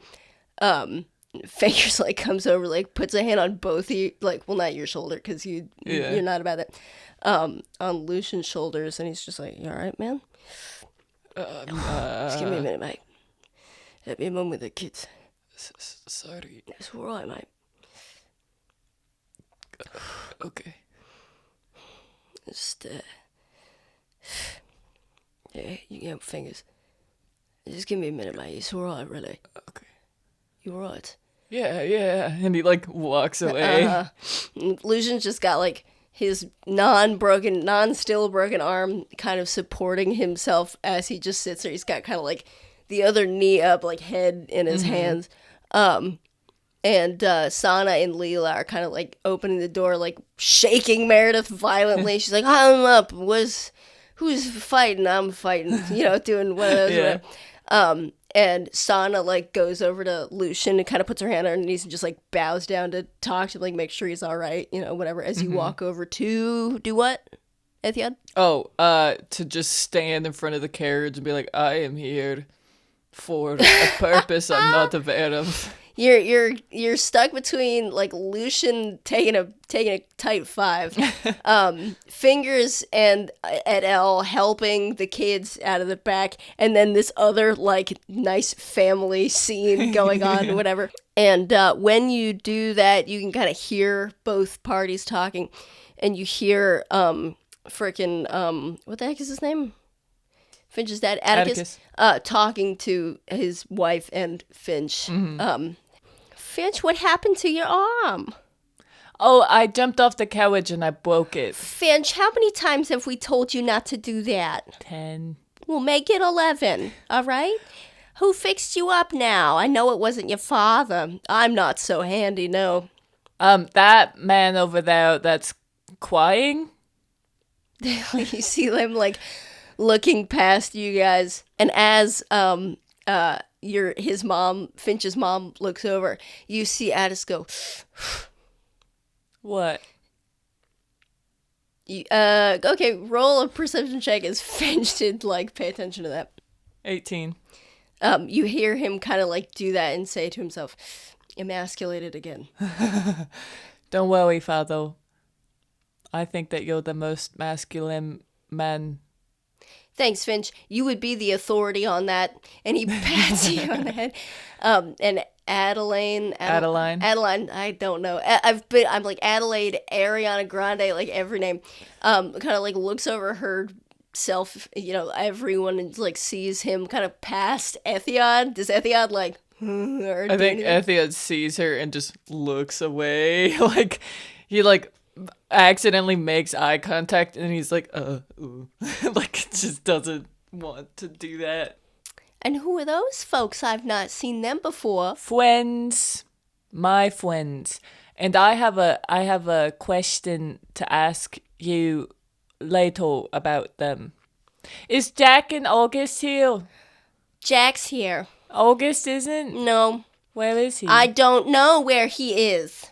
Fingers like comes over, like puts a hand on both of you, like, well, not your shoulder because you're not about that. On Lucian's shoulders, and he's just like, "You all right, man? Just give me a minute, mate. Help me a moment with the kids." Sorry. It's all right, mate. Okay. Just yeah, you can help Fingers. Just give me a minute, mate. It's all right, really. Okay. You all right? Yeah. And he like walks away. Lucian's just got like his non-still broken arm kind of supporting himself as he just sits there. He's got kind of like the other knee up, like head in his hands. And Sana and Leela are kind of like opening the door, like shaking Meredith violently. She's like, I'm up. Who's fighting? I'm fighting. Doing one of those. Yeah. And Sana like goes over to Lucian and kind of puts her hand on her knees and just like bows down to talk to him, like make sure he's all right, whatever. As you walk over to do what, Ethiad? Oh, to just stand in front of the carriage and be like, I am here for a purpose I'm not aware of. You're stuck between like Lucian taking a tight five, Fingers and et al. Helping the kids out of the back, and then this other like nice family scene going on, whatever. And when you do that, you can kind of hear both parties talking, and you hear what the heck is his name? Finch's dad, Atticus. Talking to his wife and Finch. Finch, what happened to your arm? Oh, I jumped off the carriage and I broke it. Finch, how many times have we told you not to do that? 10. We'll make it 11, all right? Who fixed you up now? I know it wasn't your father. I'm not so handy, no. That man over there that's crying? You see them, like, looking past you guys. And as Finch's mom looks over, you see Atticus go... What? Okay, roll a perception check as Finch did, like, pay attention to that. 18. You hear him kind of, like, do that and say to himself, emasculated again. Don't worry, Father. I think that you're the most masculine man. Thanks, Finch. You would be the authority on that. And he pats you on the head. And Adeline, I don't know. I'm like Adelaide, Ariana Grande, like every name. Kind of like looks over herself, everyone, and like sees him kind of past Ethiod. Does Ethiod like? I think Ethiod sees her and just looks away. Like he like accidentally makes eye contact, and he's like, like just doesn't want to do that. And who are those folks? I've not seen them before. Friends, my friends, and I have a question to ask you later about them. Is Jack and August here? Jack's here. August isn't? No. Where is he? I don't know where he is.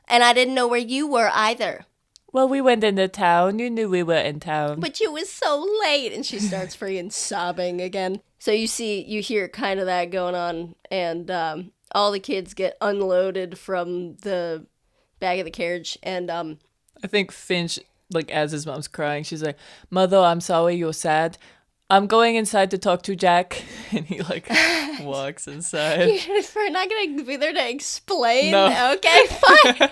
And I didn't know where you were either. Well, we went into town. You knew we were in town. But you was so late. And she starts freaking sobbing again. So you hear kind of that going on. And all the kids get unloaded from the back of the carriage. And I think Finch, like, as his mom's crying, she's like, Mother, I'm sorry you're sad. I'm going inside to talk to Jack. And he, like, walks inside. We're not going to be there to explain? No. Okay, fine.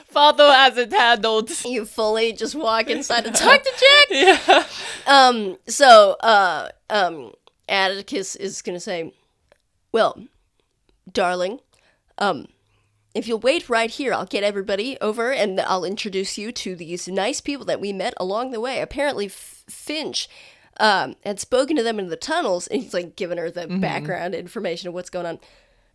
Father hasn't handled. You fully just walk inside to talk to Jack? Yeah. So Atticus is going to say, well, darling, if you'll wait right here, I'll get everybody over and I'll introduce you to these nice people that we met along the way. Apparently, Finch had spoken to them in the tunnels, and he's like giving her the background information of what's going on.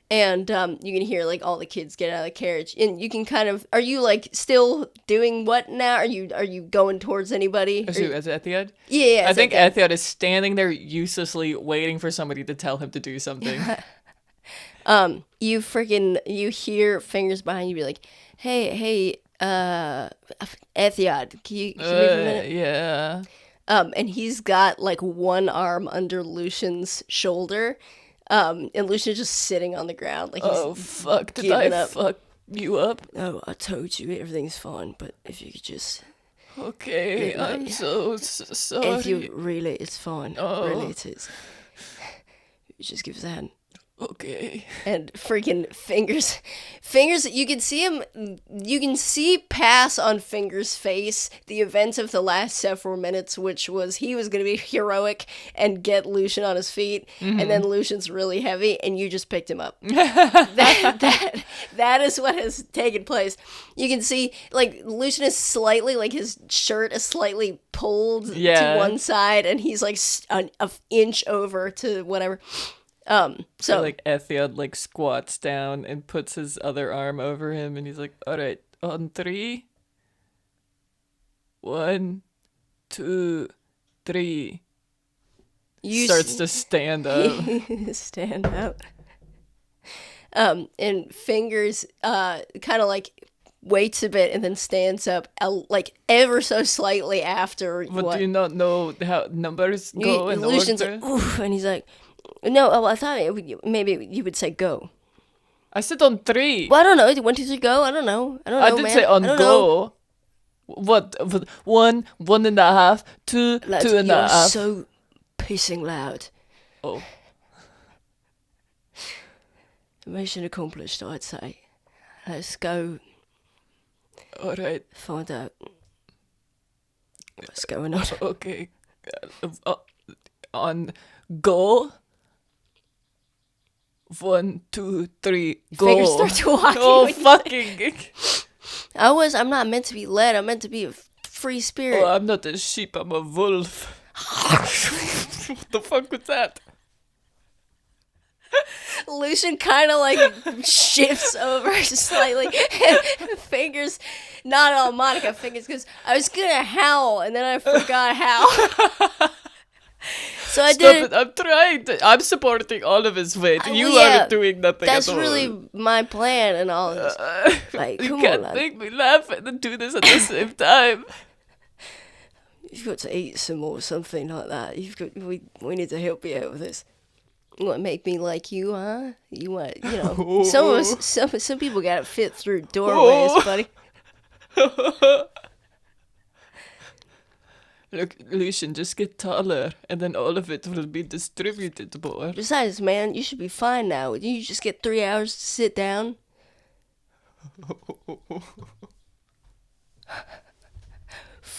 And you can hear like all the kids get out of the carriage, and you can kind of, are you like still doing what now? Are you going towards anybody? As Ethiod? Yeah. I think Ethiod is standing there uselessly waiting for somebody to tell him to do something. You hear fingers behind you be like, hey, Ethiod, can you leave a minute? Yeah. And he's got like one arm under Lucian's shoulder. And Lucian's just sitting on the ground. Like, he's fuck, did I fuck you up? Oh, I told you everything's fine, but if you could just... Okay, I'm so sorry. If you really, it's fine. Oh. Really, it is. You just give us a hand. Okay. And freaking Fingers, you can see pass on Fingers' face the events of the last several minutes, which was he was going to be heroic and get Lucian on his feet, and then Lucian's really heavy, and you just picked him up. that is what has taken place. You can see, like, Lucian is slightly, like, his shirt is slightly pulled to one side, and he's, like, an inch over to whatever. So like Ethiod like squats down and puts his other arm over him, and he's like, all right, on 3. 1, 2, 3. Starts to stand up. Stand up. And Fingers kind of like waits a bit and then stands up like ever so slightly after. But do you not know how numbers go in Lucian's order? like, oof, and he's like, no, I thought maybe you would say go. I said on 3. Well, I don't know. 1, 2, 3, go. I don't know. I didn't say on go. Know. What? 1, 1.5, 2, Lads, 2.5. You're so pissing loud. Oh. Mission accomplished, I'd say. Let's go. All right. Find out what's going on. Okay. On go. 1, 2, 3, go. Fingers start to walk. Oh, fucking. I'm not meant to be led. I'm meant to be a free spirit. Oh, I'm not a sheep, I'm a wolf. What the fuck was that? Lucian kind of like shifts over slightly. Fingers, not all Monica fingers, because I was gonna howl and then I forgot how. So I Stop did. it, I'm trying to. I'm supporting all of his weight. You yeah, are doing nothing That's at all. really my plan and all this. Like, You come can't on, make me laugh and then do this at the same time. you've got to eat some or something like that. We need to help you out with this. You want to make me like you, huh? You want, some of us, some people got to fit through doorways, buddy. Look, Lucian, just get taller, and then all of it will be distributed more. Besides, man, you should be fine now. You just get 3 hours to sit down.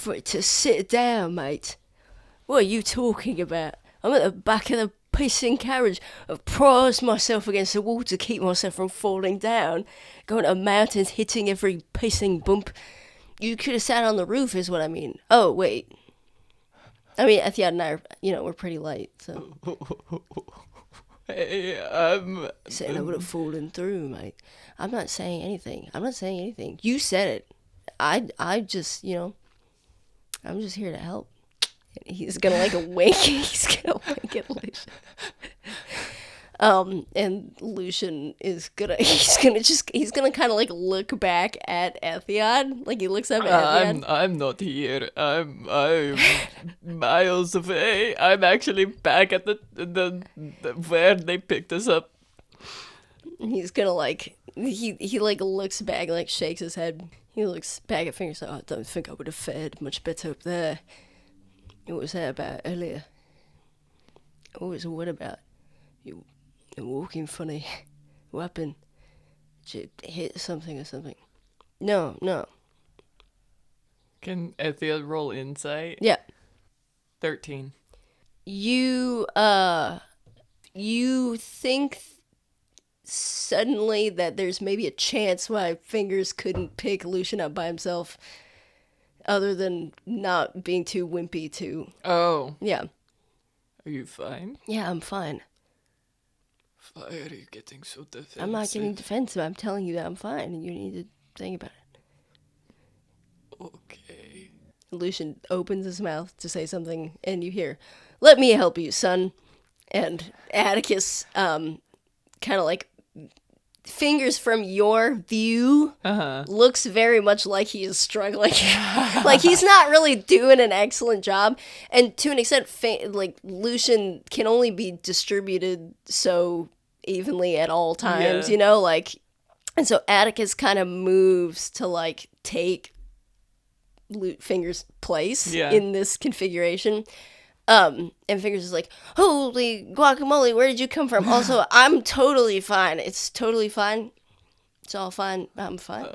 To sit down, mate. What are you talking about? I'm at the back of the pissing carriage. I've propped myself against the wall to keep myself from falling down. Going to mountains, hitting every pissing bump. You could have sat on the roof, is what I mean. Oh, wait. I mean, Ethia and I are, we're pretty light, so. Hey, Saying I would have fallen through, mate. I'm not saying anything. You said it. I just, I'm just here to help. He's gonna like wink. He's gonna wink at Lucian. And Lucian is he's gonna kind of like look back at Ethion. Like he looks up at Ethion. I'm not here. I'm miles away. I'm actually back at the where they picked us up. He's gonna like he like looks back, like shakes his head. He looks back at Fingers like, I don't think I would have fared much better up there. What was that about earlier? What about? You're walking funny. What happened? Did you hit something or something? No. Can Ethia roll insight? Yeah. 13. You think suddenly that there's maybe a chance why Fingers couldn't pick Lucian up by himself, other than not being too wimpy to. Oh. Yeah. Are you fine? Yeah, I'm fine. Why are you getting so defensive? I'm not getting defensive. I'm telling you that I'm fine, and you need to think about it. Okay. Lucian opens his mouth to say something, and you hear, "Let me help you, son." And Atticus, kind of like Fingers from your view, looks very much like he is struggling. Like he's not really doing an excellent job, and to an extent, like Lucian can only be distributed so evenly at all times, like, and so Atticus kind of moves to like take Fingers' place in this configuration. And Fingers is like, holy guacamole, where did you come from? Also, I'm totally fine. It's totally fine. It's all fine. I'm fine.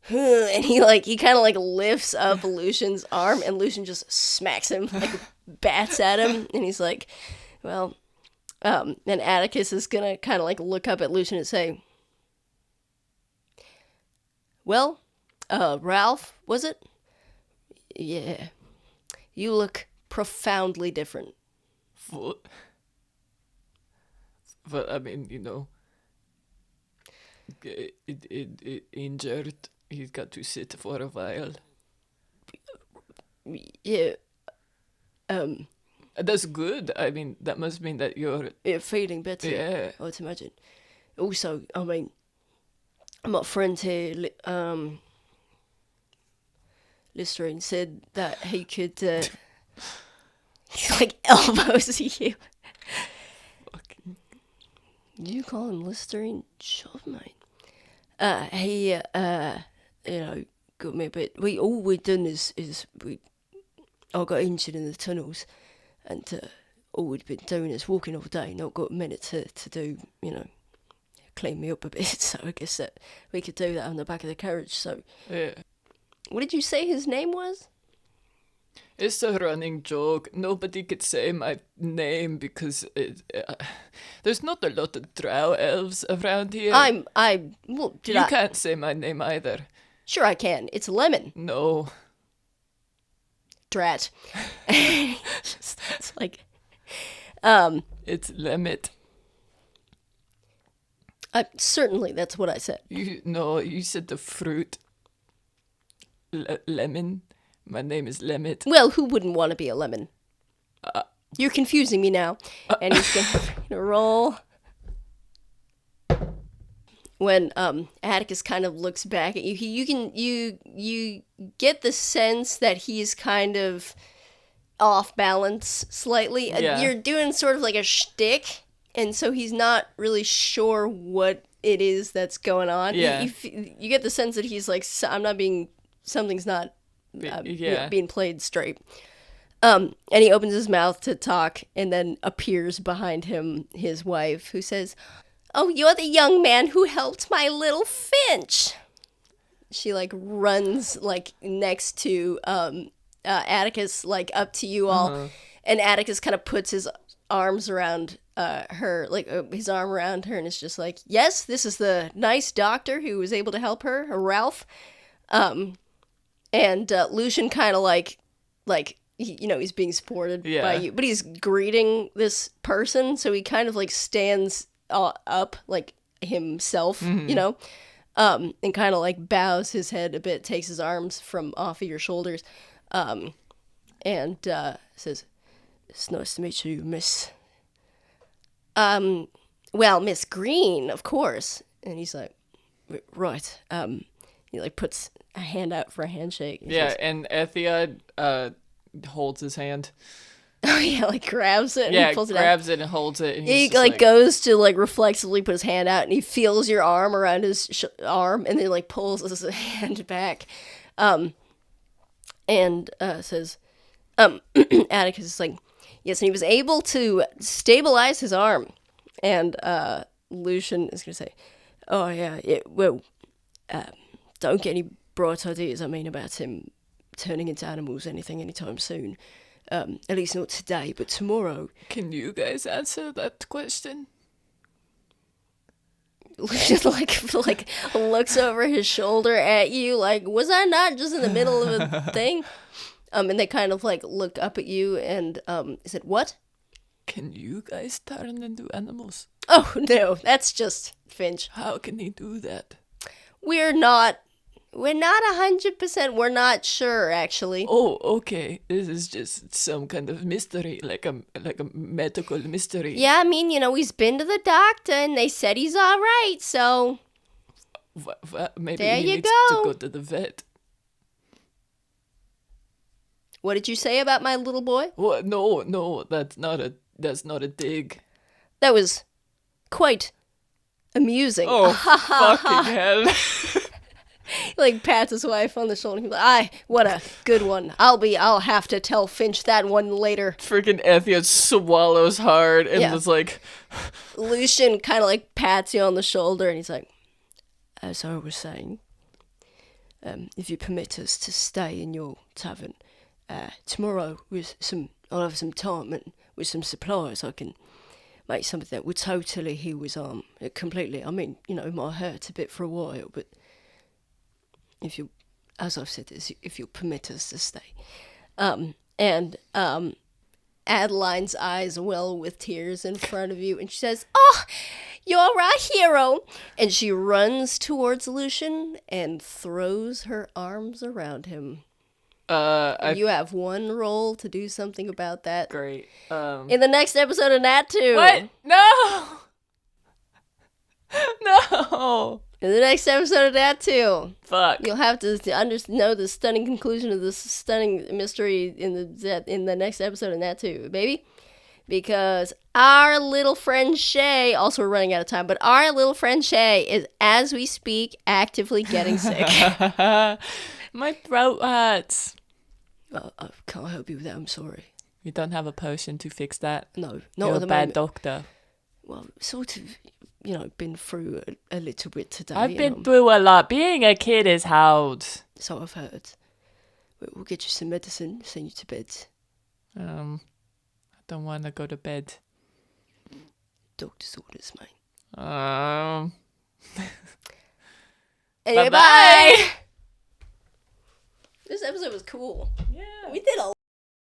And he kind of like lifts up Lucian's arm, and Lucian just smacks him, like bats at him, and he's like, well, and Atticus is gonna kind of like look up at Lucian and say, well, Ralph, was it? Yeah. You look profoundly different. But I mean, it injured. He's got to sit for a while. Yeah. That's good. I mean, that must mean that you're feeling better. Yeah. I would imagine. Also, I mean, my friend here, Listerine, said that he could. He like elbows you. Fucking. You call him Listerine? Sure, mate. He, got me a bit. All we'd done is I got injured in the tunnels, and all we'd been doing is walking all day, not got a minute to do, clean me up a bit. So I guess that we could do that on the back of the carriage. So, Yeah. what did you say his name was? It's a running joke. Nobody could say my name because there's not a lot of drow elves around here. Well, You can't say my name either. Sure I can. It's Lemon. No. Drat. It's like, It's limit. certainly that's what I said. You said the fruit. Lemon. My name is Lemit. Well, who wouldn't want to be a lemon? You're confusing me now. And he's gonna roll. When Atticus kind of looks back at you, you get the sense that he's kind of off balance slightly. Yeah. You're doing sort of like a shtick, and so he's not really sure what it is that's going on. Yeah. You get the sense that he's like, something's not being played straight. And he opens his mouth to talk, and then appears behind him his wife, who says, "Oh, you're the young man who helped my little Finch." She like runs like next to Atticus, like up to you all, and Atticus kind of puts his arms around her, like his arm around her, and it's just like, "Yes, this is the nice doctor who was able to help her, Ralph." And Lucian kind of like he's being supported by you, but he's greeting this person, so he kind of like stands up like himself, and kind of like bows his head a bit, takes his arms from off of your shoulders, and says, "It's nice to meet you, Miss." Well, Miss Green, of course. And he's like, "Right." He like puts a hand out for a handshake. Says, and Ethiad holds his hand. Oh yeah, like grabs it and pulls it out. Grabs it and holds it. And he like goes to like reflexively put his hand out, and he feels your arm around his arm, and then like pulls his hand back, and says, Atticus is like, "Yes," and he was able to stabilize his arm, and Lucian is gonna say, "Oh yeah, don't get any bright ideas, about him turning into animals anytime soon. At least not today, but tomorrow." Can you guys answer that question? Just like looks over his shoulder at you, like, was I not just in the middle of a thing? And they kind of like look up at you and said, "What? Can you guys turn into animals?" Oh no, that's just Finch. How can he do that? We're not 100%. We're not sure, actually. Oh, okay. This is just some kind of mystery, like a medical mystery. Yeah, he's been to the doctor and they said he's all right. So maybe there he you needs go. to go to the vet. What did you say about my little boy? What? No, that's not a dig. That was quite amusing. Oh, fucking hell. He like pats his wife on the shoulder. He's like, what a good one. I'll have to tell Finch that one later. Freaking Ethiad swallows hard and was like... Lucian kind of like pats you on the shoulder, and he's like, "As I was saying, if you permit us to stay in your tavern, tomorrow I'll have some time, and with some supplies I can make something that would totally heal his arm completely. It might hurt a bit for a while, but if you, as I've said, if you'll permit us to stay." And Adeline's eyes well with tears in front of you, and she says, "Oh, you're our hero!" And she runs towards Lucian and throws her arms around him. You have one roll to do something about that. Great. In the next episode of Nat 2. What? No! No! In the next episode of Nat 2. Fuck. You'll have to know the stunning conclusion of this stunning mystery in the next episode of Nat 2, baby. Because our little friend Shay, also we're running out of time, but our little friend Shay is, as we speak, actively getting sick. My throat hurts. I can't help you with that, I'm sorry. You don't have a potion to fix that? No, not You're at the a bad moment. doctor. Well, sort of, been through a little bit today. I've been through a lot. Being a kid is hard. So I've heard. We'll get you some medicine, send you to bed. I don't want to go to bed. Doctor's orders, mate. Bye-bye. Anyway, bye! This episode was cool. Yeah. We did a